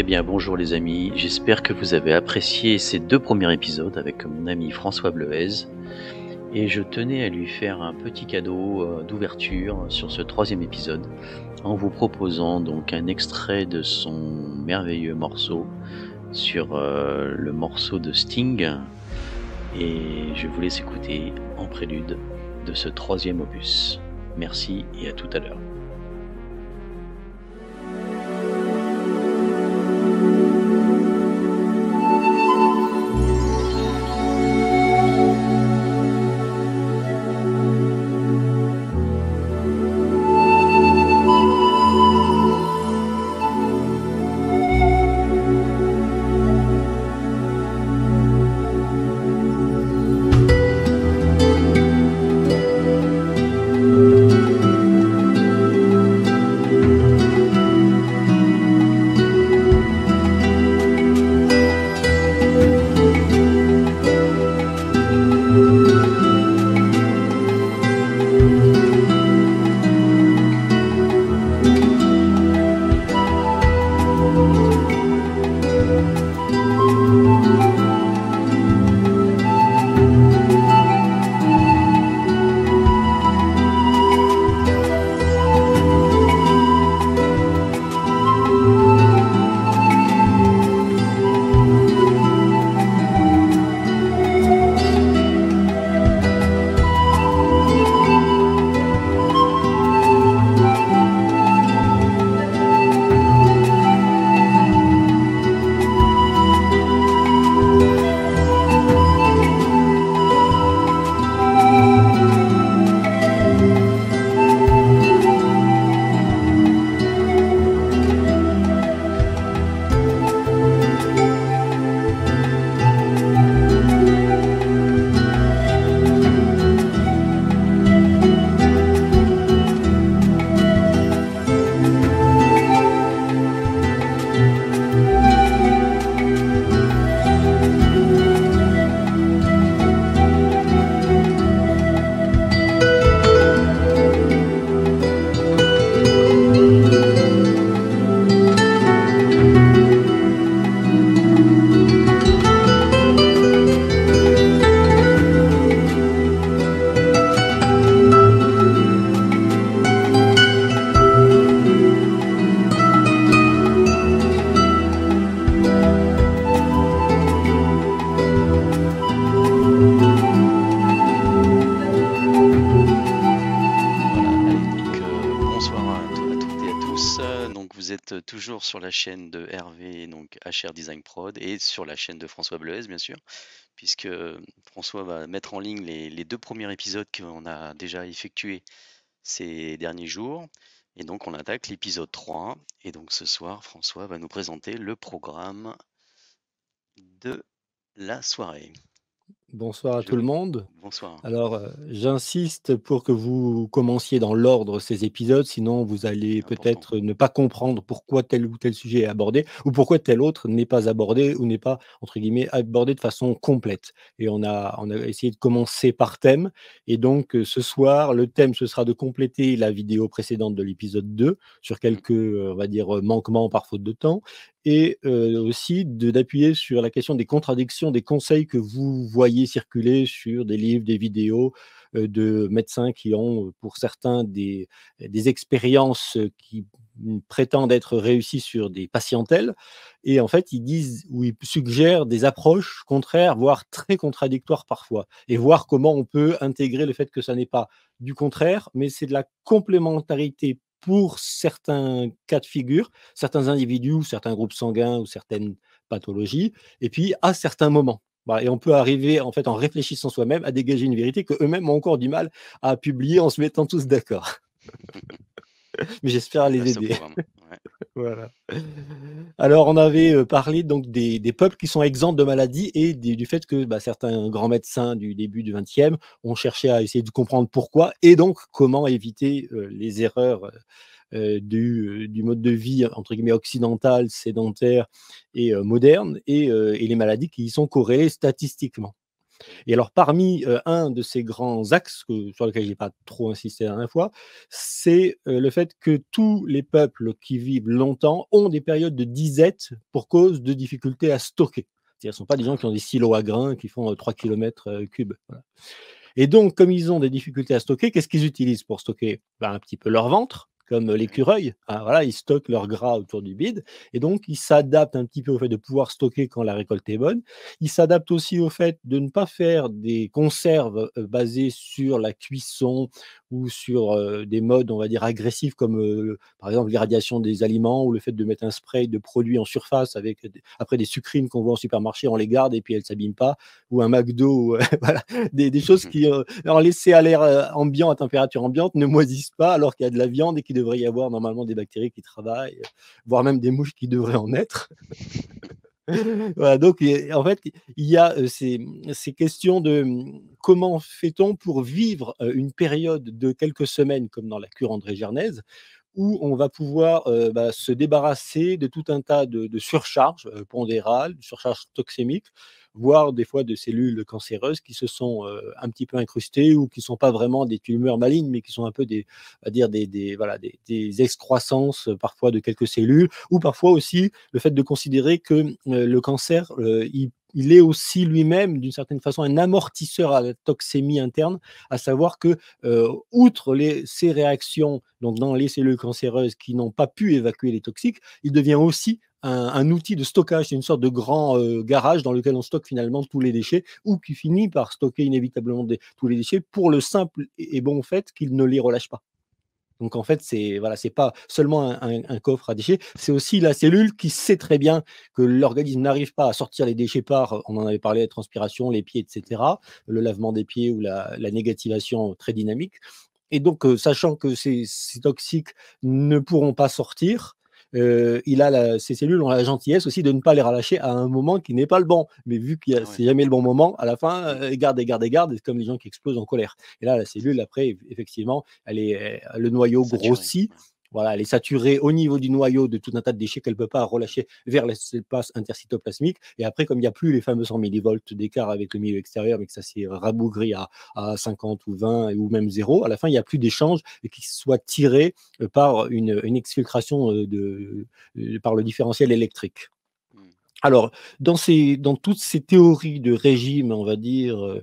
Eh bien, bonjour les amis, j'espère que vous avez apprécié ces 2 premiers épisodes avec mon ami François Bleuez et je tenais à lui faire un petit cadeau, d'ouverture sur ce 3e épisode, en vous proposant donc un extrait de son merveilleux morceau sur, le morceau de Sting et je vous laisse écouter en prélude de ce 3e opus. Merci et à tout à l'heure. Bonsoir à toutes et à tous. Donc vous êtes toujours sur la chaîne de Hervé, donc HR Design Prod, et sur la chaîne de François Bleuez, bien sûr, puisque François va mettre en ligne les 2 premiers épisodes qu'on a déjà effectués ces derniers jours. Et donc on attaque l'épisode 3. Et donc ce soir, François va nous présenter le programme de la soirée. Bonsoir à Je tout le vous... monde. Bonsoir. Alors, j'insiste pour que vous commenciez dans l'ordre ces épisodes, sinon vous allez Important. peut-être ne pas comprendre pourquoi tel ou tel sujet est abordé ou pourquoi tel autre n'est pas abordé ou n'est pas, entre guillemets, abordé de façon complète. Et on a essayé de commencer par thème. Et donc, ce soir, le thème, ce sera de compléter la vidéo précédente de l'épisode 2 sur Mm. quelques, on va dire, manquements par faute de temps et aussi d'appuyer sur la question des contradictions, des conseils que vous voyez circuler sur des livres, des vidéos, de médecins qui ont, pour certains, des expériences, qui prétendent être réussies sur des patientèles et en fait, ils disent ou ils suggèrent des approches contraires, voire très contradictoires parfois et voir comment on peut intégrer le fait que ça n'est pas du contraire, mais c'est de la complémentarité pour certains cas de figure, certains individus ou certains groupes sanguins ou certaines pathologies et puis à certains moments. Voilà, et on peut arriver, en fait, en réfléchissant soi-même, à dégager une vérité qu'eux-mêmes ont encore du mal à publier en se mettant tous d'accord. Mais j'espère les Vaste aider. programme. Ouais. Voilà. Alors on avait, parlé donc des peuples qui sont exempts de maladies et du fait que, bah, certains grands médecins du début du 20e ont cherché à essayer de comprendre pourquoi et donc comment éviter, les erreurs, du mode de vie entre guillemets «occidental», sédentaire et moderne et les maladies qui y sont corrélées statistiquement. Et alors, parmi un de ces grands axes sur lequel je n'ai pas trop insisté la dernière fois, c'est le fait que tous les peuples qui vivent longtemps ont des périodes de disette pour cause de difficultés à stocker. C'est-à-dire, ce ne sont pas des gens qui ont des silos à grains qui font 3 km cubes. Voilà. Et donc, comme ils ont des difficultés à stocker, qu'est-ce qu'ils utilisent pour stocker? Ben, un petit peu leur ventre, comme Oui. l'écureuil. Ah, voilà, ils stockent leur gras autour du bide. Et donc, ils s'adaptent un petit peu au fait de pouvoir stocker quand la récolte est bonne. Ils s'adaptent aussi au fait de ne pas faire des conserves basées sur la cuisson ou sur des modes, on va dire, agressifs, comme par exemple l'irradiation des aliments ou le fait de mettre un spray de produits en surface avec après des sucrines qu'on voit en supermarché, on les garde et puis elles ne s'abîment pas, ou un McDo, ou, voilà, des choses qui, alors laissées à l'air ambiant, à température ambiante, ne moisissent pas alors qu'il y a de la viande et qu'il devrait y avoir normalement des bactéries qui travaillent, voire même des mouches qui devraient en être. Voilà, donc en fait, il y a ces questions de comment fait-on pour vivre une période de quelques semaines, comme dans la cure André Gernaise, où on va pouvoir se débarrasser de tout un tas de surcharges pondérales, de surcharges toxémiques, voire des fois de cellules cancéreuses qui se sont un petit peu incrustées ou qui ne sont pas vraiment des tumeurs malignes, mais qui sont un peu on va dire voilà, des excroissances parfois de quelques cellules, ou parfois aussi le fait de considérer que le cancer, il est aussi lui-même, d'une certaine façon, un amortisseur à la toxémie interne, à savoir que, outre ces réactions donc dans les cellules cancéreuses qui n'ont pas pu évacuer les toxiques, il devient aussi un outil de stockage. C'est une sorte de grand garage dans lequel on stocke finalement tous les déchets, ou qui finit par stocker inévitablement tous les déchets pour le simple et bon fait qu'il ne les relâche pas. Donc en fait, voilà, c'est pas seulement un coffre à déchets, c'est aussi la cellule qui sait très bien que l'organisme n'arrive pas à sortir les déchets par, on en avait parlé, la transpiration, les pieds, et cetera, le lavement des pieds ou la négativation très dynamique. Et donc, sachant que ces toxiques ne pourront pas sortir, ces cellules ont la gentillesse aussi de ne pas les relâcher à un moment qui n'est pas le bon. Mais vu que Ah ouais. c'est jamais le bon moment, à la fin, garde, c'est comme les gens qui explosent en colère. Et là, la cellule, après, effectivement, le noyau Saturé. grossit. Voilà, elle est saturée au niveau du noyau de tout un tas de déchets qu'elle ne peut pas relâcher vers l'espace intercytoplasmique. Et après, comme il n'y a plus les fameux 100 millivolts d'écart avec le milieu extérieur, mais que ça s'est rabougri à 50 ou 20 ou même 0, à la fin, il n'y a plus d'échange qui soit tiré par une exfiltration par le différentiel électrique. Mm. Alors, dans toutes ces théories de régime, on va dire,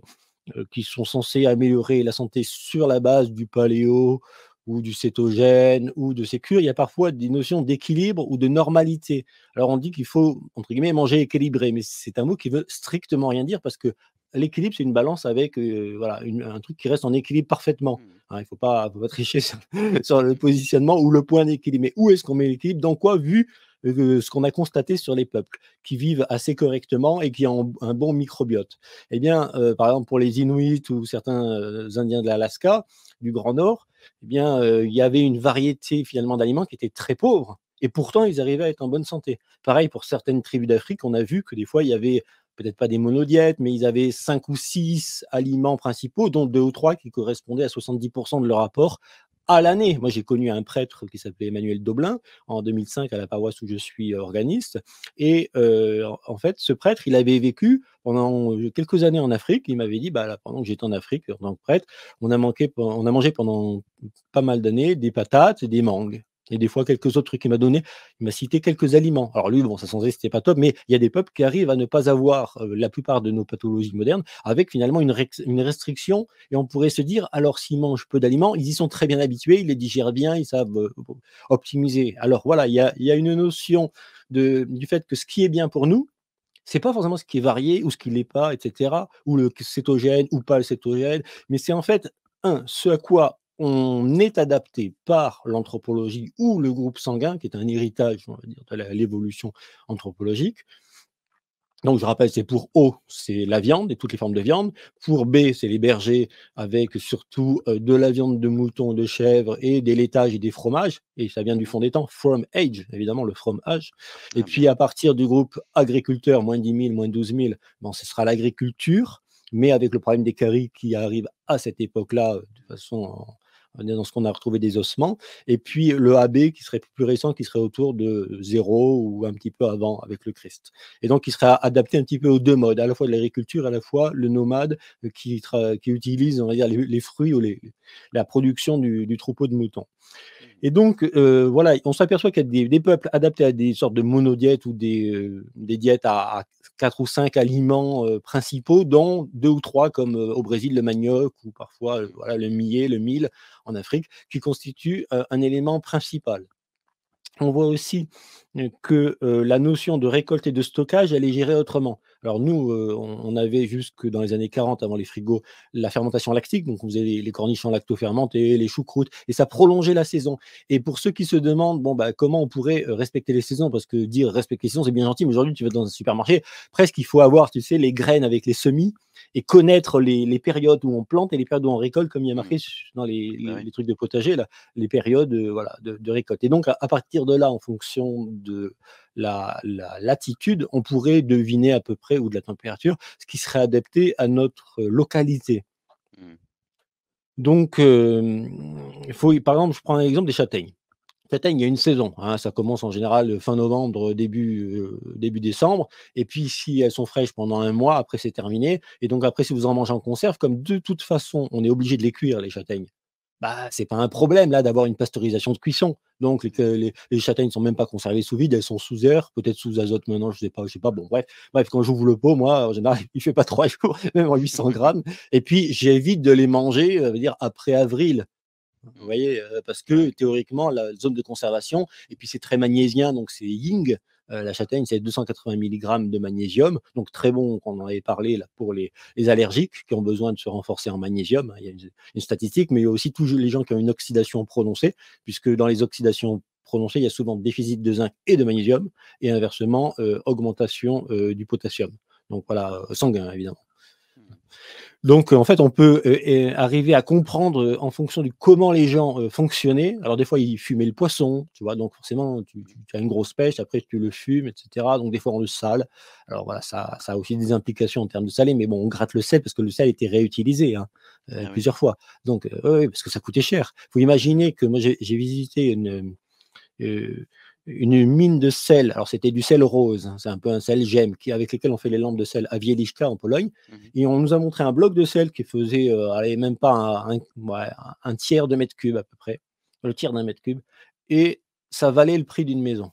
qui sont censées améliorer la santé sur la base du paléo ou du cétogène ou de ces cures, il y a parfois des notions d'équilibre ou de normalité. Alors on dit qu'il faut, entre guillemets, manger équilibré, mais c'est un mot qui veut strictement rien dire parce que l'équilibre, c'est une balance avec voilà, un truc qui reste en équilibre parfaitement. Mm. Hein, il ne faut pas tricher sur le positionnement ou le point d'équilibre. Mais où est-ce qu'on met l'équilibre? Dans quoi, vu ce qu'on a constaté sur les peuples qui vivent assez correctement et qui ont un bon microbiote? Eh bien, par exemple, pour les Inuits ou certains Indiens de l'Alaska, du Grand Nord, eh bien, il y avait une variété finalement d'aliments qui était très pauvre. Et pourtant, ils arrivaient à être en bonne santé. Pareil pour certaines tribus d'Afrique, on a vu que des fois, il y avait peut-être pas des monodiètes, mais ils avaient 5 ou 6 aliments principaux, dont 2 ou 3 qui correspondaient à 70% de leur apport à l'année. Moi, j'ai connu un prêtre qui s'appelait Emmanuel Doblin en 2005 à la paroisse où je suis organiste. Et en fait, ce prêtre, il avait vécu pendant quelques années en Afrique. Il m'avait dit, bah, là, pendant que j'étais en Afrique, en tant que prêtre, on a mangé pendant pas mal d'années des patates et des mangues. Et des fois, quelques autres trucs qu'il m'a donné. Il m'a cité quelques aliments. Alors lui, bon, sa santé, c'était pas top, mais il y a des peuples qui arrivent à ne pas avoir la plupart de nos pathologies modernes avec finalement une restriction. Et on pourrait se dire, alors s'ils mangent peu d'aliments, ils y sont très bien habitués, ils les digèrent bien, ils savent optimiser. Alors voilà, il y a une notion du fait que ce qui est bien pour nous, c'est pas forcément ce qui est varié ou ce qui l'est pas, et cetera, ou le cétogène ou pas le cétogène, mais c'est en fait, ce à quoi on est adapté par l'anthropologie ou le groupe sanguin, qui est un héritage, on va dire, de l'évolution anthropologique. Donc, je rappelle, c'est pour O, c'est la viande et toutes les formes de viande. Pour B, c'est les bergers avec surtout de la viande de mouton, de chèvre et des laitages et des fromages. Et ça vient du Mhm. fond des temps, from age, évidemment, le from âge. Et Ah puis, bien. à partir du groupe agriculteur, moins 10 000, moins 12 000, bon, ce sera l'agriculture, mais avec le problème des caries qui arrive à cette époque-là, de façon dans ce qu'on a retrouvé des ossements, et puis le AB qui serait plus récent, qui serait autour de 0 ou un petit peu avant avec le Christ. Et donc, il serait adapté un petit peu aux deux modes, à la fois de l'agriculture, à la fois le nomade qui utilise, on va dire, les fruits ou la production du troupeau de moutons. Mmh. Et donc, voilà, on s'aperçoit qu'il y a des peuples adaptés à des sortes de monodiètes ou des diètes à 4 ou 5 aliments, principaux, dont 2 ou 3 comme, au Brésil, le manioc ou parfois, Mmh. voilà, le millet, le mil en Afrique, qui constituent, un élément principal. On voit aussi, que, la notion de récolte et de stockage, elle est gérée autrement. Alors nous, on avait jusque dans les années 40 avant les frigos, la fermentation lactique, donc on faisait les cornichons lacto-fermentés, les choucroutes et ça prolongeait la saison. Et pour ceux qui se demandent, bon, bah, comment on pourrait, respecter les saisons? Parce que dire respecter les saisons, c'est bien gentil, mais aujourd'hui tu vas dans un supermarché, presque il faut avoir, tu sais, les graines avec les semis et connaître les périodes où on plante et les périodes où on récolte, comme il y a marqué Mmh. dans les Bah, les oui. les trucs de potager là, les périodes, voilà, de récolte. Et donc à partir de là, en fonction de la latitude, on pourrait deviner à peu près ou de la température, ce qui serait adapté à notre localité. Mmh. Donc, il faut par exemple, je prends l'exemple des châtaignes. Châtaignes, il y a une saison, hein, ça commence en général, fin novembre, début décembre, et puis si elles sont fraîches pendant un mois, après c'est terminé. Et donc après si vous en mangez en conserve, comme de toute façon on est obligé de les cuire les châtaignes, bah, c'est pas un problème là d'avoir une pasteurisation de cuisson. Donc les châtaignes ne sont même pas conservées sous vide, elles sont sous air, peut-être sous azote maintenant, je sais pas, bon bref, quand j'ouvre le pot, moi en général, il fait pas 3 jours, même en 800 grammes, et puis j'évite de les manger, dire après avril. Vous Mmh. voyez? Parce Bah, que oui. théoriquement, la zone de conservation et puis c'est très magnésien, donc c'est Ying, la châtaigne, c'est 280 milligrammes de magnésium, donc très bon, on en avait parlé là pour les allergiques qui ont besoin de se renforcer en magnésium, hein, il y a une statistique, mais il y a aussi tous les gens qui ont une oxydation prononcée, puisque dans les oxydations prononcées, il y a souvent déficit de zinc et de magnésium et inversement, augmentation, du potassium. Donc voilà, sanguin évidemment. Mmh. Donc, en fait, on peut, arriver à comprendre, en fonction de comment les gens, fonctionnaient. Alors des fois, ils fumaient le poisson, tu vois? Donc forcément, tu as une grosse pêche, après tu le fumes et cetera. Donc des fois, on le sale. Alors voilà, ça a aussi des implications en termes de salé, mais bon, on gratte le sel parce que le sel était réutilisé, hein, Ah oui. plusieurs fois. Donc, oui, oui, parce que ça coûtait cher. Il faut imaginer que moi, j'ai visité heu, une mine de sel. Alors c'était du sel rose, hein, c'est un peu un sel gemme avec lequel on fait les lampes de sel à Wieliczka en Pologne, Mmh mh. et on nous a montré un bloc de sel qui faisait, allez, même pas ouais, un tiers de mètre cube à peu près, le tiers d'un mètre cube, et ça valait le prix d'une maison.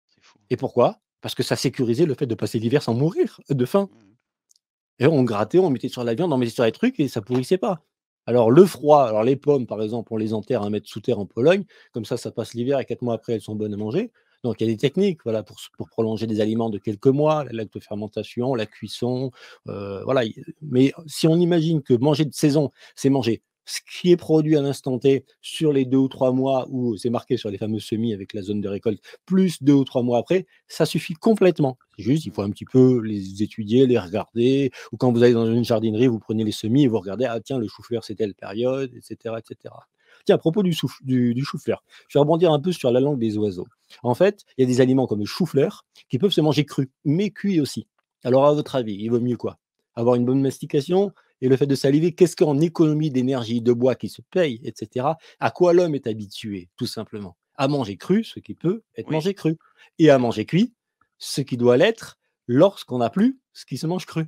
C'est fou. Et pourquoi? Parce que ça sécurisait le fait de passer l'hiver sans mourir de faim. Mmh. Et on grattait, on mettait sur la viande, on mettait sur les trucs et ça pourrissait pas. Alors le froid, alors les pommes par exemple, on les enterre 1 mètre sous terre en Pologne, comme ça passe l'hiver et 4 mois après elles sont bonnes à manger. Donc il y a des techniques, voilà, pour prolonger des aliments de quelques mois, la lactofermentation, la cuisson, voilà, mais si on imagine que manger de saison, c'est manger ce qui est produit à l'instant T sur les 2 ou 3 mois où c'est marqué sur les fameux semis avec la zone de récolte, plus 2 ou 3 mois après, ça suffit complètement. C'est juste, il faut Mmh. un petit peu les étudier, les regarder, ou quand vous allez dans une jardinerie, vous prenez les semis et vous regardez: «Ah tiens, le chou-fleur, c'est telle période», et cetera, et cetera. Tiens, à propos du chou-fleur, je vais rebondir un peu sur la langue des oiseaux. En fait, il y a des aliments comme le chou-fleur qui peuvent se manger crus, mais cuits aussi. Alors à votre avis, il vaut mieux quoi? Avoir une bonne mastication et le fait de saliver, qu'est-ce qu'en économie d'énergie, de bois qui se paye, et cetera, à quoi l'homme est habitué? Tout simplement. À manger cru, ce qui peut être Oui, mangé cru, et à c'est vrai. manger cuit, ce qui doit l'être lorsqu'on n'a plus ce qui se mange cru.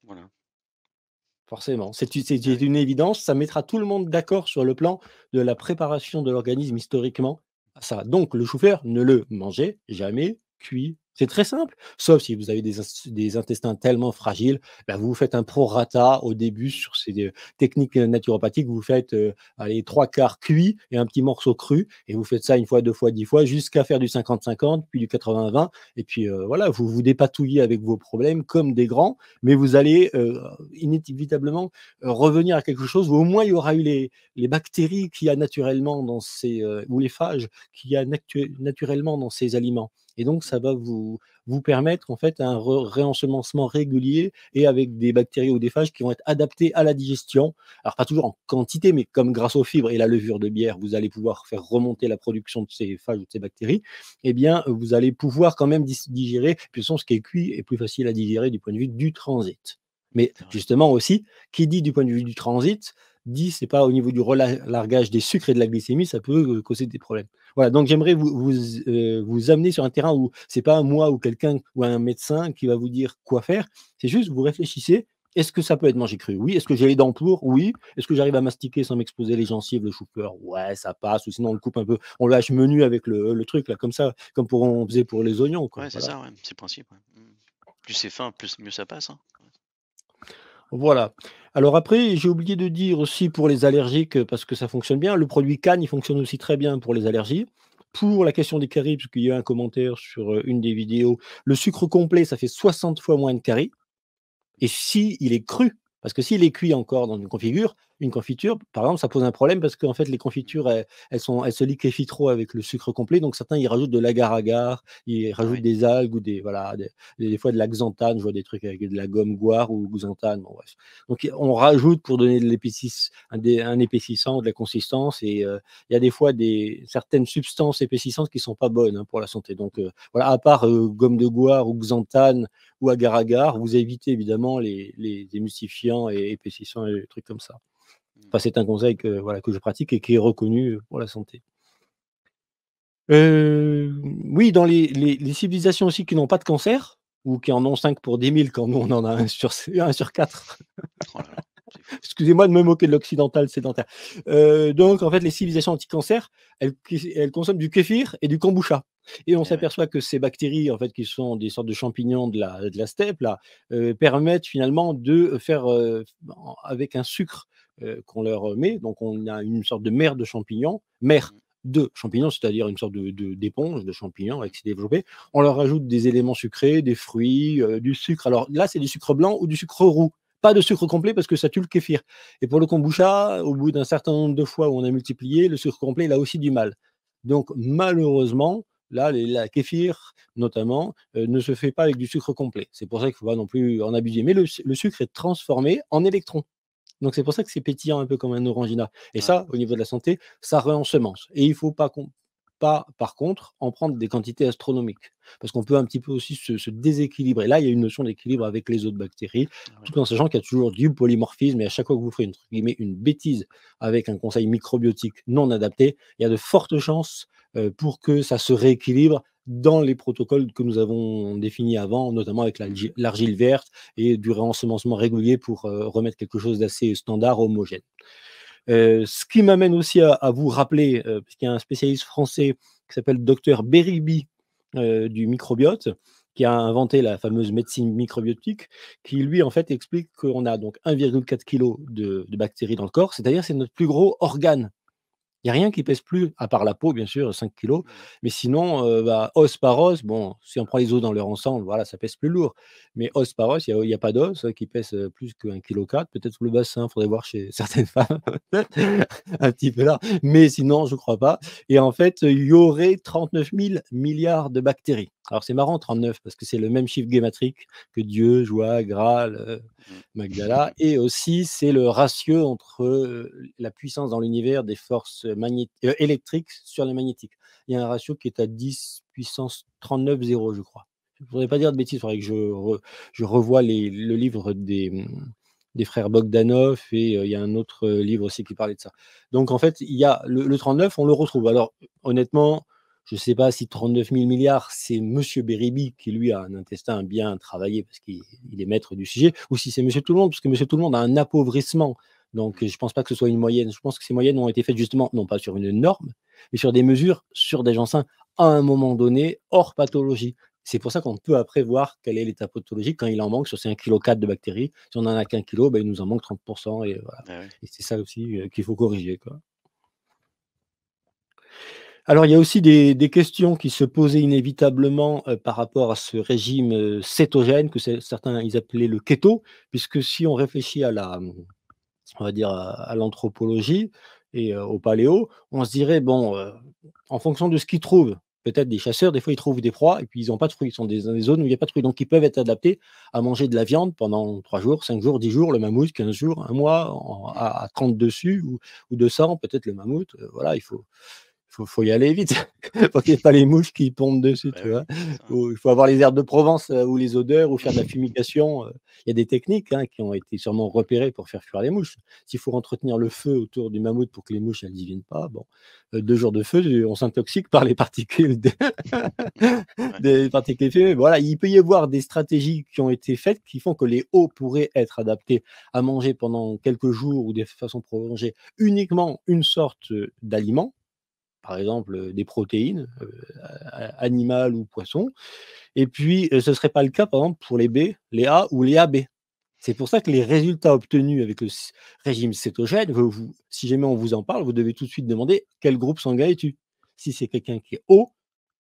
Voilà. Forcément, c'est Ah oui. une évidence, ça mettra tout le monde d'accord sur le plan de la préparation de l'organisme historiquement. Ça, donc le chou-fleur, ne le mangez jamais cuit. C'est très simple, sauf si vous avez des intestins tellement fragiles, bah, vous vous faites un prorata au début Mmh. sur ces, techniques, naturopathiques. Vous faites, allez 3/4 cuit et un petit morceau cru, et vous faites ça une fois, 2 fois, 10 fois jusqu'à faire du 50-50 puis du 80-20, et puis, voilà, vous vous dépatouillez avec vos problèmes comme des grands, mais vous allez, inévitablement, revenir à quelque chose où au moins il y aura eu les bactéries qu'il y a naturellement dans ces, ou les phages qu'il y a naturellement dans ces aliments, et donc ça va vous permettre en fait un réensemencement régulier et avec des bactéries ou des phages qui vont être adaptés à la digestion. Alors pas toujours en quantité, mais comme grâce aux fibres et la levure de bière, vous allez pouvoir faire remonter la production de ces phages ou de ces bactéries, eh bien, vous allez pouvoir quand même digérer. Puis de toute façon, ce qui est cuit est plus facile à digérer du point de vue du transit. Mais c'est vrai. justement aussi, qui dit du point de vue du transit, dit c'est pas au niveau du relargage des sucres et de la glycémie, ça peut, causer des problèmes. Voilà, donc j'aimerais vous amener sur un terrain où c'est pas moi ou quelqu'un ou un médecin qui va vous dire quoi faire, c'est juste vous réfléchissez: «Est-ce que ça peut être mangé cru? Oui. Est-ce que j'ai les dents pour? Oui. Est-ce que j'arrive à mastiquer sans m'exposer les gencives, le chou-fleur? Ouais, ça passe, ou sinon on le coupe un peu, on le hache menu avec le truc là, comme ça, comme on faisait pour les oignons, quoi, Ouais, c'est voilà». ça, ouais, c'est le principe, ouais. Plus c'est fin, plus mieux ça passe, hein. Voilà. Alors après, j'ai oublié de dire aussi pour les allergiques, parce que ça fonctionne bien, le produit Cannes, il fonctionne aussi très bien pour les allergies. Pour la question des caries, parce qu'il y a un commentaire sur, une des vidéos, le sucre complet, ça fait 60 fois moins de caries. Et si il est cru, parce que s'il est cuit encore dans une confiture, par exemple, ça pose un problème parce qu'en fait, les Mmh. confitures, elles se liquéfient trop avec le sucre complet. Donc certains, ils rajoutent de l'agar-agar, ils Ah rajoutent oui. des algues ou des fois de la xanthane. Je vois des trucs avec de la gomme guar ou xanthane, bon bref. Donc on rajoute pour donner de un épaississant, de la consistance, et il y a des fois certaines substances épaississantes qui sont pas bonnes, hein, pour la santé. Donc voilà, à part, gomme de guar ou xanthane ou agar-agar, vous évitez évidemment les émulsifiants et épaississants et les trucs comme ça. Mmh. Enfin, c'est un conseil que, voilà, que je pratique et qui est reconnu pour la santé. Oui, dans les civilisations aussi qui n'ont pas de cancer ou qui en ont 5 pour 10 000 quand nous on en a 1 sur 4. Oh là là, c'est fou. Excusez-moi de me moquer de l'occidental sédentaire. Donc en fait, les civilisations anti-cancer, elles consomment du kéfir et du kombucha, et on Eh ouais. s'aperçoit que ces bactéries, en fait, qui sont des sortes de champignons de la steppe là, permettent finalement de faire, avec un sucre, qu'on leur met, donc on a une sorte de mer Mmh. de champignons, c'est-à-dire une sorte d'éponge de champignons Mmh. avec s'est développé. On leur ajoute des éléments sucrés, des fruits, du sucre. Alors là, c'est du sucre blanc ou du sucre roux. Pas de sucre complet parce que ça tue le kéfir. Et pour le kombucha, au bout d'un certain nombre de fois où on a multiplié, le sucre complet, il a aussi du mal. Donc malheureusement, là, la kéfir notamment, ne se fait pas avec du sucre complet. C'est pour ça qu'il ne faut pas non plus en abuser. Mais le sucre est transformé en électrons. Donc c'est pour ça que c'est pétillant un peu comme un orangina. Et Ah ouais. ça, au niveau de la santé, ça réensemence. Et il ne faut pas, par contre, en prendre des quantités astronomiques. Parce qu'on peut un petit peu aussi se déséquilibrer. Là, il y a une notion d'équilibre avec les autres bactéries, Ah ouais. tout en sachant qu'il y a toujours du polymorphisme. Et à chaque fois que vous ferez, entre guillemets, une bêtise avec un conseil microbiotique non adapté, il y a de fortes chances, pour que ça se rééquilibre dans les protocoles que nous avons définis avant, notamment avec Mmh. l'argile verte et du réensemencement régulier pour, remettre quelque chose d'assez standard, homogène. Ce qui m'amène aussi à vous rappeler, parce qu'il y a un spécialiste français qui s'appelle docteur Beribi, du microbiote, qui a inventé la fameuse médecine microbiotique, qui lui, en fait, explique qu'on a donc 1,4 kg de bactéries dans le corps, c'est-à-dire c'est notre plus gros organe. Il y a rien qui pèse plus, à part la peau bien sûr, 5 kilos. Mmh. Mais sinon, bah, os par os, bon, si on prend les os dans leur ensemble, voilà, ça pèse plus lourd. Mais os par os, il y a pas d'os, qui pèse, plus qu'1,4 kg. Peut-être le bassin, faudrait voir chez certaines femmes, un petit peu là, mais sinon je crois pas. Et en fait, il y aurait 39 000 milliards de bactéries. Alors c'est marrant 39 parce que c'est le même chiffre gématrique que Dieu, joie, Graal, Mmh. Magdala, et aussi c'est le ratio entre, la puissance dans l'univers des forces électriques sur les magnétiques. Il y a un ratio qui est à 10 puissance 39 0, je crois. Je ne voudrais pas dire de bêtises, il faudrait que je revoie le livre des frères Bogdanov, et il y a un autre, livre aussi qui parlait de ça. Donc en fait, il y a le 39, on le retrouve. Alors honnêtement, je ne sais pas si 39 000 milliards, c'est monsieur Beribi qui lui a un intestin bien travaillé parce qu'il est maître du sujet, ou si c'est monsieur tout le monde, parce que monsieur tout le monde a un appauvrissement. Donc je Mmh. ne pense pas que ce soit une moyenne. Je pense que ces moyennes ont été faites justement, non pas sur une norme, mais sur des mesures, sur des gens sains, à un moment donné, hors pathologie. C'est pour ça qu'on peut après voir quel est l'état pathologique quand il en manque sur ces 1,4 kg de bactéries. Si on n'en a qu'1 kilo, ben, il nous en manque 30, et voilà. Ah ouais. Et c'est ça aussi, qu'il faut corriger, quoi. Alors, il y a aussi des questions qui se posaient inévitablement, par rapport à ce régime, cétogène que certains ils appelaient le keto, puisque si on réfléchit on va dire à l'anthropologie et au paléo, on se dirait bon, en fonction de ce qu'ils trouvent, peut-être des chasseurs, des fois ils trouvent des proies et puis ils ont pas de fruits, ils sont dans des zones où il y a pas de fruits, donc ils peuvent être adaptés à manger de la viande pendant 3 jours, 5 jours, 10 jours, le mammouth 15 jours, 1 mois Mmh. à 30 dessus ou 200 peut-être le mammouth, voilà, il faut faut y aller vite pour qu'il y ait pas les mouches qui pondent dessus, Bah tu oui, vois? c'est ça. Ou il faut avoir les herbes de Provence, ou les odeurs ou faire de la fumigation, il y a des techniques, hein, qui ont été sûrement repérées pour faire fuir les mouches. S'il faut entretenir le feu autour du mammouth pour que les mouches, elles y viennent pas, bon, 2 jours de feu, on s'intoxique par les particules Ouais. des particules fumées. Voilà, il peut y avoir des stratégies qui ont été faites qui font que les hauts pourraient être adaptés à manger pendant quelques jours ou de façon prolongée uniquement une sorte, d'aliment, par exemple, des protéines, animales ou poissons et puis, ce ne serait pas le cas, par exemple, pour les B, les A ou les AB. C'est pour ça que les résultats obtenus avec le régime cétogène, si jamais on vous en parle, vous devez tout de suite demander: «Quel groupe sanguin es-tu?» Si c'est quelqu'un qui est O,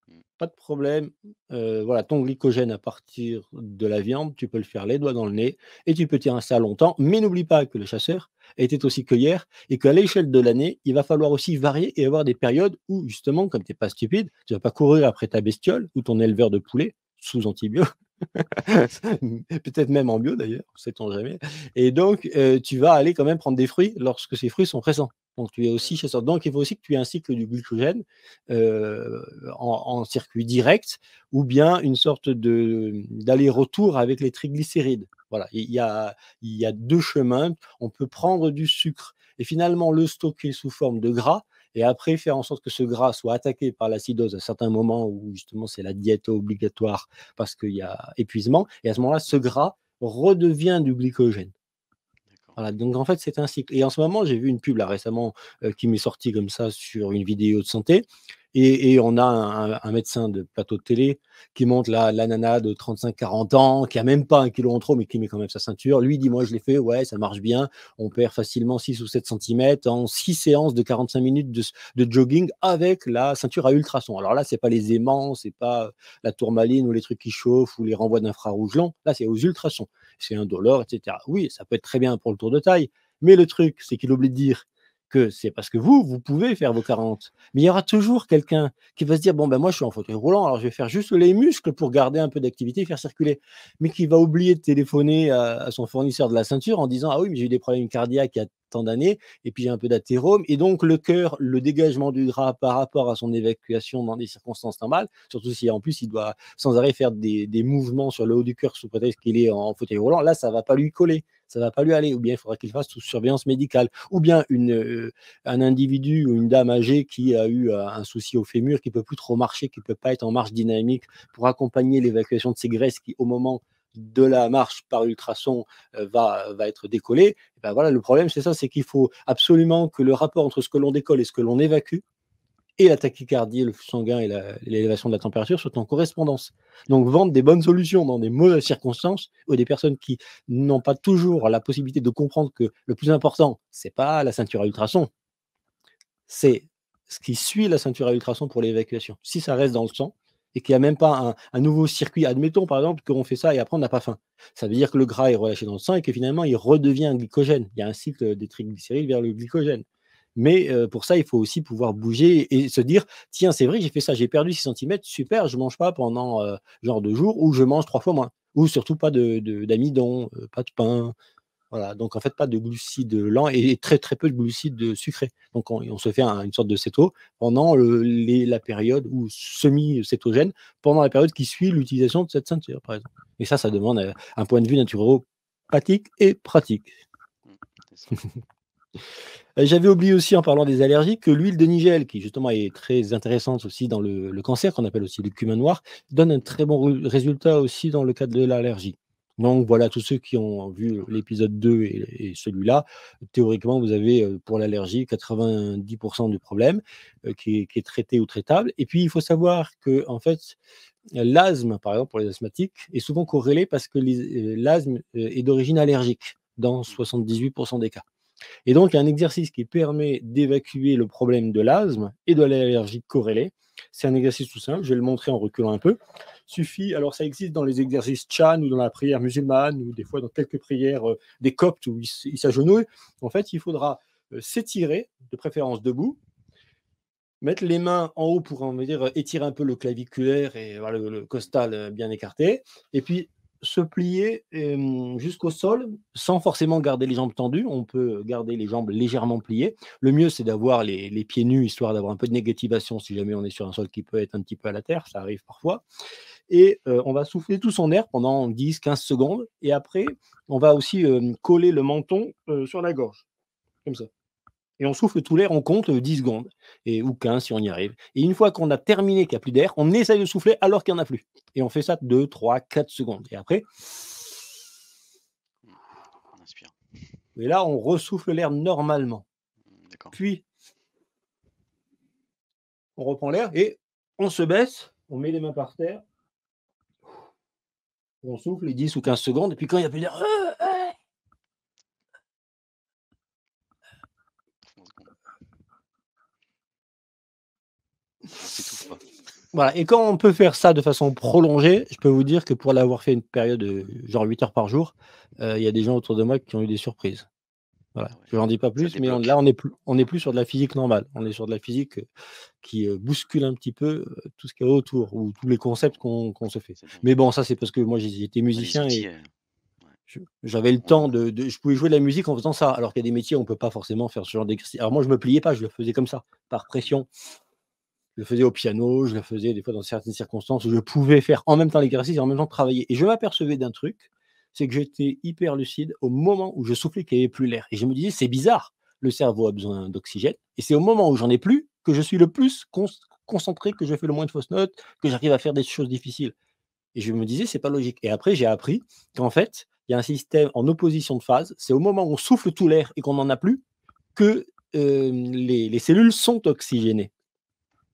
Mmh. pas de problème, voilà, ton glycogène à partir de la viande, tu peux le faire les doigts dans le nez et tu peux t'y rester longtemps. Mais n'oublie pas que le chasseur était aussi cueilleur et qu'à l'échelle de l'année, il va falloir aussi varier et avoir des périodes où justement, comme tu es pas stupide, tu vas pas courir après ta bestiole ou ton éleveur de poulet sous antibio, peut-être même en bio d'ailleurs, sait-on jamais et donc tu vas aller quand même prendre des fruits lorsque ces fruits sont récents. Donc tu es Bah aussi oui. chasseur. Donc il faut aussi que tu aies un cycle du glycogène, en circuit direct ou bien une sorte de d'aller-retour avec les triglycérides. Voilà, il y a 2 chemins. On peut prendre du sucre et finalement le stocker sous forme de gras et après faire en sorte que ce gras soit attaqué par l'acidose à certains moments où justement c'est la diète obligatoire parce qu'il y a épuisement et à ce moment-là, ce gras redevient du glycogène. D'accord. Voilà, donc en fait, c'est un cycle et en ce moment, j'ai vu une pub là récemment, qui m'est sortie comme ça sur une vidéo de santé et on a un médecin de plateau de télé qui montre la nana de 35-40 ans, qui a même pas 1 kilo en trop, mais qui met quand même sa ceinture. Lui, il dit: «Moi, je l'ai fait, ouais, ça marche bien. On perd facilement 6 ou 7 centimètres en 6 séances de 45 minutes de jogging avec la ceinture à ultrasons». Alors là, c'est pas les aimants, c'est pas, la tourmaline ou les trucs qui chauffent ou les renvois d'infrarouge long. Là, c'est aux ultrasons. C'est indolore et cetera. Oui, ça peut être très bien pour le tour de taille, mais le truc, c'est qu'il oublie de dire que c'est parce que vous pouvez faire vos 40. Mais il y aura toujours quelqu'un qui va se dire: «Bon, ben, moi, je suis en fauteuil roulant, alors je vais faire juste les muscles pour garder un peu d'activité et faire circuler». Mais qui va oublier de téléphoner à son fournisseur de la ceinture en disant: «Ah oui, mais j'ai eu des problèmes cardiaques il y a tant d'années et puis j'ai un peu d'athérome» et donc le cœur, le dégagement du gras par rapport à son évacuation dans des circonstances normales, surtout si en plus il doit sans arrêt faire des mouvements sur le haut du cœur sous prétexte qu'il est en fauteuil roulant, là, ça va pas lui coller, ça va pas lui aller. Ou bien il faudra qu'il fasse sous surveillance médicale. Ou bien un individu ou une dame âgée qui a eu un souci au fémur, qui peut plus trop marcher, qui peut pas être en marche dynamique pour accompagner l'évacuation de ses graisses qui, au moment de la marche par ultrason, va être décollée. Et ben voilà, le problème, c'est ça, c'est qu'il faut absolument que le rapport entre ce que l'on décolle et ce que l'on évacue et la tachycardie, le flux sanguin et l'élévation de la température sont en correspondance. Donc vendre des bonnes solutions dans des mauvaises circonstances ou des personnes qui n'ont pas toujours la possibilité de comprendre que le plus important, c'est pas la ceinture à ultrasons, c'est ce qui suit la ceinture à ultrasons pour l'évacuation. Si ça reste dans le sang et qu'il y a même pas un nouveau circuit, admettons par exemple qu'on fait ça et après on n'a pas faim. Ça veut dire que le gras est relâché dans le sang et que finalement il redevient un glycogène. Il y a un cycle des triglycérides vers le glycogène. Mais pour ça, il faut aussi pouvoir bouger et se dire: «Tiens, c'est vrai, j'ai fait ça, j'ai perdu 6 centimètres, super, je mange pas pendant, genre 2 jours ou je mange 3 fois moins». Ou surtout pas d'amidon, pas de pain. Voilà, donc en fait, pas de glucides lents et très, très peu de glucides, sucrés. Donc on se fait une sorte de céto pendant la période ou semi-cétogène, pendant la période qui suit l'utilisation de cette ceinture, par exemple. Et ça demande, un point de vue naturopathique et pratique. Mmh. C'est ça. J'avais oublié aussi en parlant des allergies que l'huile de nigel, qui justement est très intéressante aussi dans le cancer, qu'on appelle aussi le cumin noir, donne un très bon résultat aussi dans le cadre de l'allergie. Donc voilà, tous ceux qui ont vu D'accord. l'épisode 2 et celui-là, théoriquement, vous avez, pour l'allergie 90 du problème, qui est traité ou traitable et puis il faut savoir que en fait, l'asthme, par exemple, pour les asthmatiques, est souvent corrélé parce que l'asthme, est d'origine allergique dans Mmh. 78 des cas. Et donc, il y a un exercice qui permet d'évacuer le problème de l'asthme et de l'allergie corrélée. C'est un exercice tout simple, je vais le montrer en reculant un peu. Suffit, alors ça existe dans les exercices Chan ou dans la prière musulmane ou des fois dans quelques prières des coptes où ils s'agenouillent. En fait, il faudra s'étirer, de préférence debout, mettre les mains en haut pour, on va dire, étirer un peu le claviculaire et voilà, le costal bien écarté. Et puis, se plier jusqu'au sol sans forcément garder les jambes tendues. On peut garder les jambes légèrement pliées. Le mieux, c'est d'avoir les pieds nus, histoire d'avoir un peu de négativation si jamais on est sur un sol qui peut être un petit peu à la terre, ça arrive parfois. Et on va souffler tout son air pendant 10-15 secondes. Et après, on va aussi coller le menton sur la gorge, comme ça. Et on souffle tout l'air, on compte 10 secondes, ou 15 si on y arrive. Et une fois qu'on a terminé, qu'il n'y a plus d'air, on essaye de souffler alors qu'il n'y en a plus. Et on fait ça 2, 3, 4 secondes. Et après, On inspire. et là, on ressouffle l'air normalement. D'accord. Puis, on reprend l'air et on se baisse, on met les mains par terre, on souffle les 10 ou 15 secondes. Et puis quand il n'y a plus d'air, 30 secondes. On s'étouffe pas. voilà. Et quand on peut faire ça de façon prolongée, je peux vous dire que pour l'avoir fait une période genre 8 heures par jour, il y a des gens autour de moi qui ont eu des surprises. Voilà. Ah ouais. Je n'en dis pas Ça plus, mais débloque. là, on n'est plus sur de la physique normale. On est sur de la physique qui bouscule un petit peu tout ce qu'il y a autour, ou tous les concepts qu'on se fait. C'est bien. Mais bon, ça, c'est parce que moi, j'étais On a les musicien outils. et j'avais le Ouais. temps je pouvais jouer de la musique en faisant ça, alors qu'il y a des métiers où on ne peut pas forcément faire ce genre d'exercice. Alors moi, je ne me pliais pas, je le faisais comme ça, par pression. Je le faisais au piano, je le faisais des fois dans certaines circonstances où je pouvais faire en même temps l'exercice et en même temps travailler. Et je m'apercevais d'un truc, c'est que j'étais hyper lucide au moment où je soufflais qu'il n'y avait plus l'air. Et je me disais, c'est bizarre, le cerveau a besoin d'oxygène. Et c'est au moment où j'en ai plus que je suis le plus concentré, que je fais le moins de fausses notes, que j'arrive à faire des choses difficiles. Et je me disais, c'est pas logique. Et après, j'ai appris qu'en fait, il y a un système en opposition de phase. C'est au moment où on souffle tout l'air et qu'on n'en a plus que les cellules sont oxygénées.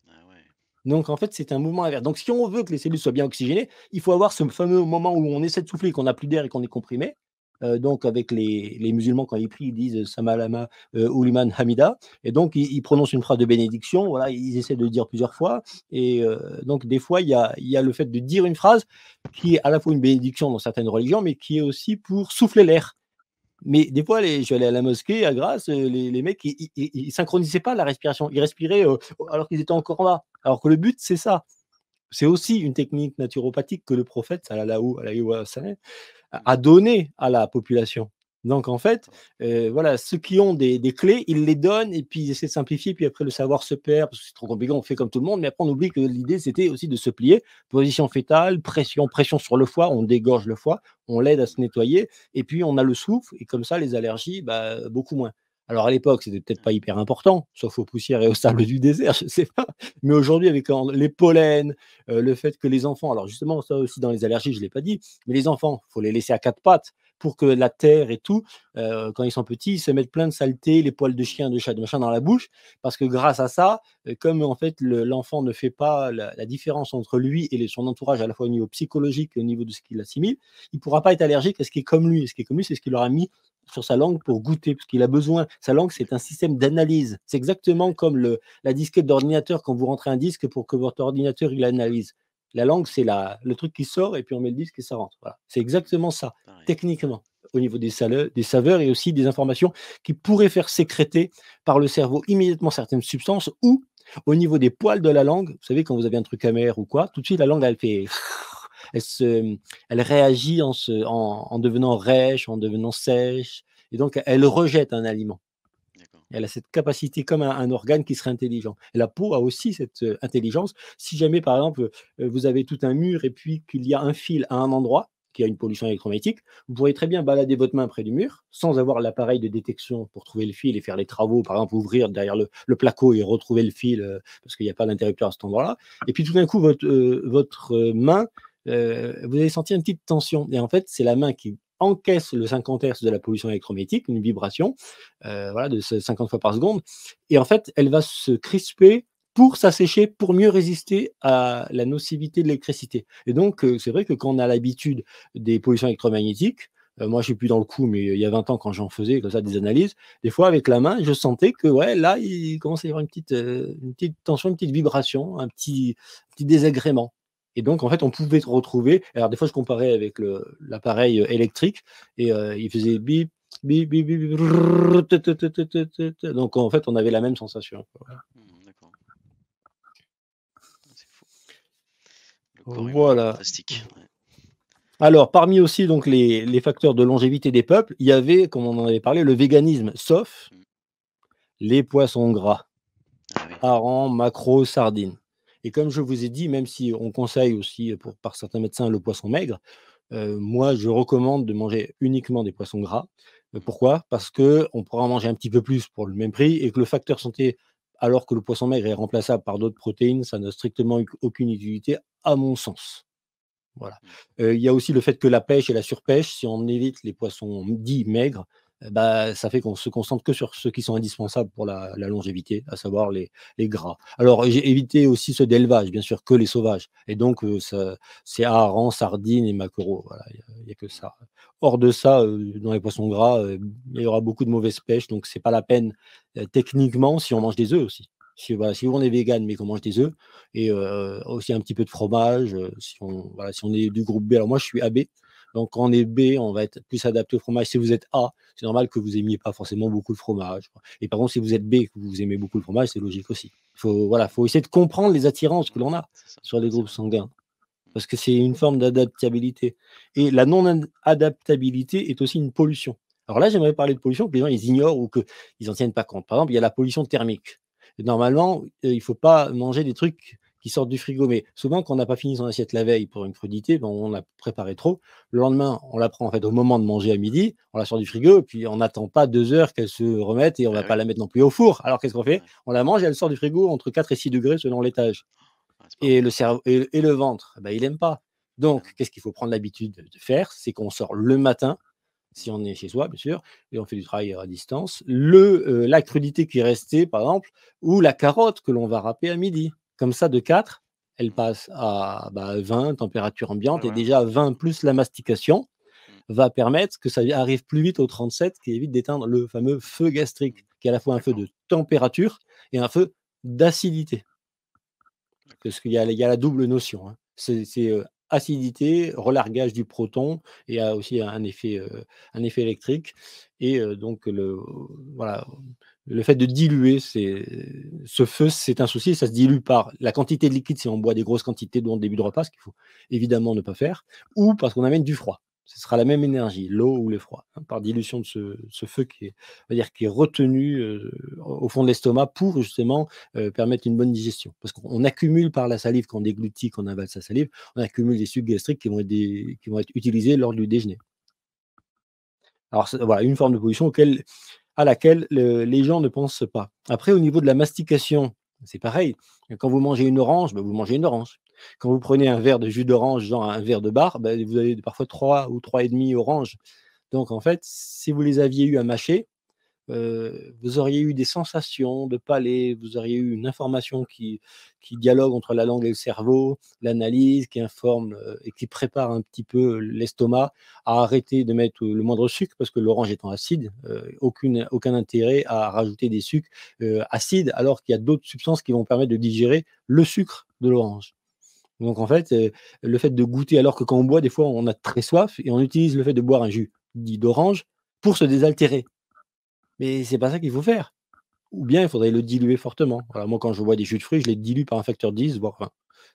Ah ouais. Donc, en fait, c'est un mouvement inverse. Donc, si on veut que les cellules soient bien oxygénées, il faut avoir ce fameux moment où on essaie de souffler, qu'on n'a plus d'air et qu'on est comprimé. Donc, avec les musulmans, quand ils prient, ils disent Samalama Uliman Hamida. Et donc, ils prononcent une phrase de bénédiction. Voilà, ils essaient de le dire plusieurs fois. Et donc, des fois, il y a le fait de dire une phrase qui est à la fois une bénédiction dans certaines religions, mais qui est aussi pour souffler l'air. Mais des fois, je suis allé à la mosquée à Grasse, les mecs, ils synchronisaient pas la respiration. Ils respiraient alors qu'ils étaient encore là. Alors que le but, c'est ça. C'est aussi une technique naturopathique que le prophète, sallallahu alayhi wa sallam, a donné à la population. Donc en fait, voilà, ceux qui ont des clés, ils les donnent et puis ils essaient de simplifier, puis après le savoir se perd parce que c'est trop compliqué, on fait comme tout le monde, mais après on oublie que l'idée c'était aussi de se plier, position fétale, pression sur le foie, on dégorge le foie, on l'aide à se nettoyer et puis on a le souffle et comme ça les allergies, bah, beaucoup moins. Alors à l'époque, c'était peut-être pas hyper important, sauf aux poussières et aux sables du désert, je sais pas. Mais aujourd'hui, avec les pollens, le fait que les enfants, alors justement, ça aussi dans les allergies, je l'ai pas dit, mais les enfants, faut les laisser à quatre pattes pour que la terre et tout, quand ils sont petits, ils se mettent plein de saletés, les poils de chien, de chat, de machin dans la bouche, parce que grâce à ça, comme en fait l'enfant ne fait pas la différence entre lui et son entourage, à la fois au niveau psychologique et au niveau de ce qu'il assimile, il ne pourra pas être allergique à ce qui est comme lui. Et ce qui est comme lui, c'est ce qu'il aura mis sur sa langue pour goûter, parce qu'il a besoin. Sa langue, c'est un système d'analyse. C'est exactement comme la disquette d'ordinateur quand vous rentrez un disque pour que votre ordinateur il analyse. La langue, c'est le truc qui sort et puis on met le disque et ça rentre. Voilà. C'est exactement ça, Pareil. techniquement, au niveau des saveurs et aussi des informations qui pourraient faire sécréter par le cerveau immédiatement certaines substances ou au niveau des poils de la langue. Vous savez, quand vous avez un truc amer ou quoi, tout de suite, la langue, elle fait. Elle réagit en devenant rêche, en devenant sèche, et donc elle rejette un aliment. Elle a cette capacité comme un organe qui serait intelligent. Et la peau a aussi cette intelligence. Si jamais, par exemple, vous avez tout un mur et puis qu'il y a un fil à un endroit qui a une pollution électromagnétique, vous pourrez très bien balader votre main près du mur sans avoir l'appareil de détection pour trouver le fil et faire les travaux, par exemple ouvrir derrière le placo et retrouver le fil parce qu'il n'y a pas d'interrupteur à cet endroit-là. Et puis tout d'un coup, votre main, vous allez sentir une petite tension. Et en fait, c'est la main qui encaisse le 50 Hz de la pollution électromagnétique, une vibration, voilà, de 50 fois par seconde. Et en fait, elle va se crisper pour s'assécher, pour mieux résister à la nocivité de l'électricité. Et donc, c'est vrai que quand on a l'habitude des pollutions électromagnétiques, moi, je suis plus dans le coup, mais il y a 20 ans, quand j'en faisais comme ça des analyses, des fois, avec la main, je sentais que, ouais, là, il commence à y avoir une petite tension, une petite vibration, un petit désagrément. Et donc, en fait, on pouvait retrouver. Alors, des fois, je comparais avec l'appareil électrique et il faisait bip, bip, bip, bip, bip, rrrr, donc, en fait, on avait la même sensation. Voilà. D'accord. C'est fou. Le corps humain est Voilà. fantastique. Ouais. Alors, parmi aussi donc les facteurs de longévité des peuples, il y avait, comme on en avait parlé, le véganisme, sauf Mmh. les poissons gras, Ah oui. harengs, maquereaux, sardines. Et comme je vous ai dit, même si on conseille aussi par certains médecins le poisson maigre, moi je recommande de manger uniquement des poissons gras. Mmh. Pourquoi? Parce qu'on pourra en manger un petit peu plus pour le même prix et que le facteur santé, alors que le poisson maigre est remplaçable par d'autres protéines, ça n'a strictement aucune utilité à mon sens. Voilà. Mmh. Il y a aussi le fait que la pêche et la surpêche, si on évite les poissons dits maigres, bah, ça fait qu'on se concentre que sur ceux qui sont indispensables pour la longévité, à savoir les gras. Alors j'ai évité aussi ceux d'élevage, bien sûr, que les sauvages et donc ça c'est harengs, sardines et maquereaux, voilà, il y a que ça. Hors de ça, dans les poissons gras, il y aura beaucoup de mauvaises pêches, donc c'est pas la peine, techniquement, si on mange des œufs aussi. Si voilà, si on est végan, mais qu'on mange des œufs, et aussi un petit peu de fromage, si on voilà, si on est du groupe B. Alors moi, je suis AB, donc quand on est B, on va être plus adapté au fromage. Si vous êtes A, c'est normal que vous aimiez pas forcément beaucoup le fromage, quoi. Et par contre, si vous êtes B, que vous aimez beaucoup le fromage, c'est logique aussi. Faut essayer de comprendre les attirances que l'on a C'est ça. sur Ouais, les c'est groupes vrai. sanguins, Mmh. parce que c'est une forme d'adaptabilité et la non adaptabilité est aussi une pollution. Alors là, j'aimerais parler de pollution que les gens ils ignorent ou qu'ils en tiennent pas compte. Par exemple, il y a la pollution thermique. Et normalement, il faut pas manger des trucs qui sortent du frigo, mais souvent quand on n'a pas fini son assiette la veille pour une crudité, ben, on a préparé trop. Le lendemain, on la prend en fait au moment de manger à midi, on la sort du frigo et puis on n'attend pas 2 heures qu'elle se remette et on va Bah pas oui. la mettre non plus au four. Alors qu'est-ce qu'on fait? Ouais. On la mange et elle sort du frigo entre 4 et 6 degrés selon l'étage. Ah, c'est pas Et bon le ça. cerveau et le ventre, bah, il aime pas. Bah Donc non. qu'est-ce qu'il faut prendre l'habitude de faire? C'est qu'on sort le matin, si Mmh. on est chez soi bien sûr et on fait du travail à distance, la crudité qui est restée par exemple ou la carotte que l'on va râper à midi. Comme ça de 4, elle Mmh. passe à, bah, 20 température Ouais, ambiante et voilà, déjà c'est ça. 20 plus la mastication Mmh. va permettre que ça arrive plus vite au 37 qui évite d'éteindre le fameux feu Mmh. gastrique, qui est à la fois un feu D'accord. de température et un feu d'acidité. D'accord. Parce qu'il y a la double notion, hein. C'est acidité, relargage du proton et a aussi un effet électrique et donc voilà, le fait de diluer ce feu, c'est un souci, ça se dilue par la quantité de liquide si on boit des grosses quantités dans le début de repas, ce qu'il faut évidemment ne pas faire, ou parce qu'on amène du froid. Ce sera la même énergie, l'eau ou le froid, hein, par dilution de ce feu qui est on va dire qui est retenu, au fond de l'estomac pour justement permettre une bonne digestion. Parce qu'on accumule par la salive, quand on déglutit, quand on avale sa salive, on accumule des sucs gastriques qui vont être utilisés lors du déjeuner. Alors voilà, une forme de pollution à laquelle les gens ne pensent pas. Après, au niveau de la mastication, c'est pareil. Quand vous mangez une orange, bah, vous mangez une orange. Quand vous prenez un verre de jus d'orange, genre un verre de bar, bah, vous avez parfois 3 ou 3,5 oranges. Donc en fait, si vous les aviez eu à mâcher, vous auriez eu des sensations de palais, vous auriez eu une information qui dialogue entre la langue et le cerveau, l'analyse qui informe, et qui prépare un petit peu l'estomac à arrêter de mettre le moindre sucre parce que l'orange étant acide, aucun intérêt à rajouter des sucres, acides alors qu'il y a d'autres substances qui vont permettre de digérer le sucre de l'orange. Donc en fait, le fait de goûter alors que quand on boit, des fois, on a très soif et on utilise le fait de boire un jus dit d'orange pour se désaltérer. Mais c'est pas ça qu'il faut faire. Ou bien il faudrait le diluer fortement. Voilà, moi, quand je bois des jus de fruits, je les dilue par un facteur 10, voire 20.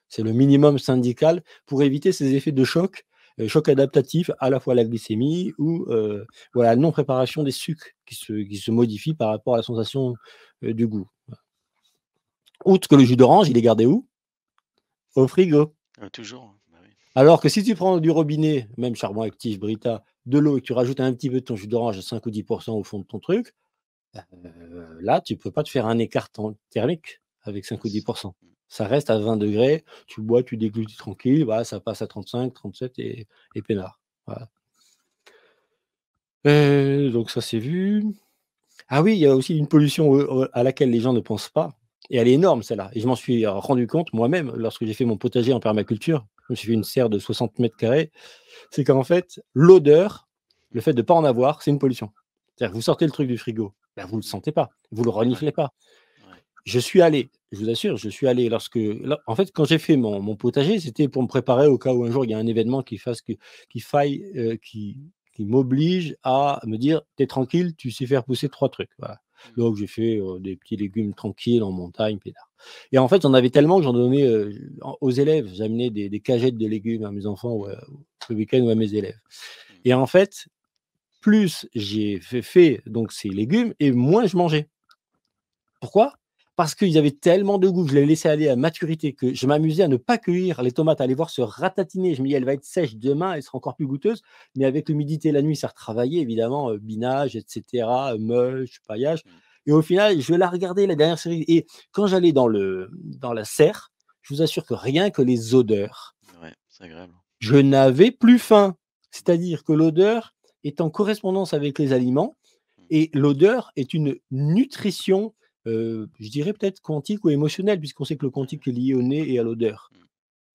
C'est le minimum syndical pour éviter ces effets de choc, choc adaptatif, à la fois à la glycémie ou voilà, la non-préparation des sucres qui se modifient par rapport à la sensation, du goût. Outre que le jus d'orange, il est gardé où? Au frigo. Toujours, hein. Bah oui. Alors que si tu prends du robinet, même charbon actif, Brita, de l'eau et que tu rajoutes un petit peu de ton jus d'orange à 5 ou 10 au fond de ton truc, là, tu peux pas te faire un écart thermique avec 5 ou 10. Mince. Mmh. Ça reste à 20 degrés. Tu bois, tu déglutis tranquille, voilà, ça passe à 35, 37 et peinard. Voilà. Donc ça, c'est vu. Ah oui, il y a aussi une pollution, à laquelle les gens ne pensent pas et elle est énorme celle-là et je m'en suis, rendu compte moi-même lorsque j'ai fait mon potager en permaculture. Je me suis fait une serre de 60 m². C'est qu'en fait, l'odeur, le Mmh. fait de ne pas en avoir, c'est une pollution. C'est-à-dire que vous sortez le truc du frigo, bah, vous ne le Mmh. sentez pas, vous le Ouais, reniflez pas. ouais. Je vous assure, je suis allé en fait, quand j'ai fait mon potager, c'était pour me préparer au cas où un jour il y a un événement qu'il faille, qui m'oblige à me dire: «Tu es tranquille, tu sais faire pousser 3 trucs», voilà. Mmh. Donc j'ai fait, des petits légumes tranquilles en montagne, peinard et en fait, j'en avais tellement que j'en donnais, aux élèves. J'amenais des cagettes de légumes à mes enfants, ouais, le week-end ou à mes élèves. Mmh. Et en fait, plus j'ai fait donc ces légumes et moins je mangeais. Pourquoi? Parce qu'ils avaient tellement de goût, je les laissais aller à maturité, que je m'amusais à ne pas cueillir les tomates, à les voir se ratatiner. Je me dis: «Elle va être sèche demain, elle sera encore plus goûteuse». Mais avec l'humidité la nuit, ça retravaillait évidemment, binage et cetera, mulch, paillage Mmh. et au final, je la regardais la dernière série et quand j'allais dans la serre, je vous assure que rien que les odeurs, Ouais, c'est agréable. je n'avais plus faim. C'est-à-dire que l'odeur est en correspondance avec les aliments Mmh. et l'odeur est une nutrition, je dirais peut-être quantique ou émotionnelle, puisqu'on sait que le Ouais. quantique est lié au nez et à l'odeur. Mmh.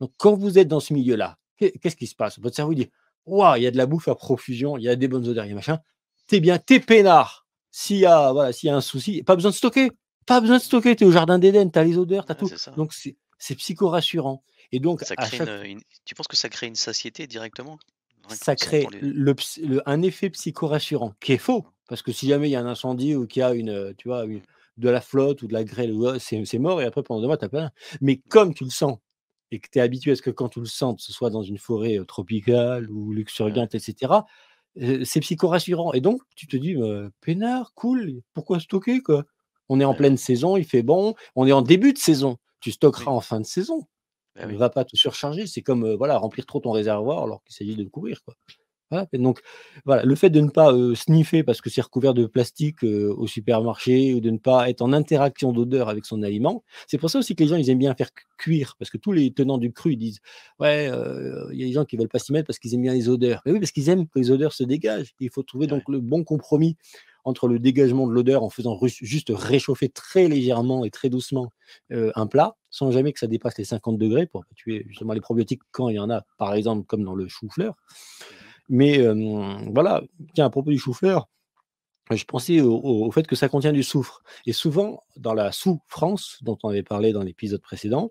Donc quand vous êtes dans ce milieu-là, qu'est-ce qui se passe? Votre cerveau dit: «Waouh, il y a de la bouffe à profusion, il y a des bonnes odeurs, il y a machin». Tu es bien, tu es peinard. S'il y a un souci, pas besoin de stocker, pas besoin de Mmh. stocker, tu es au jardin d'Éden, tu as les odeurs, tu as Ouais, tout. c'est ça. Donc c'est psychorassurant et donc Ça à crée chaque fois une tu penses que ça crée une satiété directement? Rien ça qu'en sentant crée les un effet psychorassurant qui est faux, d'accord. parce que si jamais il y a un incendie ou qu'il y a tu vois, Mmh. de la flotte ou de la grêle ou c'est mort et après pendant 2 mois tu as pas rien. Mais Mmh. comme tu le sens et que tu es habitué à ce que quand tu le sentes, ce soit dans une forêt, tropicale ou Ouais, ouais. luxuriante et cetera, c'est psychorassurant et donc tu te dis: peinard, cool, pourquoi stocker, quoi?» On est en Bah, ouais. pleine saison, il fait bon, on est en début de saison, tu stockeras Oui. en fin de saison. Bah, Ne oui. va pas te surcharger, c'est comme, voilà, remplir trop ton réservoir alors qu'il s'agit de courir, quoi. Voilà et donc voilà, le fait de ne pas, sniffer parce que c'est recouvert de plastique, au supermarché ou de ne pas être en interaction d'odeur avec son aliment. C'est pour ça aussi que les gens, ils aiment bien faire cuire parce que tous les tenants du cru, ils disent: «Ouais, il y a des gens qui veulent pas s'y mettre parce qu'ils aiment bien les odeurs». Mais oui, parce qu'ils aiment que les odeurs se dégagent. Il faut trouver Ouais. donc le bon compromis entre le dégagement de l'odeur en faisant juste réchauffer très légèrement et très doucement, un plat, sans jamais que ça dépasse les 50 degrés pour pas tuer justement les probiotiques quand il y en a, par exemple comme dans le chou-fleur. Mmh mh. Mais voilà, tiens, à propos du chou-fleur, je pensais au fait que ça contient du soufre et souvent dans la souffrance dont on avait parlé dans l'épisode précédent,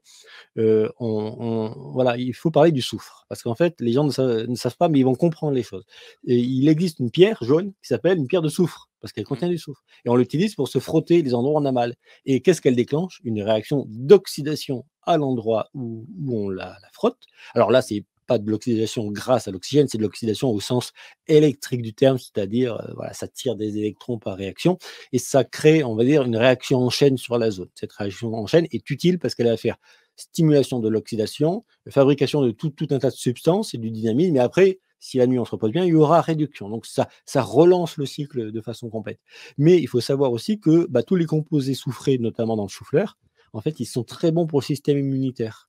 voilà, il faut parler du soufre parce qu'en fait, les gens ne savent pas, mais ils vont comprendre les choses et il existe une pierre jaune qui s'appelle une pierre de soufre parce qu'elle Mmh. contient du soufre et on l'utilise pour se frotter les endroits où on a mal et qu'est-ce qu'elle déclenche? Une réaction d'oxydation à l'endroit où on la frotte. Alors là, c'est pas de l'oxydation grâce à l'oxygène, c'est de l'oxydation au sens électrique du terme, c'est-à-dire, voilà, ça tire des électrons par réaction et ça crée, on va dire, une réaction en chaîne sur la zone. Cette réaction en chaîne est utile parce qu'elle va faire stimulation de l'oxydation, fabrication de tout un tas de substances et du dynamisme. Mais après, si la nuit on se repose bien, il y aura réduction. Donc ça relance le cycle de façon complète. Mais il faut savoir aussi que bah, tous les composés soufrés, notamment dans le chou-fleur, en fait, ils sont très bons pour le système immunitaire.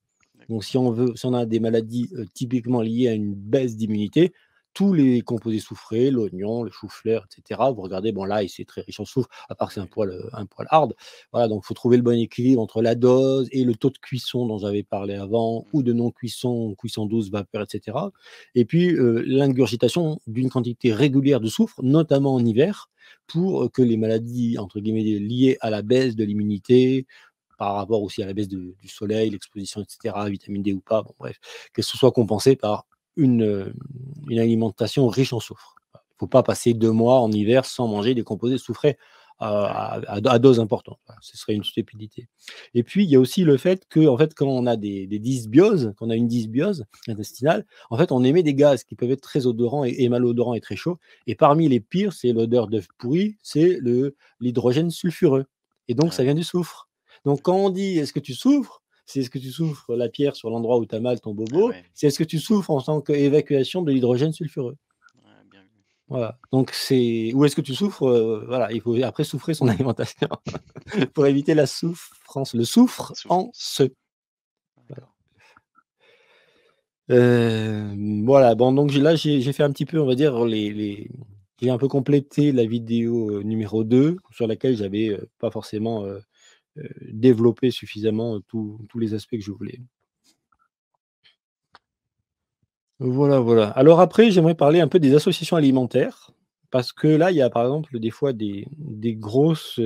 Donc D'accord. si on a des maladies typiquement liées à une baisse d'immunité, tous les composés soufrés, l'oignon, le chou-fleur, et cetera, vous regardez, bon l'ail, c'est très riche en soufre, à part que c'est Oui. un poil hard. Voilà, donc il faut trouver le bon équilibre entre la dose et le taux de cuisson dont j'avais parlé avant, Mmh. ou de non-cuisson, cuisson douce, vapeur, et cetera. Et puis, l'ingurgitation d'une quantité régulière de soufre, notamment en hiver, pour que les maladies, entre guillemets, liées à la baisse de l'immunité, par rapport aussi à la baisse du soleil, l'exposition, et cetera, vitamine D ou pas, bon bref, que ce soit compensé par une, heu, une alimentation riche en soufre. Il ne faut pas passer 2 mois en hiver sans manger des composés soufrés Bah, oui. à dose importante. Voilà, ce serait une stupidité. Et puis, il y a aussi le fait que, en fait, quand on a des dysbioses, quand on a une dysbiose intestinale, en fait, on émet des gaz qui peuvent être très odorants et malodorants et très chauds. Et parmi les pires, c'est l'odeur d'œuf pourri, c'est l'hydrogène sulfureux. Et donc, Ah ça oui. vient du soufre. Donc, quand D'accord. on dit: «Est-ce que tu souffres?» c'est est-ce que tu souffres la pierre sur l'endroit où tu as mal, ton Ah bobo, ouais. c'est est-ce que tu souffres en tant qu'évacuation de l'hydrogène sulfureux. Ouais, bien vu. Voilà, donc c'est ou est-ce que tu souffres, voilà, il faut après souffrir son alimentation pour éviter la souffrance, le soufre en Souffrance. se. Voilà. D'accord. Voilà, bon donc j'ai fait un petit peu, on va dire j'ai un peu complété la vidéo, numéro 2 sur laquelle j'avais, pas forcément, développé suffisamment, tous les aspects que je voulais. Voilà, voilà. Alors après, j'aimerais parler un peu des associations alimentaires, parce que là, il y a par exemple des fois des grosses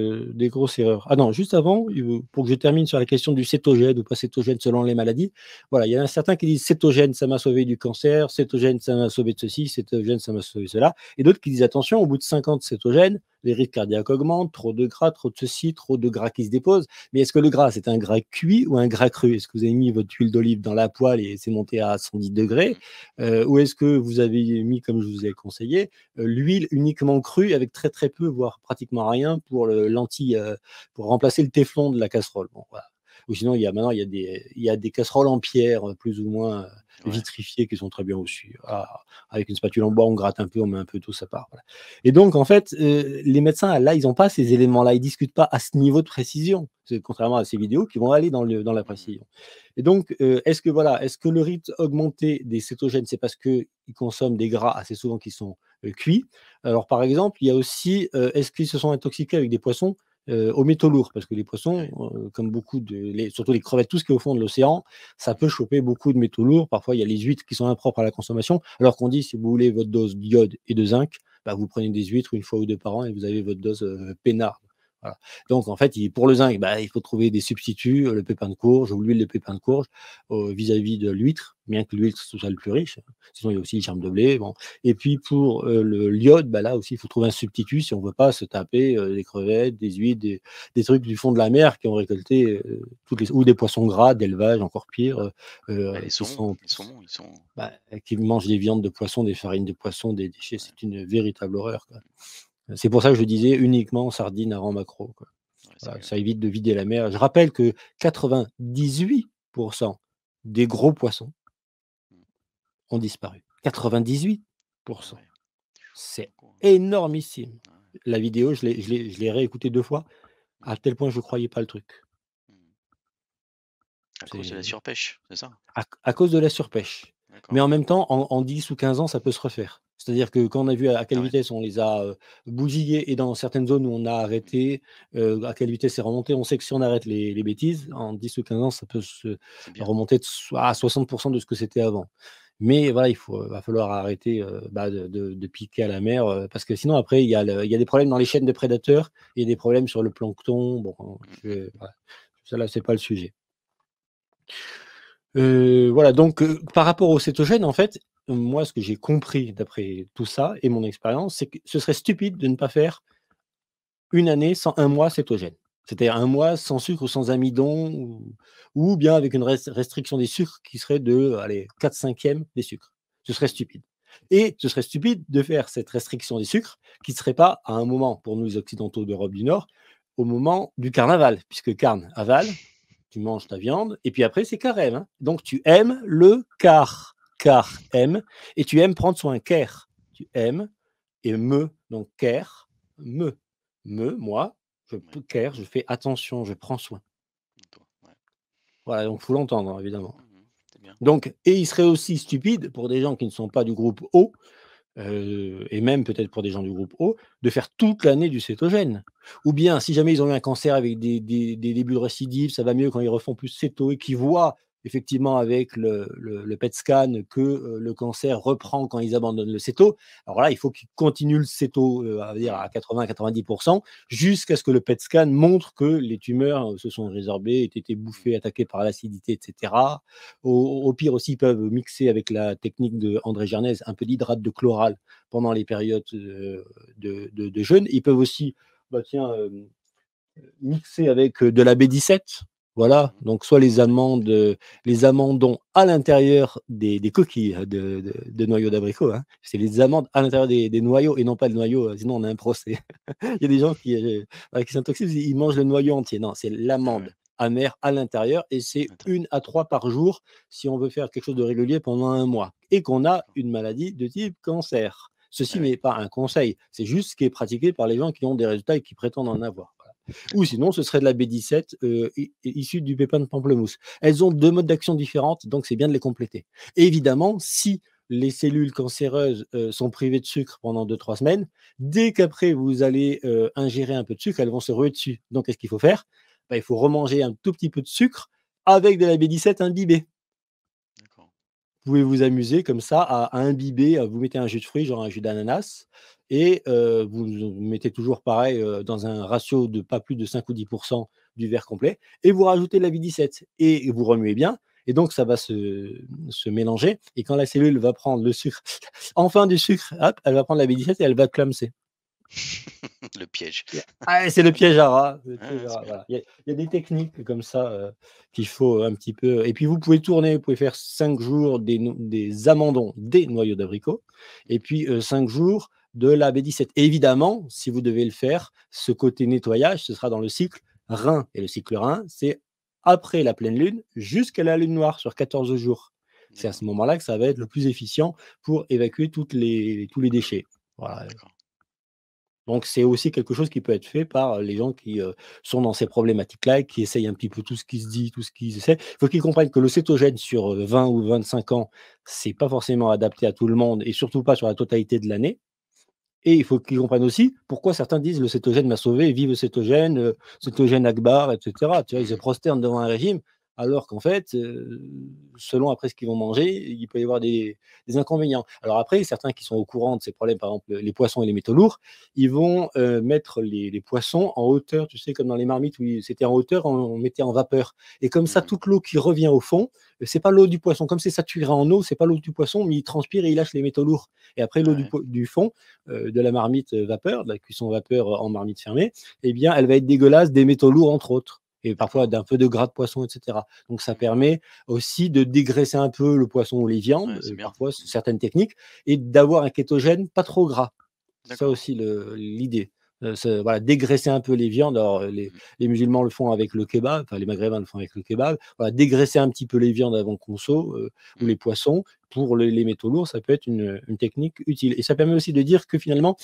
erreurs. Ah non, juste avant, pour que je termine sur la question du cétogène ou pas cétogène selon les maladies, voilà, il y en a certains qui disent cétogène, ça m'a sauvé du cancer, cétogène, ça m'a sauvé de ceci, cétogène, ça m'a sauvé de cela, et d'autres qui disent attention, au bout de 50 cétogènes, les rythmes cardiaques augmentent, trop de gras, trop de ceci, trop de gras qui se dépose. Mais est-ce que le gras, c'est un gras cuit ou un gras cru? Est-ce que vous avez mis votre huile d'olive dans la poêle et c'est monté à 110 degrés? Ou est-ce que vous avez mis, comme je vous ai conseillé, l'huile uniquement crue avec très très peu, voire pratiquement rien pour remplacer le téflon de la casserole? Bon, voilà. Ou sinon, maintenant, il y a des casseroles en pierre, plus ou moins vitrifiées, qui sont très bien aussi. Ah, avec une spatule en bois, on gratte un peu, on met un peu d'eau, ça part. Voilà. Et donc, en fait, les médecins, là, ils n'ont pas ces éléments-là. Ils ne discutent pas à ce niveau de précision. Contrairement à ces vidéos qui vont aller dans la précision. Et donc, est-ce que le rythme augmenté des cétogènes, c'est parce qu'ils consomment des gras assez souvent qui sont cuits? Alors, par exemple, il y a aussi, est-ce qu'ils se sont intoxiqués avec des poissons aux métaux lourds? Parce que les poissons, comme surtout les crevettes, tout ce qui est au fond de l'océan, ça peut choper beaucoup de métaux lourds. Parfois, il y a les huîtres qui sont impropres à la consommation, alors qu'on dit, si vous voulez votre dose d'iode et de zinc, bah, vous prenez des huîtres une fois ou deux par an et vous avez votre dose peinarde. Voilà. Donc, en fait, pour le zinc, bah, il faut trouver des substituts, le pépin de courge ou l'huile de pépin de courge vis-à-vis de l'huître, bien que l'huître soit le plus riche. Sinon, il y a aussi le germe de blé. Bon. Et puis, pour l'iode, bah, là aussi, il faut trouver un substitut si on ne veut pas se taper des crevettes, des huîtres, des trucs du fond de la mer qui ont récolté ou des poissons gras d'élevage, encore pire, Les qui saumons, ils sont... qui mangent des viandes de poisson, des farines de poisson, des déchets. C'est une véritable horreur, quoi. C'est pour ça que je disais uniquement sardines à rang macro, quoi. Voilà, ça évite de vider la mer. Je rappelle que 98% des gros poissons ont disparu. 98%. C'est énormissime. La vidéo, je l'ai réécoutée 2 fois, à tel point je ne croyais pas le truc. À cause de la surpêche, c'est ça? À cause de la surpêche. Mais en même temps, en 10 ou 15 ans, ça peut se refaire. C'est-à-dire que quand on a vu à quelle vitesse on les a bousillés et dans certaines zones où on a arrêté, à quelle vitesse c'est remonté, on sait que si on arrête les bêtises, en 10 ou 15 ans, ça peut se remonter à 60% de ce que c'était avant. Mais voilà, va falloir arrêter de piquer à la mer, parce que sinon, après, il y a des problèmes dans les chaînes de prédateurs, il y a des problèmes sur le plancton. Bon, voilà. Ça, là, c'est pas le sujet. Voilà, donc par rapport aux cétogènes, en fait, moi, ce que j'ai compris d'après tout ça et mon expérience, c'est que ce serait stupide de ne pas faire une année sans un mois cétogène. C'est-à-dire un mois sans sucre ou sans amidon, ou bien avec une restriction des sucres qui serait de 4/5 des sucres. Ce serait stupide. Et ce serait stupide de faire cette restriction des sucres qui ne serait pas à un moment, pour nous les occidentaux d'Europe du Nord, au moment du carnaval, puisque carne, aval, tu manges ta viande, et puis après, c'est carême. Hein. Donc, tu aimes le car aime, et tu aimes prendre soin, care. Tu aimes, et donc care, moi, care, je fais attention, je prends soin. Voilà, donc il faut l'entendre, évidemment. Donc, et il serait aussi stupide, pour des gens qui ne sont pas du groupe O, et même peut-être pour des gens du groupe O, de faire toute l'année du cétogène. Ou bien, si jamais ils ont eu un cancer avec des débuts de récidive, ça va mieux quand ils refont plus céto et qu'ils voient effectivement avec le PET scan que le cancer reprend quand ils abandonnent le céto. Alors là, il faut qu'ils continuent le céto à 80-90% jusqu'à ce que le PET scan montre que les tumeurs se sont résorbées, aient été bouffées, attaquées par l'acidité, etc. Au pire aussi, ils peuvent mixer avec la technique de André Gernez un peu d'hydrate de chloral pendant les périodes de jeûne. Ils peuvent aussi mixer avec de la B17. Voilà, donc soit les amandons à l'intérieur des coquilles de noyaux d'abricot. Hein. C'est les amandes à l'intérieur des noyaux et non pas le noyau, sinon on a un procès. Il y a des gens qui s'intoxient, ils mangent le noyau entier. Non, c'est l'amande amère à l'intérieur et c'est 1 à 3 par jour si on veut faire quelque chose de régulier pendant un mois et qu'on a une maladie de type cancer. Ceci n'est pas un conseil, c'est juste ce qui est pratiqué par les gens qui ont des résultats et qui prétendent en avoir. Voilà. Ou sinon, ce serait de la B17 issue du pépin de pamplemousse. Elles ont 2 modes d'action différentes, donc c'est bien de les compléter. Et évidemment, si les cellules cancéreuses sont privées de sucre pendant 2-3 semaines, dès qu'après vous allez ingérer un peu de sucre, elles vont se ruer dessus. Donc, qu'est-ce qu'il faut faire? Il faut remanger un tout petit peu de sucre avec de la B17 imbibée. Vous pouvez vous amuser comme ça à imbiber, vous mettez un jus de fruits, genre un jus d'ananas, et vous mettez toujours pareil dans un ratio de pas plus de 5 ou 10% du verre complet, et vous rajoutez de la B17 et vous remuez bien, et donc ça va se mélanger, et quand la cellule va prendre le sucre, enfin du sucre, hop, elle va prendre la B17 et elle va clamser. Le piège. Ah, c'est le piège à rat. Le piège à C'est rat, bien. voilà. Il y a des techniques comme ça qu'il faut un petit peu. Et puis vous pouvez tourner, vous pouvez faire 5 jours des amandons, des noyaux d'abricot, et puis 5 jours de la B17. Évidemment, si vous devez le faire, ce côté nettoyage, ce sera dans le cycle Rhin. Et le cycle Rhin, c'est après la pleine lune jusqu'à la lune noire sur 14 jours. C'est à D'accord, ce moment-là que ça va être le plus efficient pour évacuer tous les déchets. Voilà. d'accord. Donc c'est aussi quelque chose qui peut être fait par les gens qui, sont dans ces problématiques-là et qui essayent un petit peu tout ce qui se dit, tout ce qu'ils essaient. Il faut qu'ils comprennent que le cétogène sur, 20 ou 25 ans, c'est pas forcément adapté à tout le monde et surtout pas sur la totalité de l'année. Et il faut qu'ils comprennent aussi pourquoi certains disent: «Le cétogène m'a sauvé, vive le cétogène, cétogène Akbar» et cetera. Tu vois? Ils se Mmh. prosternent devant un régime, alors qu'en fait, selon après ce qu'ils vont manger, il peut y avoir des inconvénients. Alors après, certains qui sont au courant de ces problèmes, par exemple, les poissons et les métaux lourds, ils vont, mettre les poissons en hauteur, tu sais, comme dans les marmites où c'était en hauteur, on mettait en vapeur et comme ça, Mmh. toute l'eau qui revient au fond, c'est pas l'eau du poisson. Comme c'est saturé en eau, c'est pas l'eau du poisson, mais il transpire et il lâche les métaux lourds et après l'eau Ah ouais. du fond, de la marmite vapeur, de la cuisson vapeur en marmite fermée, eh bien, elle va être dégueulasse des métaux lourds, entre autres, et parfois D'accord. d'un peu de gras de poisson, et cetera. Donc ça Mmh. permet aussi de dégraisser un peu le poisson ou les Ouais, viandes, c'est bien. parfois certaines techniques, et d'avoir un kétogène pas trop gras. C'est ça D'accord. aussi l'idée. Voilà, dégraisser un peu les viandes. Alors, Mmh. les musulmans le font avec le kebab, enfin les maghrébins le font avec le kebab. Voilà, dégraisser un petit peu les viandes avant conso, ou Mmh. les poissons. Pour les métaux lourds, ça peut être une technique utile. Et ça permet aussi de dire que finalement,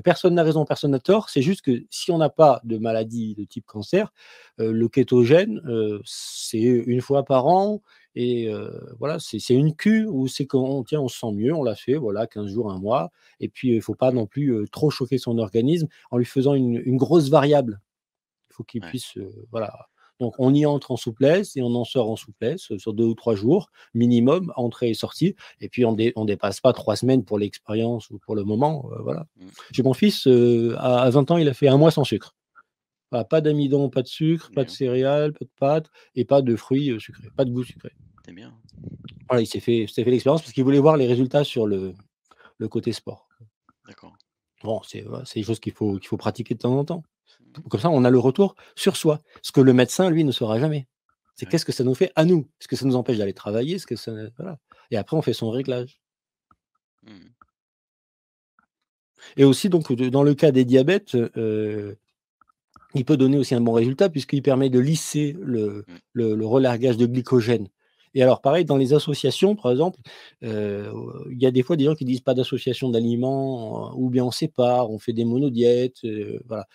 personne n'a raison, personne n'a tort. C'est juste que si on n'a pas de maladie de type cancer, le kétogène, c'est une fois par an et voilà, c'est une cure où c'est qu'on tiens, on se sent mieux, on l'a fait, voilà, 15 jours, un mois et puis, il ne faut pas Mmh. non plus, trop choquer son organisme en lui faisant une grosse variable. Il faut qu'il Ouais. puisse, voilà. Donc on y entre en souplesse et on en sort en souplesse, sur 2 ou 3 jours minimum, entrée et sortie et puis on dépasse pas 3 semaines pour l'expérience ou pour le moment, voilà. Mmh. J'ai mon fils, à 20 ans, il a fait un mois sans sucre. Voilà, pas d'amidon, pas de sucre, pas de Bien. céréales, pas de pâtes et pas de fruits, sucrés, pas de goût sucré. C'est bien. Voilà, il s'est fait l'expérience parce qu'il voulait voir les résultats sur le côté sport. D'accord. Bon, voilà, c'est des choses qu'il faut pratiquer de temps en temps. Mmh. Comme ça, on a le retour sur soi. Ce que le médecin, lui, ne saura jamais. C'est Ouais. qu'est-ce que ça nous fait à nous? Est-ce que ça nous empêche d'aller travailler? Est-ce que ça voilà et après on fait son réglage Mmh. et aussi donc dans le cas des diabètes, il peut donner aussi un bon résultat puisqu'il permet de lisser le Mmh. le le relargage de glycogène et alors pareil dans les associations, par exemple, heu, il y a des fois des gens qui disent: «Pas d'association d'aliments», ou bien on sépare, on fait des monodiètes, voilà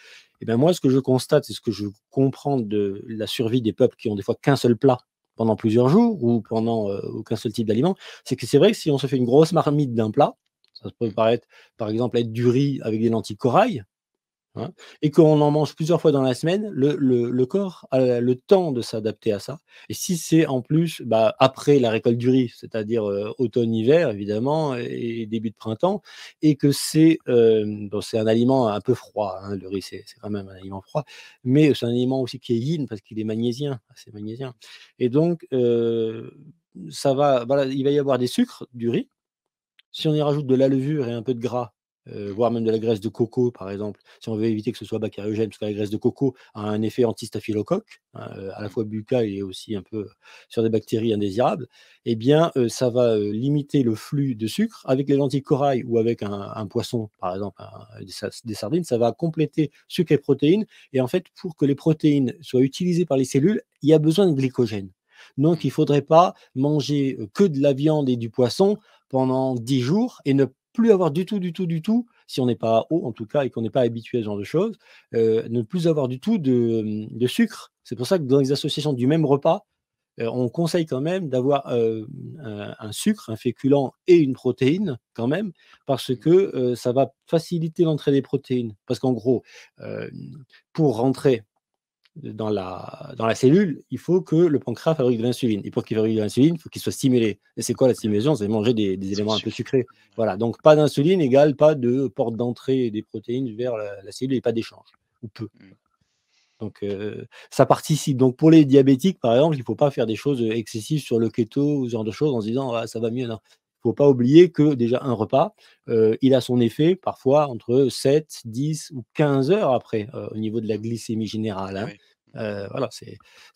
et ben moi ce que je constate et ce que je comprends de la survie des peuples qui ont des fois qu'un seul plat pendant plusieurs jours ou pendant, ou qu'un seul type d'aliment, c'est que c'est vrai que si on se fait une grosse marmite d'un plat, ça peut Mmh. paraître par exemple être du riz avec des lentilles corail. Mmh. Hein, et qu'on en mange plusieurs fois dans la semaine, le corps a le temps de s'adapter à ça et si c'est en plus, bah, après la récolte du riz, c'est-à-dire, automne-hiver évidemment et début de printemps et que bon, c'est un aliment un peu froid, hein, le riz, c'est quand même un aliment froid, mais c'est un aliment aussi qui est yin parce qu'il est magnésien, assez magnésien et donc ça va voilà, il va y avoir des sucres, du riz si on y rajoute de la levure et un peu de gras, Mmh. voire même de la graisse de coco, par exemple, si on veut éviter que ce soit bactériogène, parce que la graisse de coco a un effet anti-staphylocoque, hein, à la Mmh. fois buccal et aussi un peu sur des bactéries indésirables, eh bien, ça va, limiter le flux de sucre. Avec les lentilles corail ou avec un poisson, par exemple, des sardines, ça va compléter sucre et protéines et en fait, pour que les protéines soient utilisées par les cellules, il y a besoin de glycogène. Donc il Mmh. ne faudrait pas manger, que de la viande et du poisson pendant 10 jours et ne plus avoir du tout, du tout, du tout, si on n'est pas haut en tout cas et qu'on n'est pas habitué à ce genre de choses, ne plus avoir du tout de sucre. C'est pour ça que dans les associations du même repas, on conseille quand même d'avoir, un sucre, un féculent et une protéine quand même, parce Mmh. que, ça va faciliter l'entrée des protéines. Parce qu'en gros, pour rentrer dans la cellule, il faut que le pancréas fabrique de l'insuline et pour qu'il fabrique de l'insuline, il faut qu'il soit stimulé et c'est quoi la Ouais. stimulation? C'est manger des C'est le éléments un peu sucre. sucrés. Ouais. Voilà, donc pas d'insuline égale pas de porte d'entrée des protéines vers la cellule et pas d'échange ou peu. Mmh. Donc ça participe. Donc pour les diabétiques, par exemple, il ne faut pas faire des choses, excessives sur le keto ou ce genre de choses en se disant: «Ah ça va mieux», non. faut pas oublier que déjà un repas, il a son effet parfois entre 7, 10 ou 15 heures après, au niveau de la glycémie générale, Ah hein. oui. Voilà,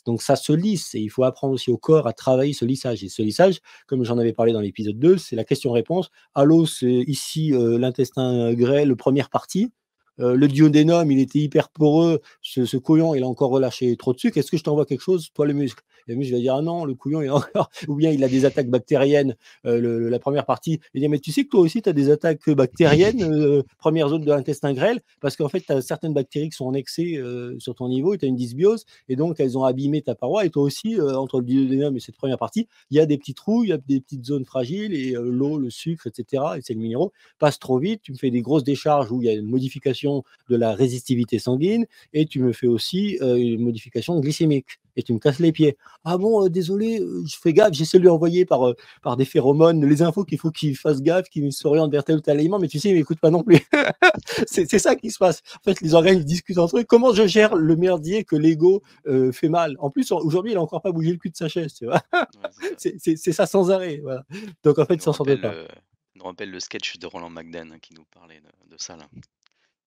donc ça se lisse et il faut apprendre aussi au corps à travailler ce lissage et ce lissage, comme j'en avais parlé dans l'épisode 2, c'est la question-réponse. Allô, c'est ici, l'intestin grêle, première partie. Le duodénum, il était hyper poreux, ce couillon, il a encore relâché trop de sucre. Est-ce que je t'envoie quelque chose? Toi, le muscle. Et le muscle va dire: «Ah non, le couillon, il a encore» ou bien il a des attaques bactériennes, la première partie. Il dit: «Mais tu sais que toi aussi, tu as des attaques bactériennes, 1re zone de l'intestin grêle, parce qu'en fait, tu as certaines bactéries qui sont en excès sur ton niveau et tu as une dysbiose, et donc elles ont abîmé ta paroi. Et toi aussi, entre le duodénum et cette première partie, il y a des petits trous, il y a des petites zones fragiles, et l'eau, le sucre, etc., et c'est le minéraux, passe trop vite. Tu me fais des grosses décharges où il y a une modification de la résistivité sanguine, et tu me fais aussi une modification glycémique, et tu me casses les pieds. Ah bon, désolé, je fais gaffe, j'essaie de lui envoyer par des phéromones les infos qu'il faut qu'il fasse gaffe, qu'il s'oriente vers tel ou tel aliment, mais tu sais, il m'écoute pas non plus. C'est ça qui se passe. En fait, les organes, ils discutent entre eux. Comment je gère le merdier que l'ego fait mal? En plus, aujourd'hui, il a encore pas bougé le cul de sa chaise, tu vois. Ouais, c'est ça. C'est ça sans arrêt, voilà. Donc en fait, Ça il s'en sortait pas. nous rappelle le sketch de Roland McDan, hein, qui nous parlait de ça là.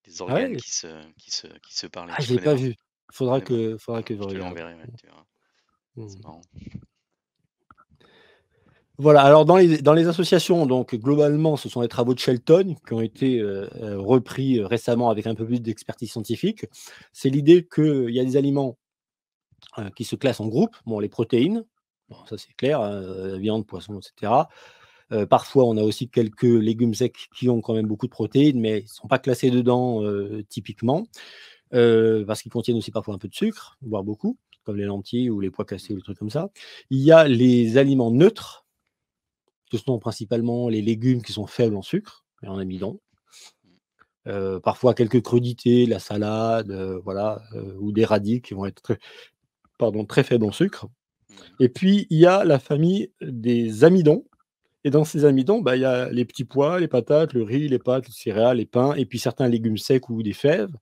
Les Ah organes ouais? qui se parlaient. Ah, Tu je l'ai connais pas pas? vu. Tu connais pas? Faudra Ah, que je je te regarde. l'enverrai, ouais, tu verras. Mmh. C'est marrant. Voilà, alors dans les associations, donc globalement, ce sont les travaux de Shelton qui ont été, repris, récemment avec un peu plus d'expertise scientifique. C'est l'idée qu'il y a des aliments, qui se classent en groupes. Bon, les protéines, bon ça c'est clair, hein, viande, poisson, et cetera. Parfois, on a aussi quelques légumes secs qui ont quand même beaucoup de protéines, mais ils ne sont pas classés dedans, typiquement, parce qu'ils contiennent aussi parfois un peu de sucre, voire beaucoup, comme les lentilles ou les pois cassés ou les trucs comme ça. Il y a les aliments neutres. Ce sont principalement les légumes qui sont faibles en sucre et en amidon. Parfois quelques crudités, la salade, voilà, ou des radis qui vont être très faibles en sucre. Mmh. Et puis il y a la famille des amidons, et dans ces amidons, bah, il y a les petits pois, les patates, le riz, les pâtes, les céréales, les pains, et puis certains légumes secs ou des fèves.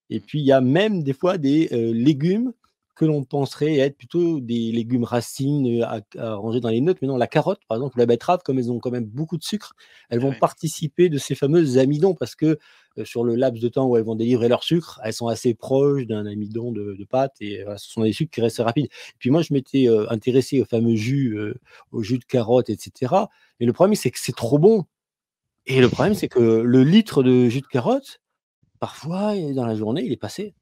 Et Mmh. puis il y a même des fois des, légumes que l'on penserait être plutôt des légumes racines, à ranger dans les neutres, mais non, la carotte, par exemple, ou la betterave, comme elles ont quand même beaucoup de sucre, elles Ah vont ouais. participer de ces fameux amidons, parce que, sur le laps de temps où elles vont délivrer leur sucre, elles sont assez proches d'un amidon de pâte, et voilà, ce sont des sucres qui restent rapides. Puis moi, je m'étais, intéressé au fameux jus, au jus de carotte, et cetera, et le problème, c'est que c'est trop bon, et le problème, c'est que le litre de jus de carotte, parfois, dans la journée, il est passé,